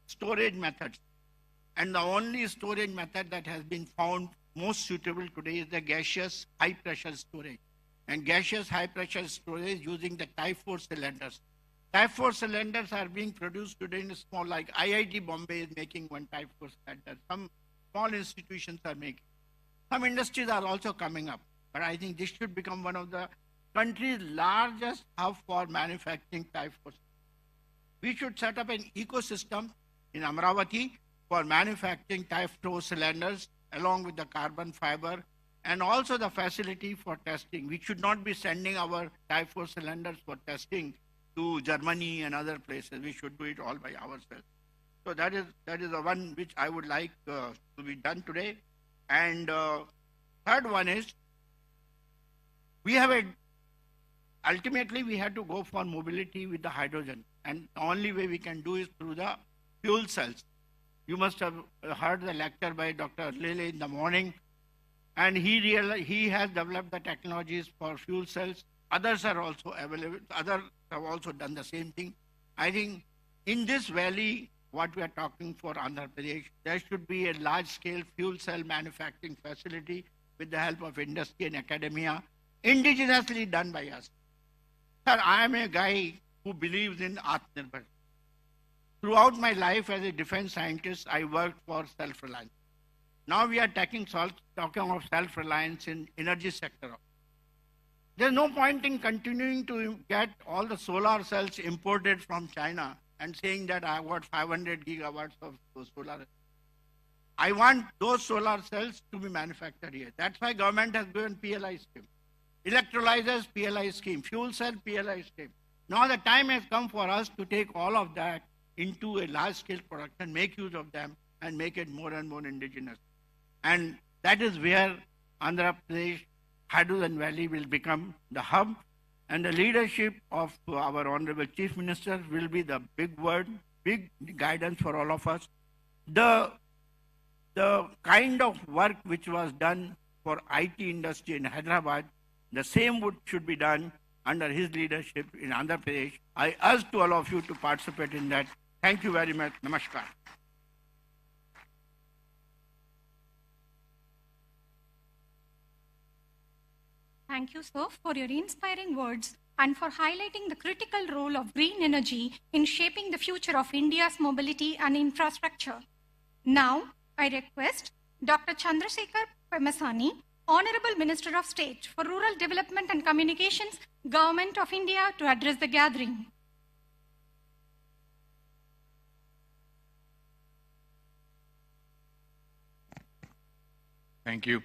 storage methods. And the only storage method that has been found most suitable today is the gaseous high pressure storage. And gaseous high pressure storage using the Type 4 cylinders. Type 4 cylinders are being produced today in small, like IIT Bombay is making one Type 4 cylinder. Some small institutions are making. Some industries are also coming up. But I think this should become one of the country's largest hub for manufacturing Type 4. We should set up an ecosystem in Amravati for manufacturing Type 4 cylinders along with the carbon fiber and also the facility for testing. We should not be sending our Type 4 cylinders for testing to Germany and other places. We should do it all by ourselves. So that is the one which I would like to be done today. And third one is, ultimately we had to go for mobility with the hydrogen. And the only way we can do is through the fuel cells. You must have heard the lecture by Dr. Lele in the morning. And he has developed the technologies for fuel cells. Others are also available. Others have also done the same thing. I think in this valley, what we are talking for Andhra Pradesh, there should be a large-scale fuel cell manufacturing facility with the help of industry and academia, indigenously done by us. Sir, I am a guy who believes in Atmanirbhar. Throughout my life as a defense scientist, I worked for self-reliance. Now we are talking of self-reliance in energy sector. There's no point in continuing to get all the solar cells imported from China and saying that I got 500 gigawatts of solar. I want those solar cells to be manufactured here. That's why government has given PLI scheme. Electrolyzers, PLI scheme. Fuel cell, PLI scheme. Now the time has come for us to take all of that into a large-scale production, make use of them, and make it more and more indigenous. And that is where Andhra Pradesh Hydrogen Valley will become the hub, and the leadership of our Honorable Chief Minister will be the big word, big guidance for all of us. The kind of work which was done for IT industry in Hyderabad, the same should be done under his leadership in Andhra Pradesh. I urge to all of you to participate in that. Thank you very much. Namaskar. Thank you, sir, for your inspiring words and for highlighting the critical role of green energy in shaping the future of India's mobility and infrastructure. Now, I request Dr. Chandrasekhar Pemasani, Honorable Minister of State for Rural Development and Communications, Government of India, to address the gathering. Thank you.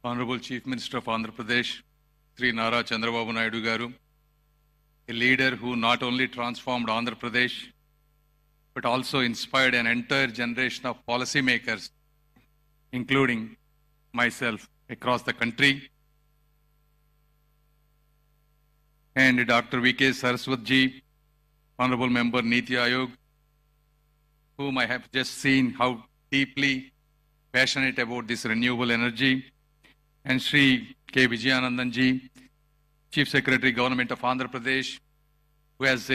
Honorable Chief Minister of Andhra Pradesh, Sri Nara Chandrababu Naidu Garu, a leader who not only transformed Andhra Pradesh, but also inspired an entire generation of policymakers, including myself, across the country. And Dr. V.K. Saraswatji, Honorable Member Niti Ayog, whom I have just seen how deeply passionate about this renewable energy, and Sri K. Vijayanandanji, Chief Secretary, Government of Andhra Pradesh, who has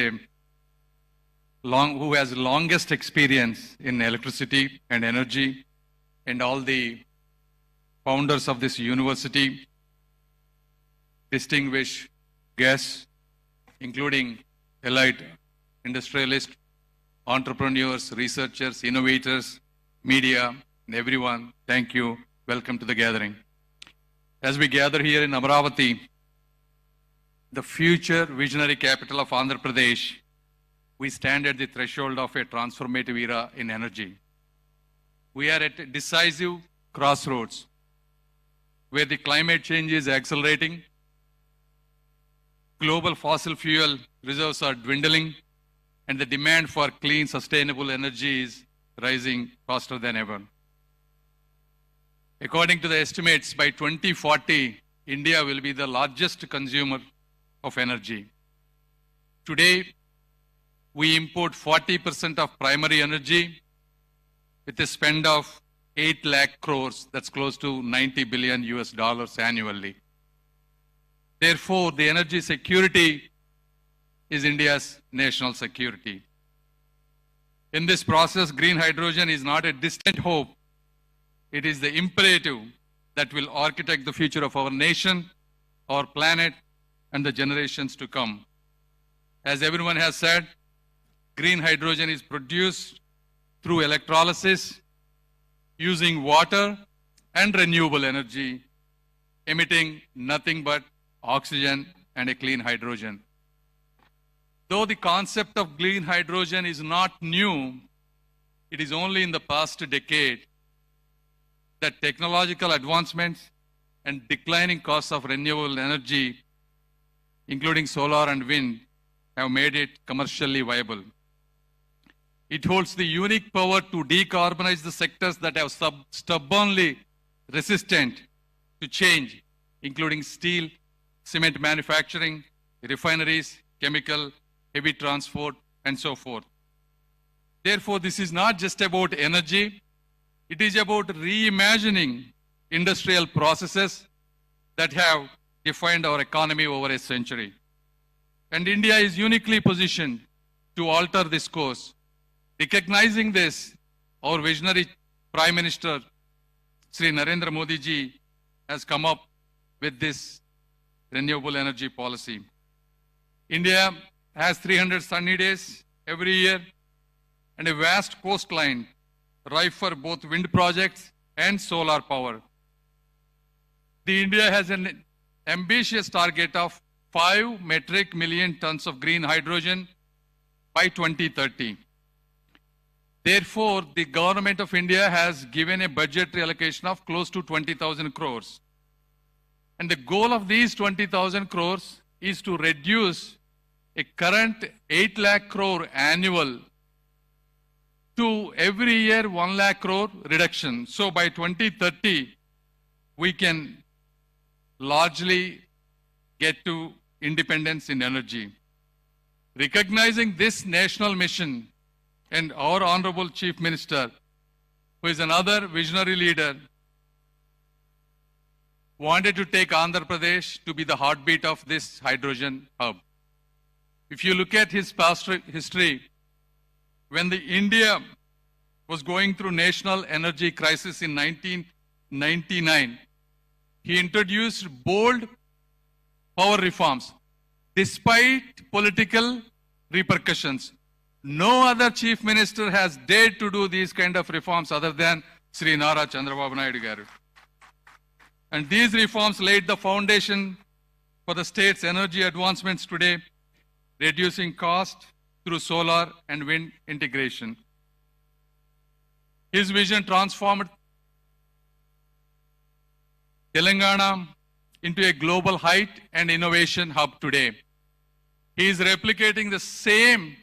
longest experience in electricity and energy, and all the founders of this university, distinguished guests, including elite industrialists, entrepreneurs, researchers, innovators, media, and everyone. Thank you. Welcome to the gathering. As we gather here in Amravati, the future visionary capital of Andhra Pradesh, we stand at the threshold of a transformative era in energy. We are at a decisive crossroads where the climate change is accelerating, global fossil fuel reserves are dwindling, and the demand for clean, sustainable energy is rising faster than ever. According to the estimates, by 2040, India will be the largest consumer of energy. Today, we import 40% of primary energy with a spend of 8 lakh crores, that's close to $90 billion annually. Therefore, the energy security is India's national security. In this process, green hydrogen is not a distant hope. It is the imperative that will architect the future of our nation, our planet, and the generations to come. As everyone has said, green hydrogen is produced through electrolysis, using water and renewable energy, emitting nothing but oxygen and a clean hydrogen. Though the concept of green hydrogen is not new, it is only in the past decade that technological advancements and declining costs of renewable energy, including solar and wind, have made it commercially viable. It holds the unique power to decarbonize the sectors that have stubbornly resistant to change, including steel, cement manufacturing, refineries, chemical, heavy transport, and so forth. Therefore, this is not just about energy, it is about reimagining industrial processes that have defined our economy over a century. And India is uniquely positioned to alter this course. Recognizing this, our visionary Prime Minister, Sri Narendra Modi ji, has come up with this renewable energy policy. India has 300 sunny days every year and a vast coastline ripe for both wind projects and solar power. India has an ambitious target of 5 metric million tons of green hydrogen by 2030. Therefore, the government of India has given a budgetary allocation of close to 20,000 crores. And the goal of these 20,000 crores is to reduce a current 8 lakh crore annual to every year 1 lakh crore reduction. So by 2030, we can largely get to independence in energy. Recognizing this national mission, and our Honorable Chief Minister, who is another visionary leader, wanted to take Andhra Pradesh to be the heartbeat of this hydrogen hub. If you look at his past history, when India was going through national energy crisis in 1999, he introduced bold power reforms despite political repercussions. No other chief minister has dared to do these kind of reforms other than Sri Nara Chandrababu Naidu garu. And these reforms laid the foundation for the state's energy advancements today, reducing cost through solar and wind integration. His vision transformed Telangana into a global height and innovation hub today. He is replicating the same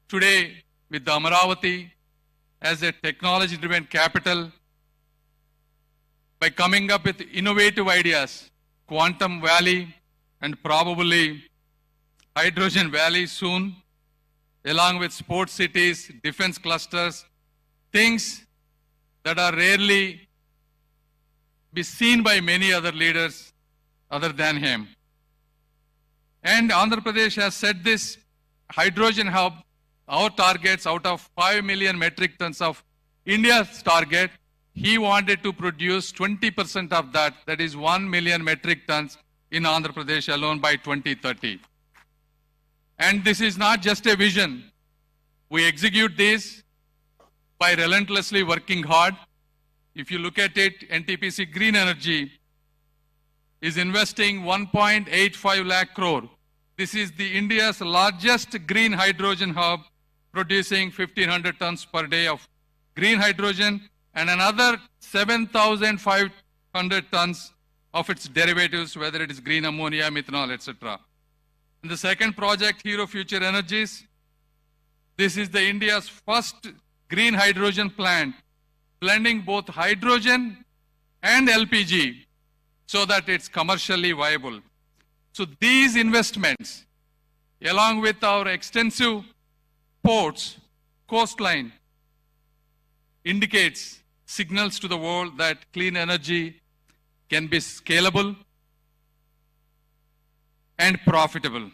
today with the Amaravati as a technology-driven capital by coming up with innovative ideas, Quantum Valley and probably Hydrogen Valley soon, along with sports cities, defense clusters, things that are rarely be seen by many other leaders other than him. And Andhra Pradesh has set this hydrogen hub, our targets out of 5 million metric tons of India's target, he wanted to produce 20% of that, that is 1 million metric tons in Andhra Pradesh alone by 2030. And this is not just a vision. We execute this by relentlessly working hard. If you look at it, NTPC Green Energy is investing 1.85 lakh crore. This is the India's largest green hydrogen hub, producing 1,500 tons per day of green hydrogen and another 7,500 tons of its derivatives, whether it is green ammonia, methanol, etc. And the second project, Hero Future Energies, this is the India's first green hydrogen plant, blending both hydrogen and LPG so that it's commercially viable. So these investments, along with our extensive ports, coastline, indicates signals to the world that clean energy can be scalable and profitable.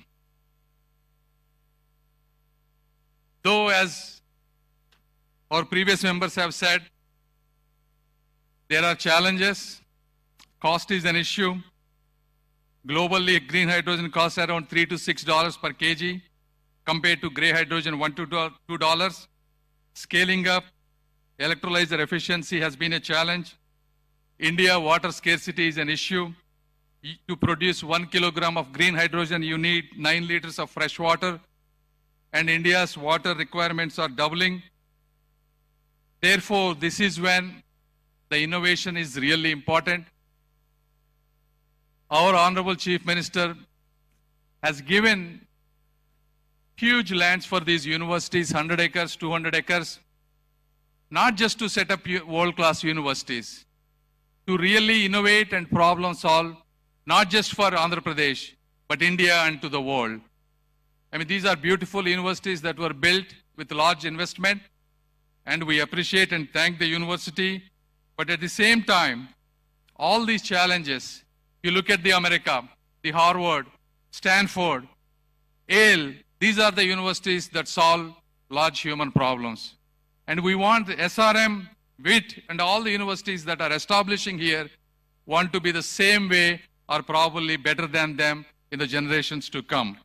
as our previous members have said, there are challenges. Cost is an issue. Globally, green hydrogen costs around $3 to $6 per kg, compared to gray hydrogen $1 to $2. Scaling up electrolyzer efficiency has been a challenge. India water scarcity is an issue. To produce 1 kilogram of green hydrogen, you need 9 liters of fresh water, and India's water requirements are doubling. Therefore, this is when the innovation is really important. Our Honorable Chief Minister has given huge lands for these universities, 100 acres, 200 acres, not just to set up world-class universities, to really innovate and problem solve, not just for Andhra Pradesh, but India and to the world. I mean, these are beautiful universities that were built with large investment, and we appreciate and thank the university. But at the same time, all these challenges, you look at the America, the Harvard, Stanford, Yale, these are the universities that solve large human problems. And we want the SRM, WIT, and all the universities that are establishing here want to be the same way or probably better than them in the generations to come.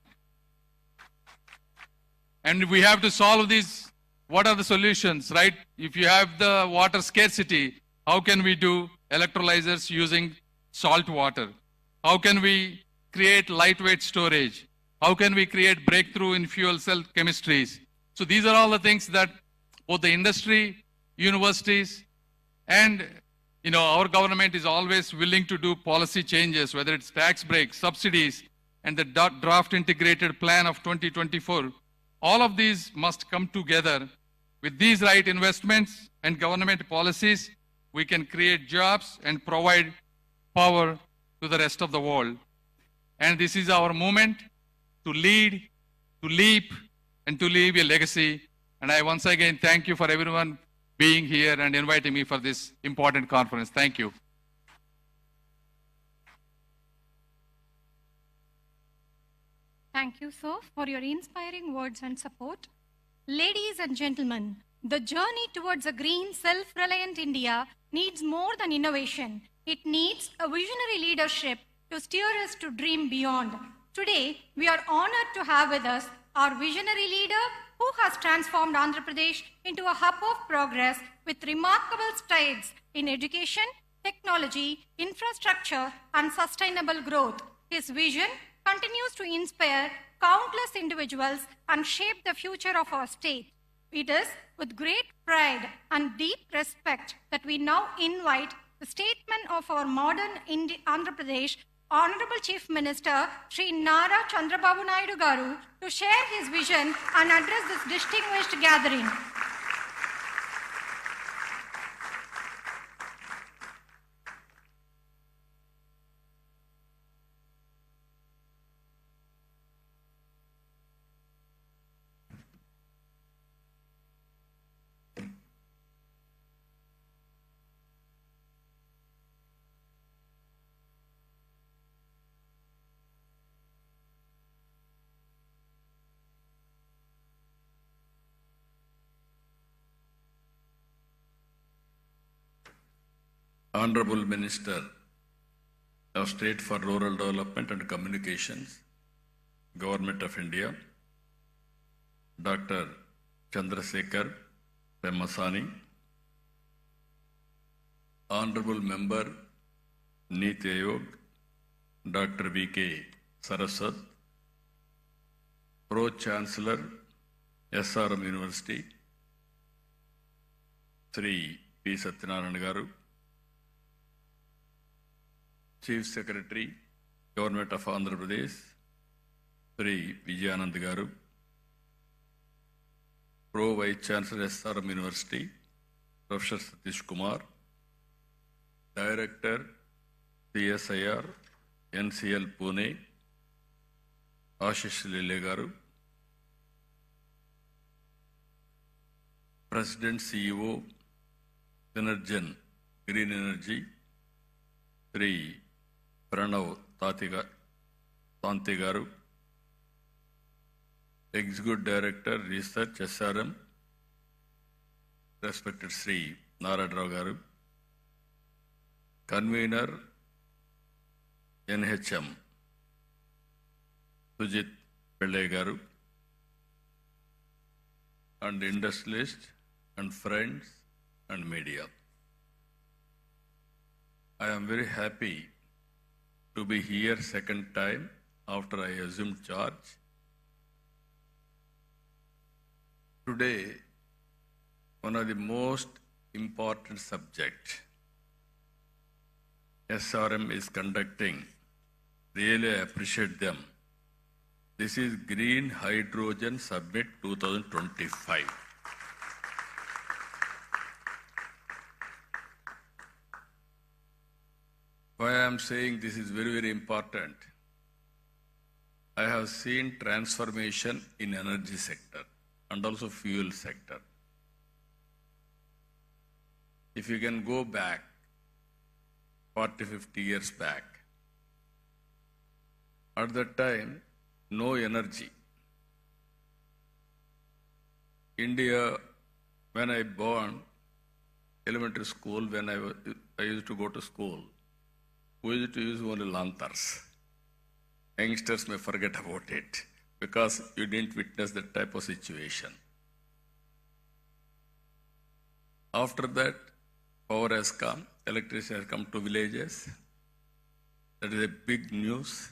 And we have to solve these. What are the solutions, right? If you have the water scarcity, how can we do electrolyzers using salt water? How can we create lightweight storage? How can we create breakthrough in fuel cell chemistries? So these are all the things that both the industry, universities, and our government is always willing to do policy changes, whether it's tax breaks, subsidies, and the draft integrated plan of 2024. All of these must come together. With these right investments and government policies, we can create jobs and provide power to the rest of the world. And this is our moment to lead, to leap, and to leave a legacy. And I once again thank you for everyone being here and inviting me for this important conference. Thank you. Thank you, sir, for your inspiring words and support. Ladies and gentlemen, the journey towards a green, self-reliant India needs more than innovation. It needs a visionary leadership to steer us to dream beyond. Today, we are honored to have with us our visionary leader who has transformed Andhra Pradesh into a hub of progress with remarkable strides in education, technology, infrastructure, and sustainable growth. His vision continues to inspire countless individuals and shape the future of our state. It is with great pride and deep respect that we now invite the statesman of our modern Andhra Pradesh, Honorable Chief Minister Sri Nara Chandrababu Naidu Garu, to share his vision and address this distinguished gathering. Honorable Minister of State for Rural Development and Communications, Government of India, Dr. Chandrasekhar Pemmasani, Honorable Member, Niti Ayog, Dr. V.K. Saraswat, Pro-Chancellor, SRM University, Sri P. Satyanarayana Garu, Chief Secretary, Government of Andhra Pradesh, Sri Vijayanand Garu, Pro-Vice Chancellor, SRM University, Professor Satish Kumar, Director, CSIR, NCL Pune, Ashish Lille Garu, President CEO, Synergen Green Energy, Sri Pranav Tanti Garu, Executive Director, Research, SRM, respected Sri Narayana Garu, Convener, NHM, Sujit Pillai Garu, and industrialists and friends and media. I am very happy to be here second time after I assumed charge. Today, one of the most important subjects SRM is conducting. Really, I appreciate them. This is Green Hydrogen Summit 2025. Why I am saying this is very, very important? I have seen transformation in energy sector and also fuel sector. If you can go back 40, 50 years back, at that time, no energy. India, when I born, elementary school, when I used to go to school, we used to use only lanterns. Youngsters may forget about it because you didn't witness that type of situation. After that, power has come, electricity has come to villages. That is a big news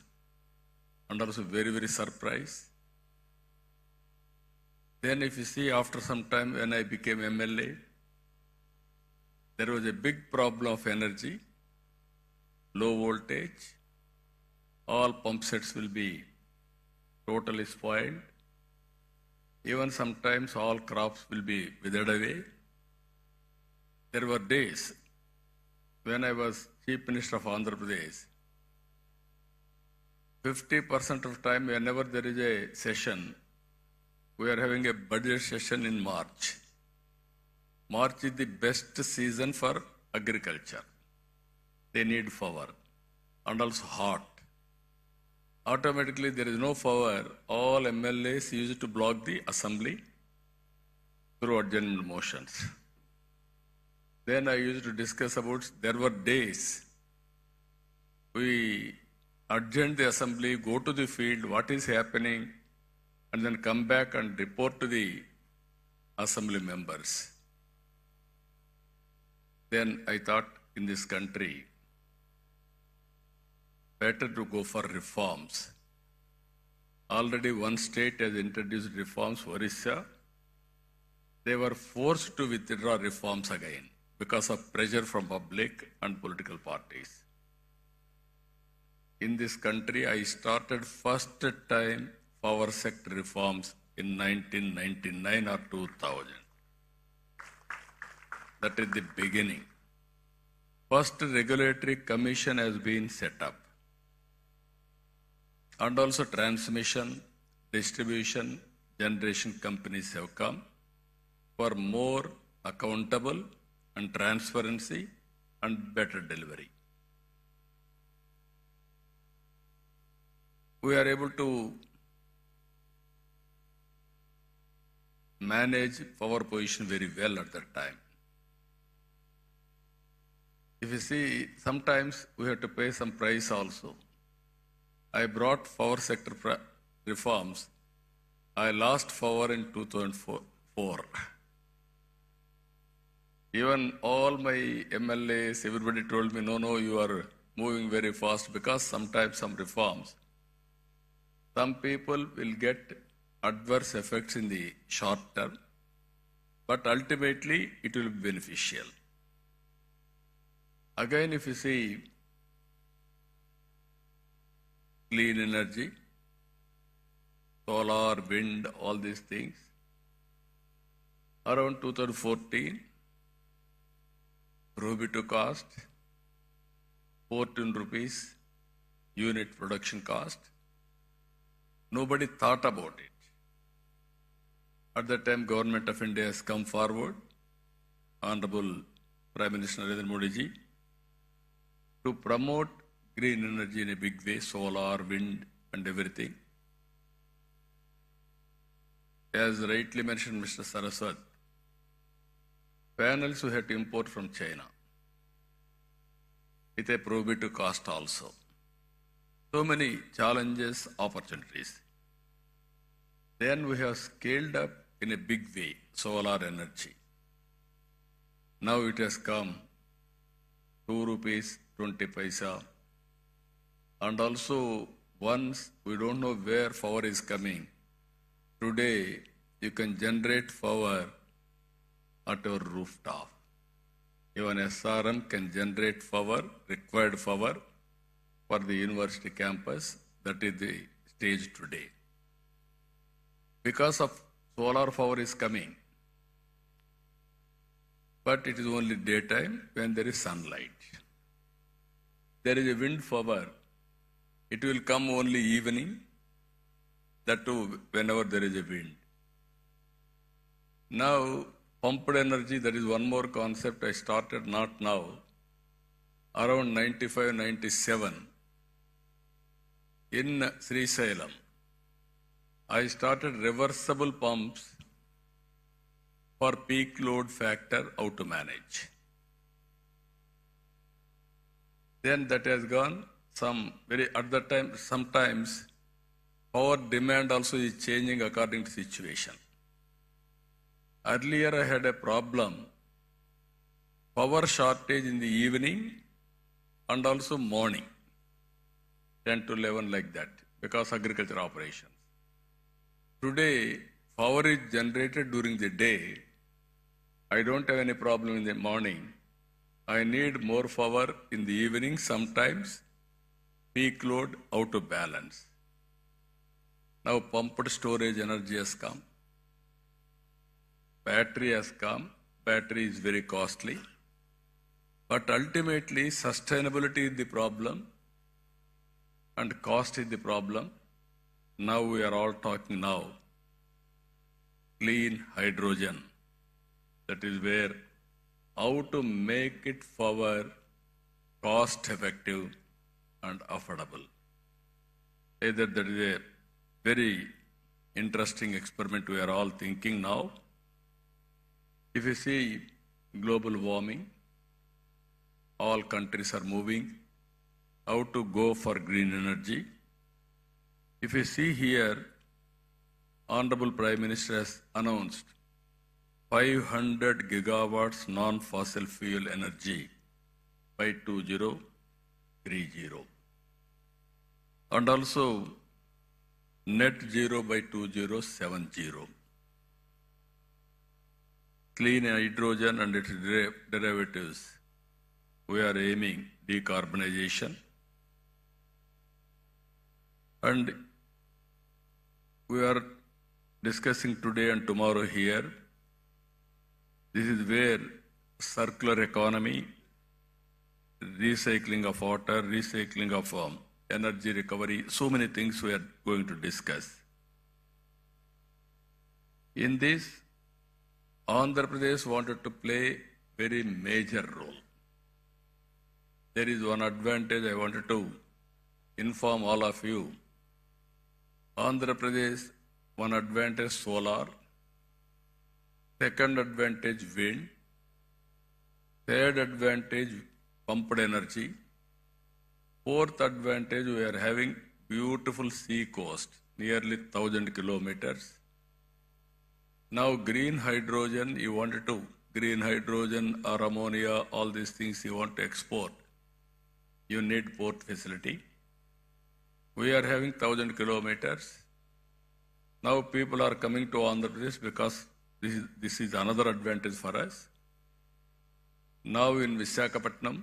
and also very, very surprise. Then if you see after some time when I became MLA, there was a big problem of energy, low voltage, all pump sets will be totally spoiled. Even sometimes all crops will be withered away. There were days when I was Chief Minister of Andhra Pradesh, 50% of time whenever there is a session, we are having a budget session in March. March is the best season for agriculture. They need power and also hot. Automatically there is no power. All MLAs used to block the assembly through adjournment motions. Then I used to discuss about, there were days we adjourn the assembly, go to the field, what is happening, and then come back and report to the assembly members. Then I thought in this country, better to go for reforms. Already one state has introduced reforms, Orissa. They were forced to withdraw reforms again because of pressure from public and political parties. In this country, I started first time power sector reforms in 1999 or 2000. That is the beginning. First regulatory commission has been set up. And also transmission, distribution, generation companies have come for more accountable and transparency and better delivery. We are able to manage power position very well at that time. If you see, sometimes we have to pay some price also. I brought power sector reforms. I lost power in 2004. Even all my MLAs, everybody told me, no, you are moving very fast because sometimes some reforms. Some people will get adverse effects in the short term, but ultimately it will be beneficial. Again, if you see clean energy, solar, wind, all these things, around 2014, Ruby to cost, 14 rupees unit production cost. Nobody thought about it. At that time, Government of India has come forward, Honorable Prime Minister Narendra Modi ji, to promote green energy in a big way, solar, wind and everything. As rightly mentioned Mr. Saraswat, panels we had to import from China with a prohibitive cost also. So many challenges, opportunities. Then we have scaled up in a big way solar energy. Now it has come ₹2.20. And also, once we don't know where power is coming, today you can generate power at your rooftop. Even SRM can generate power, required power for the university campus. That is the stage today. Because of solar power is coming, but it is only daytime when there is sunlight. There is a wind power. It will come only evening, that too whenever there is a wind. Now, pumped energy, that is one more concept I started not now. Around 95, 97, in Sri Salem, I started reversible pumps for peak load factor, how to manage. Then that has gone at that time, sometimes power demand also is changing according to situation. Earlier I had a problem, power shortage in the evening and also morning, 10 to 11 like that, because agriculture operations. Today, power is generated during the day. I don't have any problem in the morning. I need more power in the evening sometimes, peak load out of balance. Now pumped storage energy has come. Battery has come. Battery is very costly. But ultimately, sustainability is the problem and cost is the problem. Now we are all talking now. Clean hydrogen. That is where how to make it power cost effective and affordable. Either that is a very interesting experiment we are all thinking now. If you see global warming, all countries are moving how to go for green energy. If you see here, Honorable Prime Minister has announced 500 gigawatts non-fossil fuel energy by 2030. And also net zero by 2070. Clean hydrogen and its derivatives. We are aiming decarbonization. And we are discussing today and tomorrow here. This is where circular economy, recycling of water, recycling of energy recovery, so many things we are going to discuss. In this, Andhra Pradesh wanted to play very major role. There is one advantage I wanted to inform all of you. Andhra Pradesh, one advantage solar, second advantage wind, third advantage pumped energy, fourth advantage we are having beautiful sea coast, nearly 1,000 kilometers. Now green hydrogen, you wanted to, green hydrogen or ammonia, all these things you want to export, you need port facility. We are having 1,000 kilometers. Now people are coming to Andhra Pradesh because this is another advantage for us. Now in Visakhapatnam,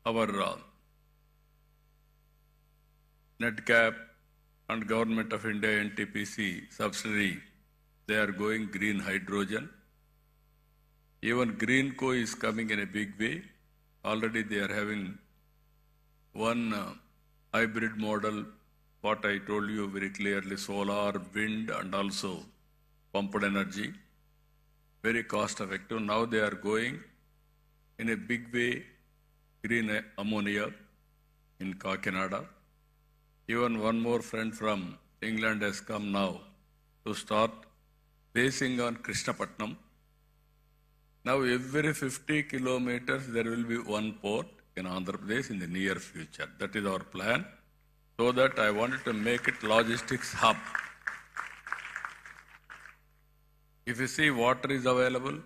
our NetCap and Government of India NTPC subsidiary, they are going green hydrogen. Even GreenCo is coming in a big way. Already they are having one hybrid model, what I told you very clearly, solar, wind and also pumped energy, very cost effective. Now they are going in a big way, green ammonia in Kakinada. Even one more friend from England has come now to start basing on Krishnapatnam. Now every 50 kilometers there will be one port in Andhra Pradesh in the near future. That is our plan. So that I wanted to make it logistics hub. If you see water is available,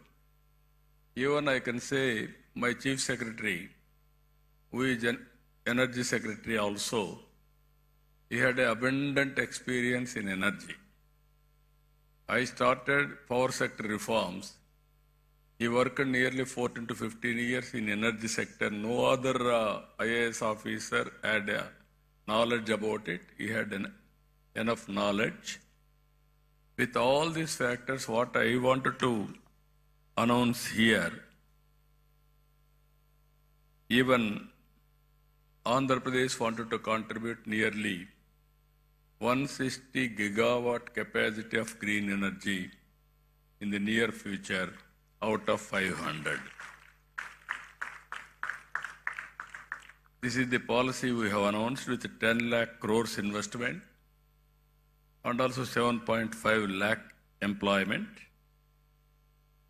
even I can say my chief secretary, who is an energy secretary also, he had an abundant experience in energy. I started power sector reforms. He worked nearly 14 to 15 years in energy sector. No other IAS officer had knowledge about it. He had enough knowledge. With all these factors, what I wanted to announce here, even Andhra Pradesh wanted to contribute nearly 160 gigawatt capacity of green energy in the near future out of 500. This is the policy we have announced with 10 lakh crores investment and also 7.5 lakh employment,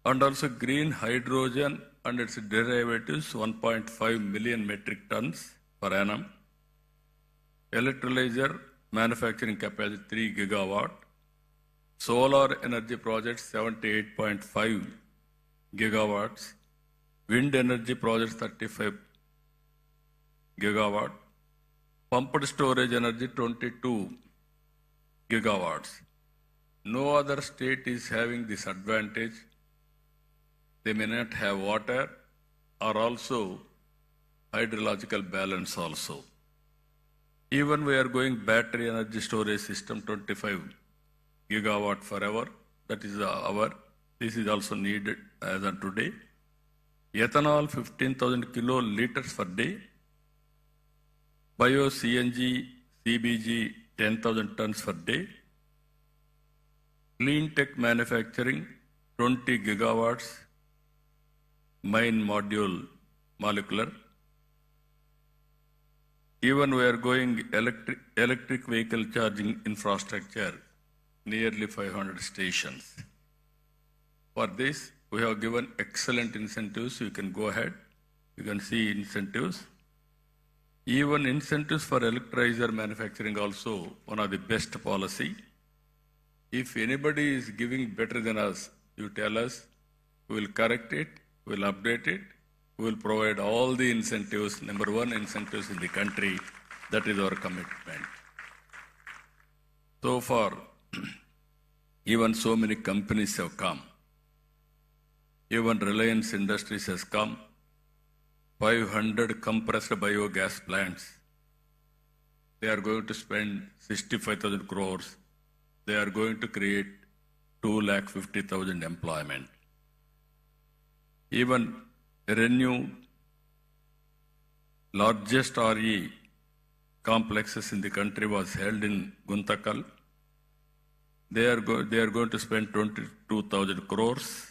and also green hydrogen and its derivatives 1.5 million metric tons per annum, electrolyzer manufacturing capacity 3 gigawatt, solar energy projects 78.5 gigawatts, wind energy projects 35 gigawatt, pumped storage energy 22 gigawatts. No other state is having this advantage. They may not have water or also hydrological balance also. Even we are going battery energy storage system 25 gigawatt forever. That is this is also needed as of today. Ethanol 15,000 kiloliters per day. Bio CNG, CBG 10,000 tons per day. Clean tech manufacturing 20 gigawatts. Mine module molecular. Even we are going electric vehicle charging infrastructure, nearly 500 stations. For this, we have given excellent incentives. You can go ahead. You can see incentives. Even incentives for electrolyzer manufacturing also one of the best policy. If anybody is giving better than us, you tell us, we will correct it, we will update it, we will provide all the incentives, number one incentives in the country. That is our commitment. So far, even so many companies have come. Even Reliance Industries has come. 500 compressed biogas plants. They are going to spend 65,000 crores. They are going to create 250,000 employment. Even Renew, largest RE complexes in the country, was held in GUNTUR. They are going to spend 22,000 crores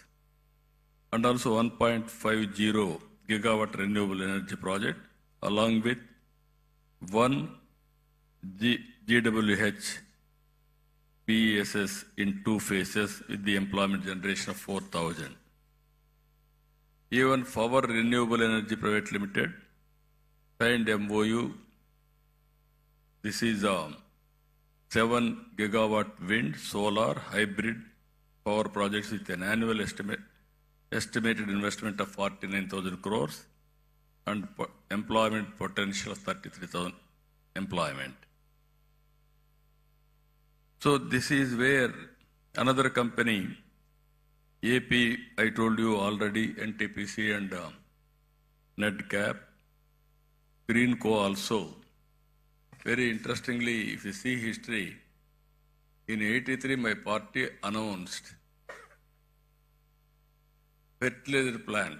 and also 1.50 gigawatt renewable energy project, along with one GWH PESS in 2 phases with the employment generation of 4,000. Even Power Renewable Energy Private Limited signed MOU. This is 7 gigawatt wind, solar, hybrid power projects with an annual estimated investment of 49,000 crores and employment potential of 33,000 employment. So this is where another company, AP, I told you already, NTPC and NEDCAP, Greenco also. Very interestingly, if you see history, in 83 my party announced fertilizer plant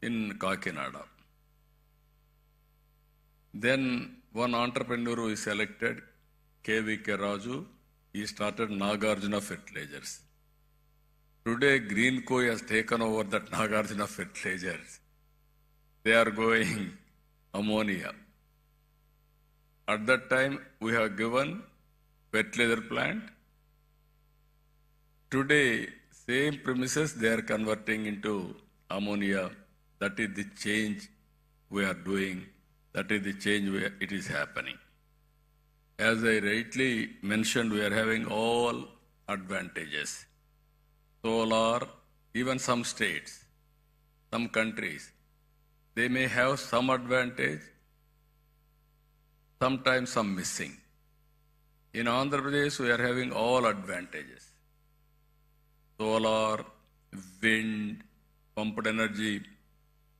in Kakinada. Then one entrepreneur who is selected, KVK Raju, he started Nagarjuna Fertilizers. Today, Greenco has taken over that Nagarjuna Fertilizers. They are going ammonia. At that time, we have given fertilizer plant. Today, same premises they are converting into ammonia. That is the change we are doing. That is the change it is happening. As I rightly mentioned, we are having all advantages. Solar, even some states, some countries, they may have some advantage, sometimes some missing. In Andhra Pradesh, we are having all advantages. Solar, wind, pumped energy,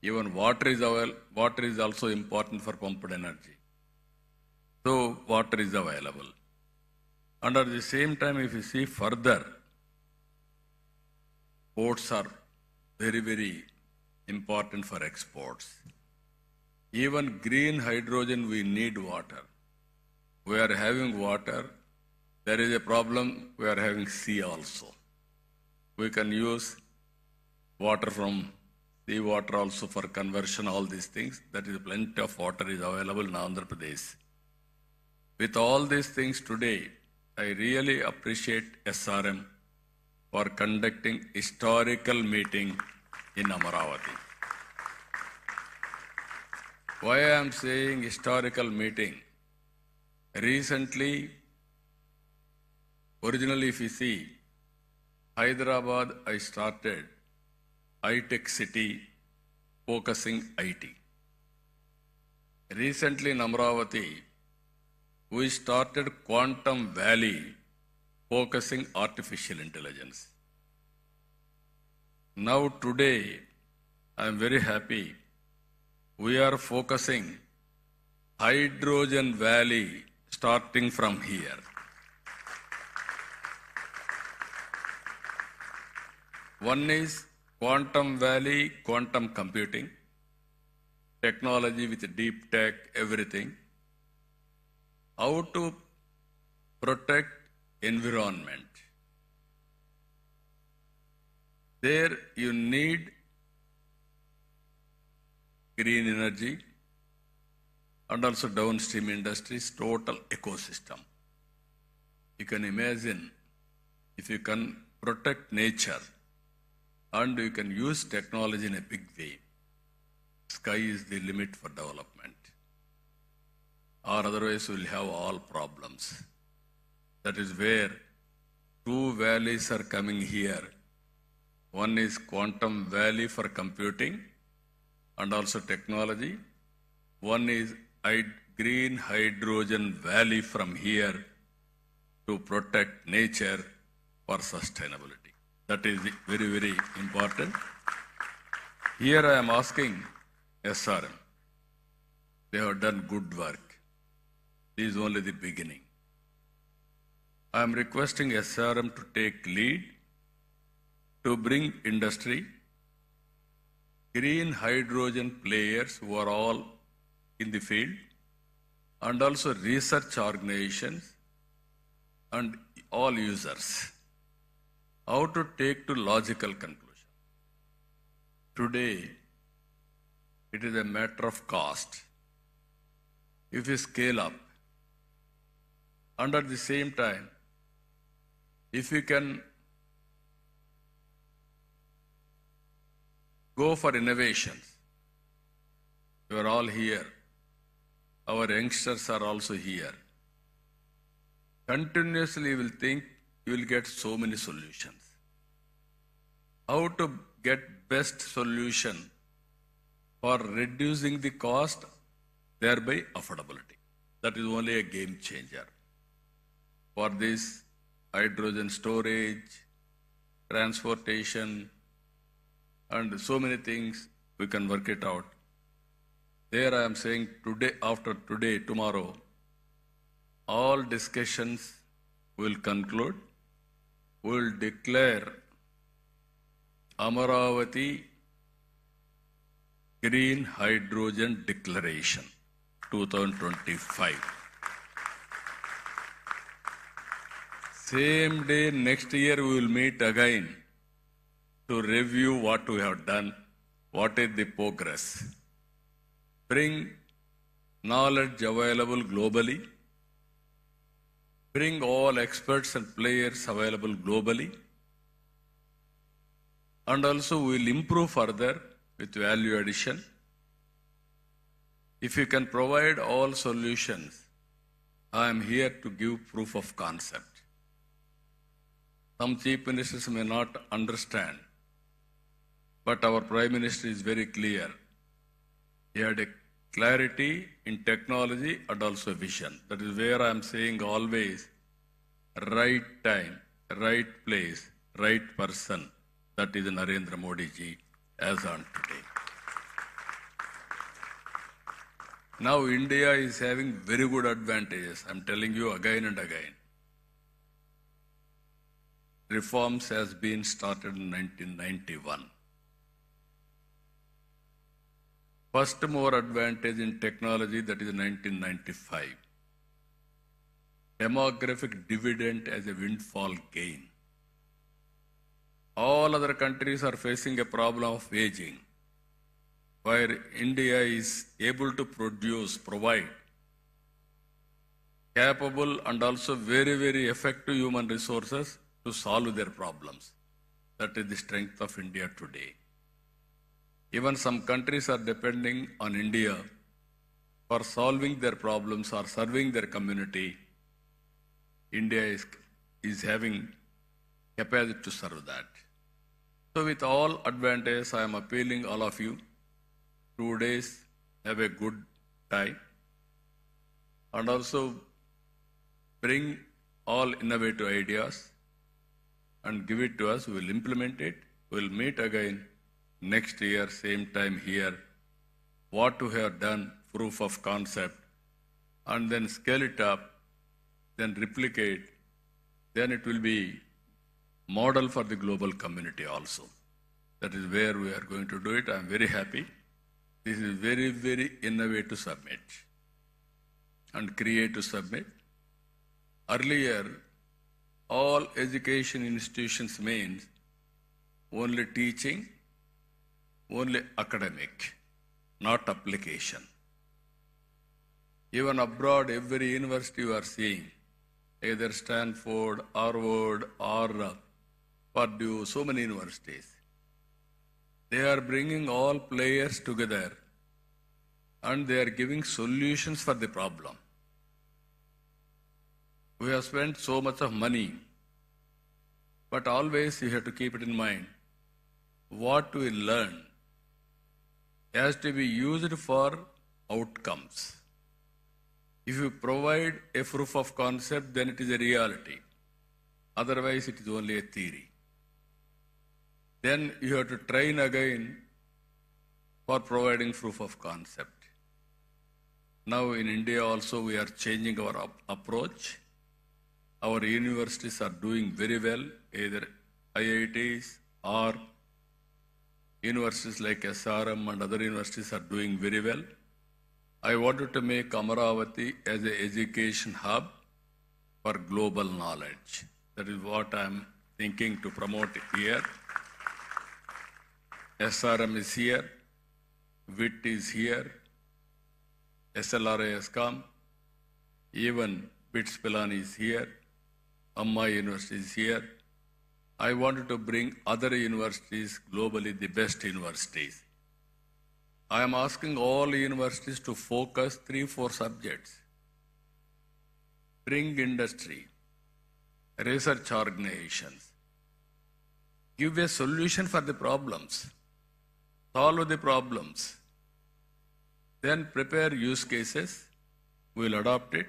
even water is also important for pumped energy. So water is available. And at the same time, if you see further, ports are very, very important for exports. Even green hydrogen, we need water. We are having water. There is a problem, we are having sea also. We can use water from sea water also for conversion, all these things. That is plenty of water is available in Andhra Pradesh. With all these things today, I really appreciate SRM for conducting historical meeting in Amaravati. Why I am saying historical meeting? Recently, originally if you see, Hyderabad I started high-tech city focusing IT. Recently in Amaravati, we started Quantum Valley focusing artificial intelligence. Now today, I am very happy, we are focusing Hydrogen Valley starting from here. One is Quantum Valley, quantum computing, technology with deep tech, everything. How to protect environment. There you need green energy and also downstream industries, total ecosystem. You can imagine if you can protect nature and you can use technology in a big way, sky is the limit for development. Or otherwise we'll have all problems. That is where two valleys are coming here. One is Quantum Valley for computing and also technology. One is Green Hydrogen Valley from here to protect nature for sustainability. That is very, very important. Here I am asking SRM. They have done good work. This is only the beginning. I am requesting SRM to take lead to bring industry, green hydrogen players who are all in the field, and also research organizations and all users. How to take to logical conclusion. Today, it is a matter of cost. If you scale up, and at the same time, if you can go for innovations, you are all here. Our youngsters are also here. Continuously you will think you will get so many solutions. How to get best solution for reducing the cost, thereby affordability. That is only a game changer. For this hydrogen storage, transportation, and so many things, we can work it out. There I am saying today, after today, tomorrow, all discussions will conclude. We will declare Amaravati Green Hydrogen Declaration 2025. Same day, next year, we will meet again to review what we have done, what is the progress. Bring knowledge available globally, bring all experts and players available globally, and also we will improve further with value addition. If you can provide all solutions, I am here to give proof of concept. Some chief ministers may not understand, but our Prime Minister is very clear. He had a clarity in technology and also vision. That is where I am saying always, right time, right place, right person. That is Narendra Modi ji as on today. Now India is having very good advantages. I am telling you again and again. Reforms has been started in 1991. First more advantage in technology, that is 1995. Demographic dividend as a windfall gain. All other countries are facing a problem of aging, where India is able to provide capable and also very, very effective human resources to solve their problems. That is the strength of India today. Even some countries are depending on India for solving their problems or serving their community. India is having capacity to serve that. So with all advantages, I am appealing all of you, 2 days, have a good time, and also bring all innovative ideas and give it to us. We will implement it. We will meet again next year, same time here. What we have done, proof of concept, and then scale it up, then replicate, then it will be model for the global community also. That is where we are going to do it. I am very happy. This is very, very innovative summit and creative summit. Earlier, all education institutions means only teaching, only academic, not application. Even abroad, every university you are seeing, either Stanford, Harvard, or Purdue, so many universities, they are bringing all players together and they are giving solutions for the problem. We have spent so much of money, but always you have to keep it in mind. What we learn has to be used for outcomes. If you provide a proof of concept, then it is a reality. Otherwise, it is only a theory. Then you have to train again for providing proof of concept. Now in India also we are changing our approach. Our universities are doing very well, either IITs or universities like SRM and other universities are doing very well. I wanted to make Amaravati as an education hub for global knowledge. That is what I am thinking to promote here. SRM is here, WIT is here, SLRA has come, even BITS Pilani is here, Amma University is here. I wanted to bring other universities globally, the best universities. I am asking all universities to focus 3-4 subjects. Bring industry, research organizations, give a solution for the problems, solve the problems, then prepare use cases, we will adopt it,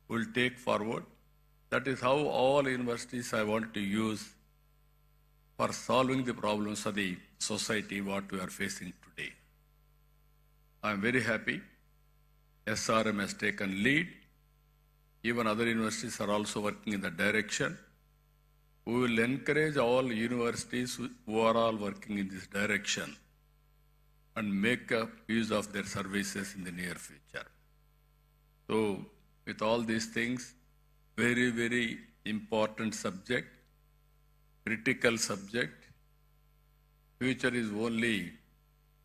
we will take forward. That is how all universities I want to use for solving the problems of the society, what we are facing today. I am very happy. SRM has taken lead. Even other universities are also working in that direction. We will encourage all universities who are all working in this direction and make use of their services in the near future. So, with all these things, very, very important subject, critical subject. Future is only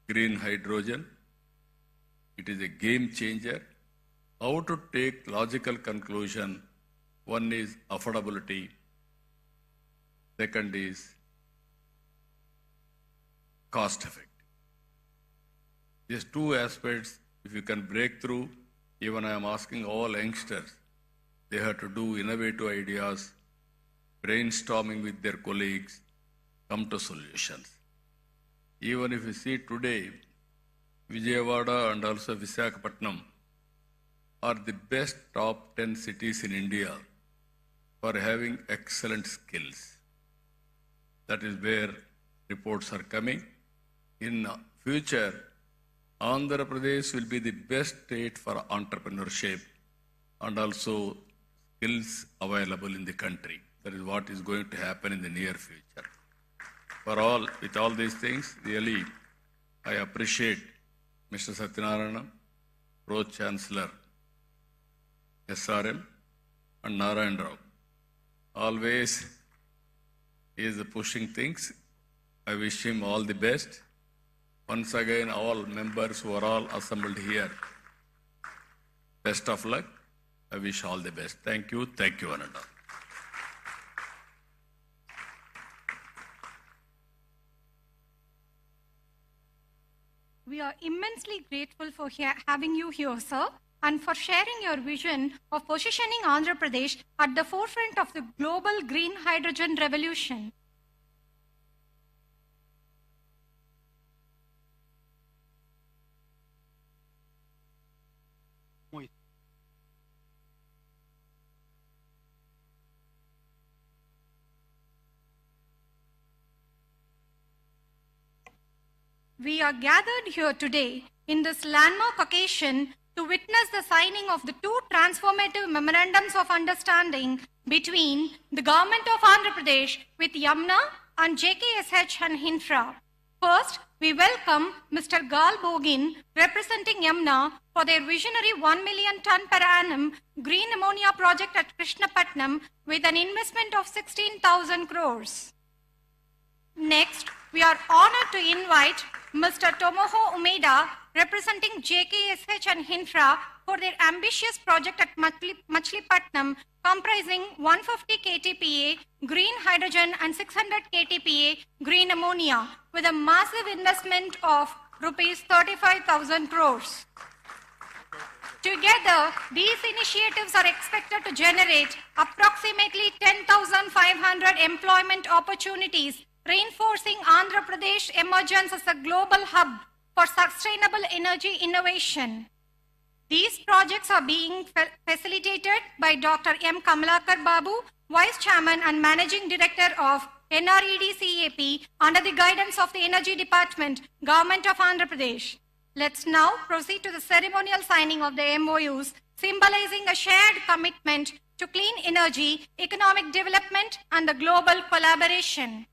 green hydrogen. It is a game changer. How to take logical conclusion, One is affordability. Second is cost effective. These two aspects, if you can break through, even I am asking all youngsters, they have to do innovative ideas, brainstorming with their colleagues, come to solutions. Even if you see today, Vijayawada and also Visakhapatnam are the best top 10 cities in India for having excellent skills. That is where reports are coming. In future, Andhra Pradesh will be the best state for entrepreneurship and also skills available in the country. That is what is going to happen in the near future. With all these things, really, I appreciate Mr. Satyanarayana, Pro Chancellor, SRM, and Narayan Rao. Always he is pushing things. I wish him all the best. Once again, all members who are all assembled here, best of luck. I wish all the best. Thank you, one and all. We are immensely grateful for having you here, sir, and for sharing your vision of positioning Andhra Pradesh at the forefront of the global green hydrogen revolution. We are gathered here today in this landmark occasion to witness the signing of the two transformative memorandums of understanding between the Government of Andhra Pradesh with Yamuna and JKSH and NXTNews. First, we welcome Mr. Gal Bogin, representing Yamuna, for their visionary 1 million ton per annum green ammonia project at Krishnapatnam with an investment of 16,000 crores. Next, we are honored to invite Mr. Tomoho Umeda, representing JKSH and NXTNews, for their ambitious project at Machilipatnam, comprising 150 KTPA green hydrogen and 600 KTPA green ammonia, with a massive investment of rupees 35,000 crores. Together, these initiatives are expected to generate approximately 10,500 employment opportunities, reinforcing Andhra Pradesh emergence as a global hub for sustainable energy innovation. These projects are being facilitated by Dr. M. Kamalakar Babu, Vice Chairman and Managing Director of NRED-CAP, under the guidance of the Energy Department, Government of Andhra Pradesh. Let's now proceed to the ceremonial signing of the MOUs, symbolizing a shared commitment to clean energy, economic development, and the global collaboration.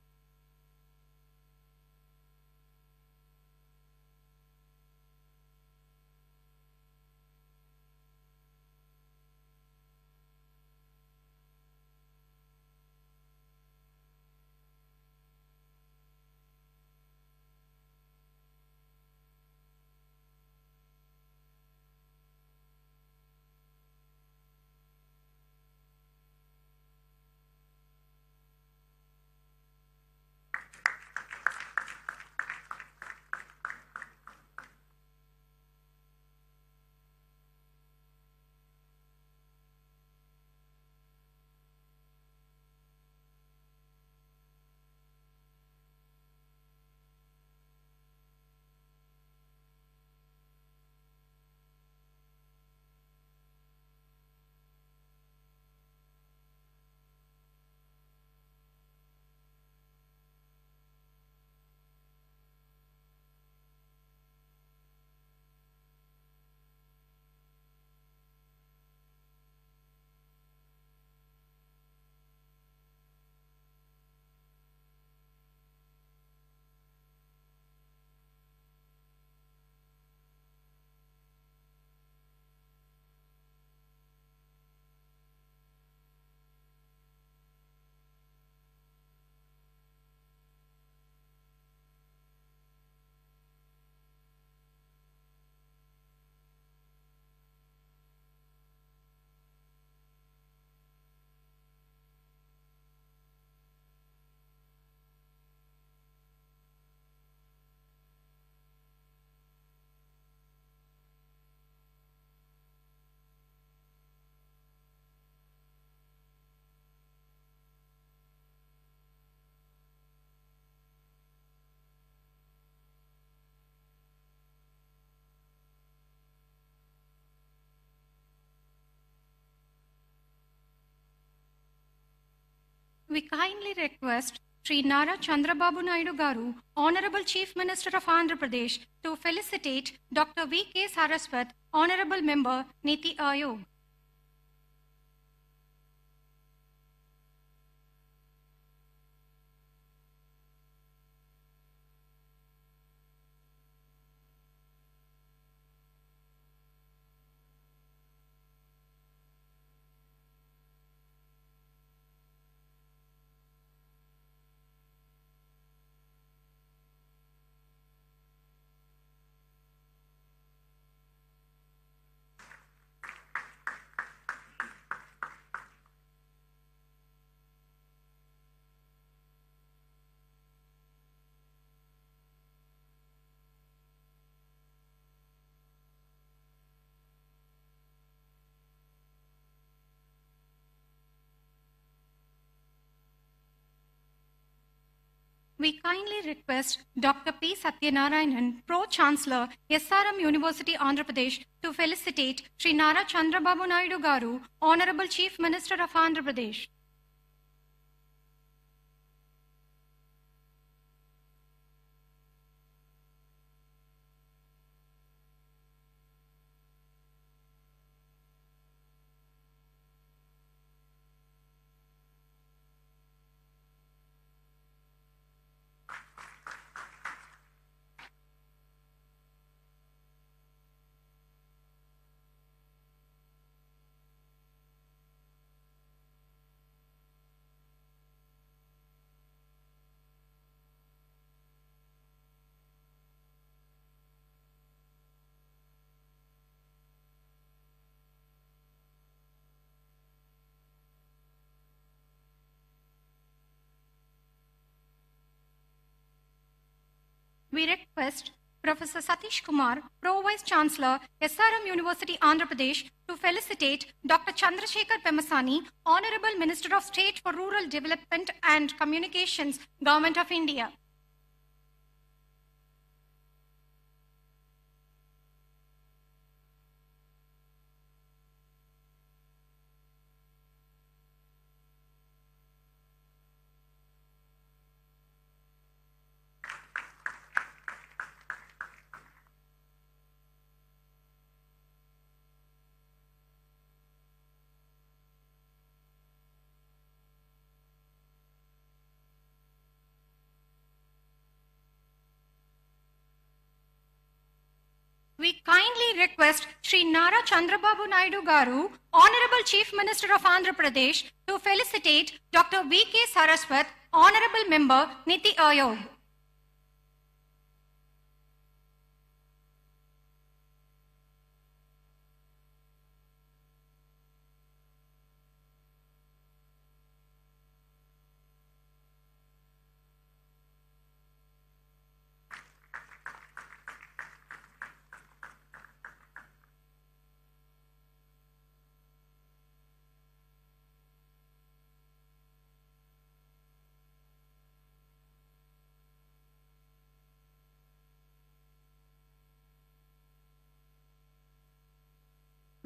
We kindly request Sri Nara Chandrababu Naidu Garu, Honorable Chief Minister of Andhra Pradesh, to felicitate Dr. V.K. Saraswat, Honorable Member, Niti Ayog. We kindly request Dr. P. Satyanarayanan, Pro-Chancellor, SRM University, Andhra Pradesh, to felicitate Sri Nara Chandrababu Naidu Garu, Honorable Chief Minister of Andhra Pradesh. We request Professor Satish Kumar, Pro-Vice Chancellor, SRM University, Andhra Pradesh, to felicitate Dr. Chandrasekhar Pemasani, Honorable Minister of State for Rural Development and Communications, Government of India. We kindly request Sri Nara Chandrababu Naidu Garu, Honorable Chief Minister of Andhra Pradesh, to felicitate Dr. V.K. Saraswat, Honorable Member, Niti Ayog.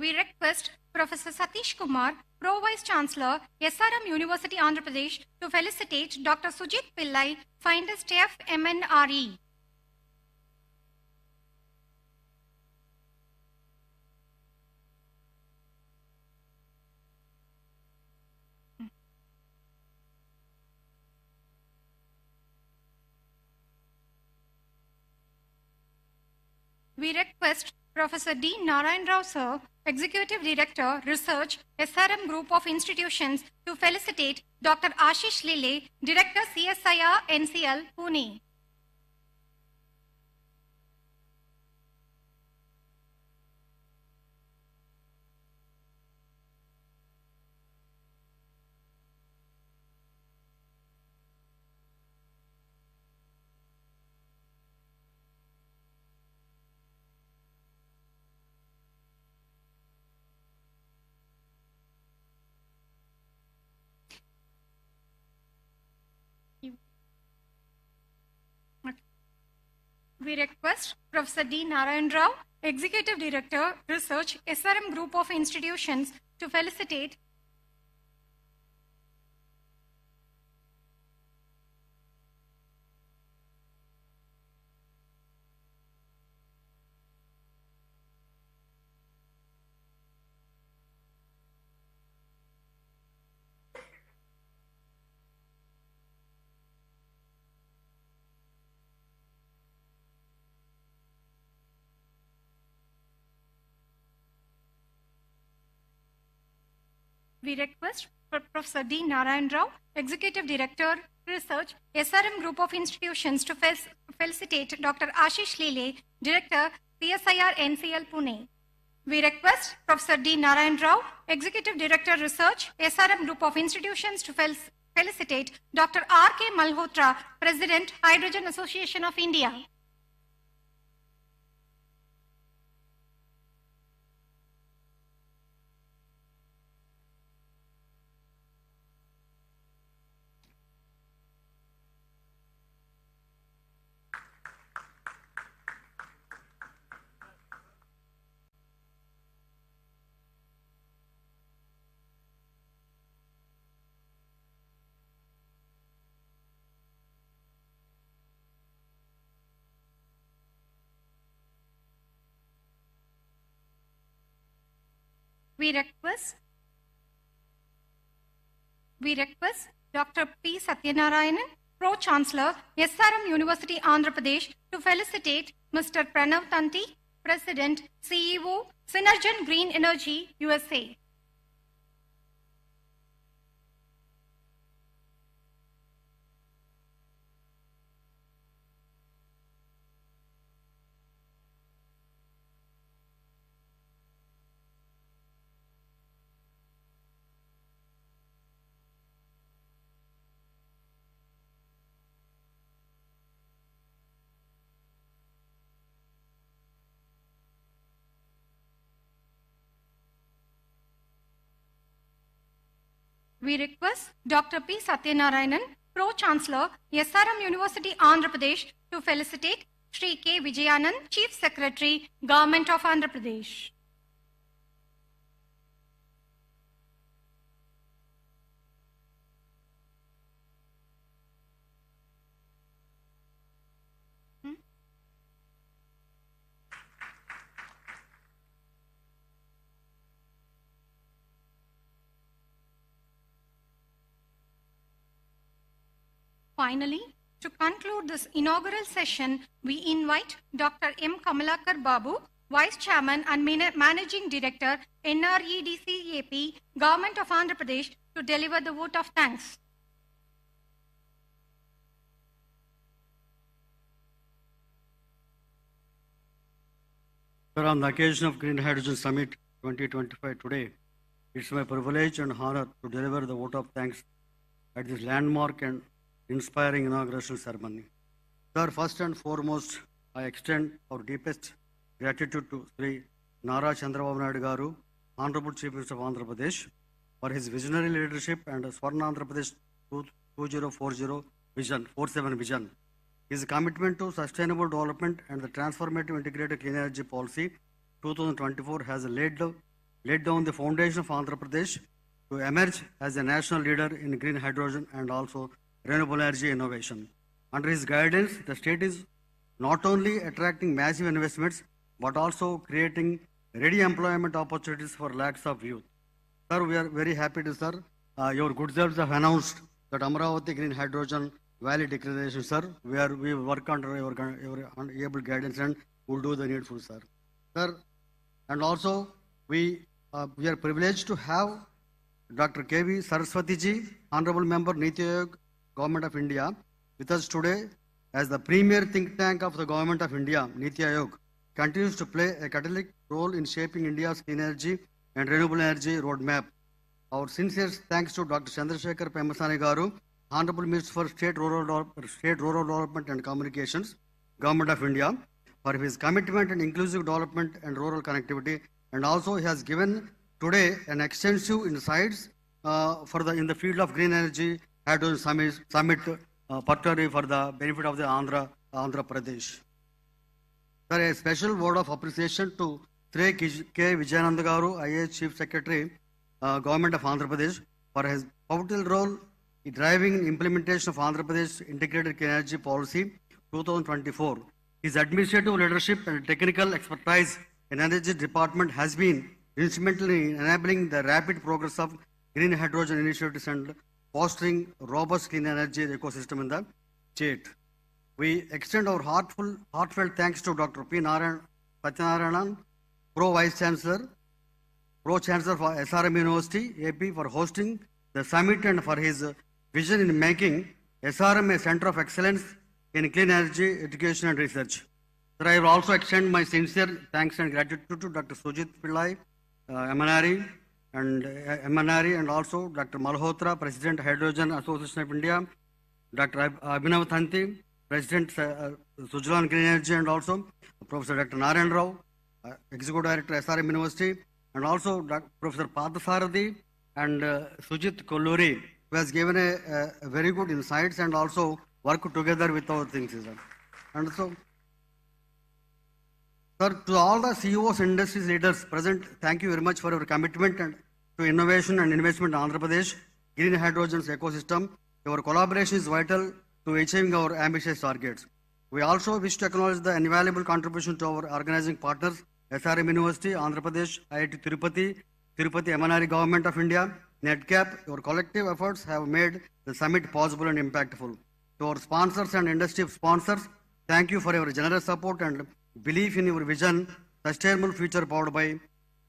We request Professor Satish Kumar, Pro-Vice Chancellor, SRM University, Andhra Pradesh, to felicitate Dr. Sujit Pillai, Finest FMNRE. We request Professor D. Narayan Rao, Sir, Executive Director, Research, SRM Group of Institutions, to felicitate Dr. Ashish Lile, Director, CSIR, NCL, Pune. We request Professor D. Narayan Rao, Executive Director, Research, SRM Group of Institutions, to felicitate We request for Professor D. Narayan Rao, Executive Director, Research, SRM Group of Institutions, to felicitate Dr. Ashish Lele, Director, CSIR NCL Pune. We request Professor D. Narayan Rao, Executive Director, Research, SRM Group of Institutions, to felicitate Dr. R.K. Malhotra, President, Hydrogen Association of India. We request Dr. P. Satyanarayanan, Pro-Chancellor, SRM University, Andhra Pradesh, to felicitate Mr. Pranav Tanti, President, CEO, Synergen Green Energy, USA. We request Dr. P. Satyanarayanan, Pro-Chancellor, SRM University, Andhra Pradesh, to felicitate Shri K. Vijayanand, Chief Secretary, Government of Andhra Pradesh. Finally, to conclude this inaugural session, we invite Dr. M. Kamalakar Babu, Vice Chairman and Managing Director, NREDCAP, Government of Andhra Pradesh, to deliver the vote of thanks. Sir, on the occasion of Green Hydrogen Summit 2025 today, it's my privilege and honor to deliver the vote of thanks at this landmark and inspiring inauguration ceremony. Sir, first and foremost, I extend our deepest gratitude to Sri Nara Chandrababu Naidu Garu, Honorable Chief Minister of Andhra Pradesh, for his visionary leadership and Swarna Andhra Pradesh 2040 vision, 47 vision. His commitment to sustainable development and the transformative integrated clean energy policy 2024 has laid down the foundation of Andhra Pradesh to emerge as a national leader in green hydrogen and also renewable energy innovation. Under his guidance, the state is not only attracting massive investments, but also creating ready employment opportunities for lakhs of youth. Sir, we are very happy to, sir, your good selves have announced that Amravati Green Hydrogen Valley Declaration, sir. We work under your able guidance and will do the needful, sir. Sir, and also we are privileged to have Dr. K.V. Saraswati ji, Honorable Member, Niti Ayog, Government of India, with us today as the premier think tank of the Government of India. Niti Ayog continues to play a catalytic role in shaping India's clean energy and renewable energy roadmap. Our sincere thanks to Dr. Chandrasekhar Pemasani Garu, Honorable Minister for State Rural Development and Communications, Government of India, for his commitment in inclusive development and rural connectivity, and also he has given today an extensive insights in the field of green energy hydrogen summit, particularly for the benefit of the Andhra Pradesh. Sir, a special word of appreciation to Sri K. Vijayanand Garu, IAS Chief Secretary, Government of Andhra Pradesh, for his pivotal role in driving implementation of Andhra Pradesh Integrated Clean Energy Policy 2024. His administrative leadership and technical expertise in Energy Department has been instrumental in enabling the rapid progress of green hydrogen initiatives and fostering robust clean energy ecosystem in the state. We extend our heartfelt thanks to Dr. P. Satyanarayanan, Pro Vice Chancellor, Pro-Chancellor for SRM University, AP, for hosting the summit and for his vision in making SRM a center of excellence in clean energy, education and research. Sir, I will also extend my sincere thanks and gratitude to Dr. Sujit Pillai, MNRE, and also Dr. Malhotra, President, Hydrogen Association of India, Dr. Abhinav Thanti, President, Sujlan Green Energy, and also Professor Dr. Narayan Rao, Executive Director, SRM University, and also Professor Pathasarathi and Sujit Kolluri, who has given a very good insights and also work together with our things. And so, sir, to all the CEOs and industry leaders present, thank you very much for your commitment and to innovation and investment in Andhra Pradesh, green hydrogen's ecosystem. Your collaboration is vital to achieving our ambitious targets. We also wish to acknowledge the invaluable contribution to our organizing partners, SRM University, Andhra Pradesh, IIT Tirupati, MNRE Government of India, NEDCAP. Your collective efforts have made the summit possible and impactful. To our sponsors and industry sponsors, thank you for your generous support and belief in your vision, sustainable future powered by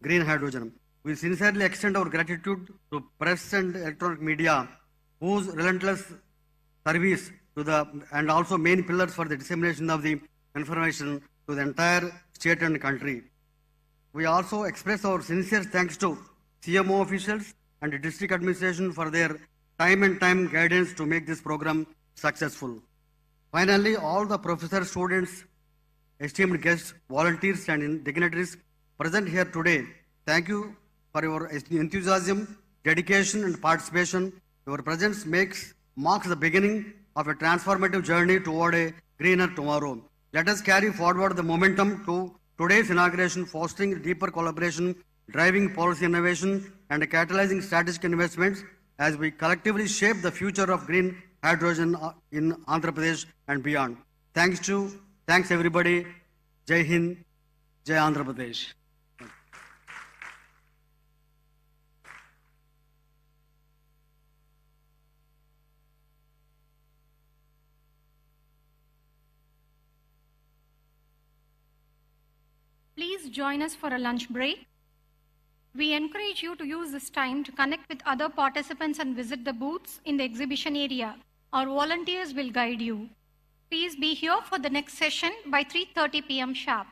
green hydrogen. We sincerely extend our gratitude to press and electronic media, whose relentless service to the and also main pillars for the dissemination of the information to the entire state and country. We also express our sincere thanks to CMO officials and district administration for their time and guidance to make this program successful. Finally, all the professors, students, esteemed guests, volunteers and dignitaries present here today, thank you for your enthusiasm, dedication and participation. Your presence marks the beginning of a transformative journey toward a greener tomorrow. Let us carry forward the momentum to today's inauguration, fostering deeper collaboration, driving policy innovation and catalyzing strategic investments as we collectively shape the future of green hydrogen in Andhra Pradesh and beyond. Thanks everybody. Jai Hind, Jai Andhra Pradesh. Please join us for a lunch break. We encourage you to use this time to connect with other participants and visit the booths in the exhibition area. Our volunteers will guide you. Please be here for the next session by 3:30 p.m. sharp.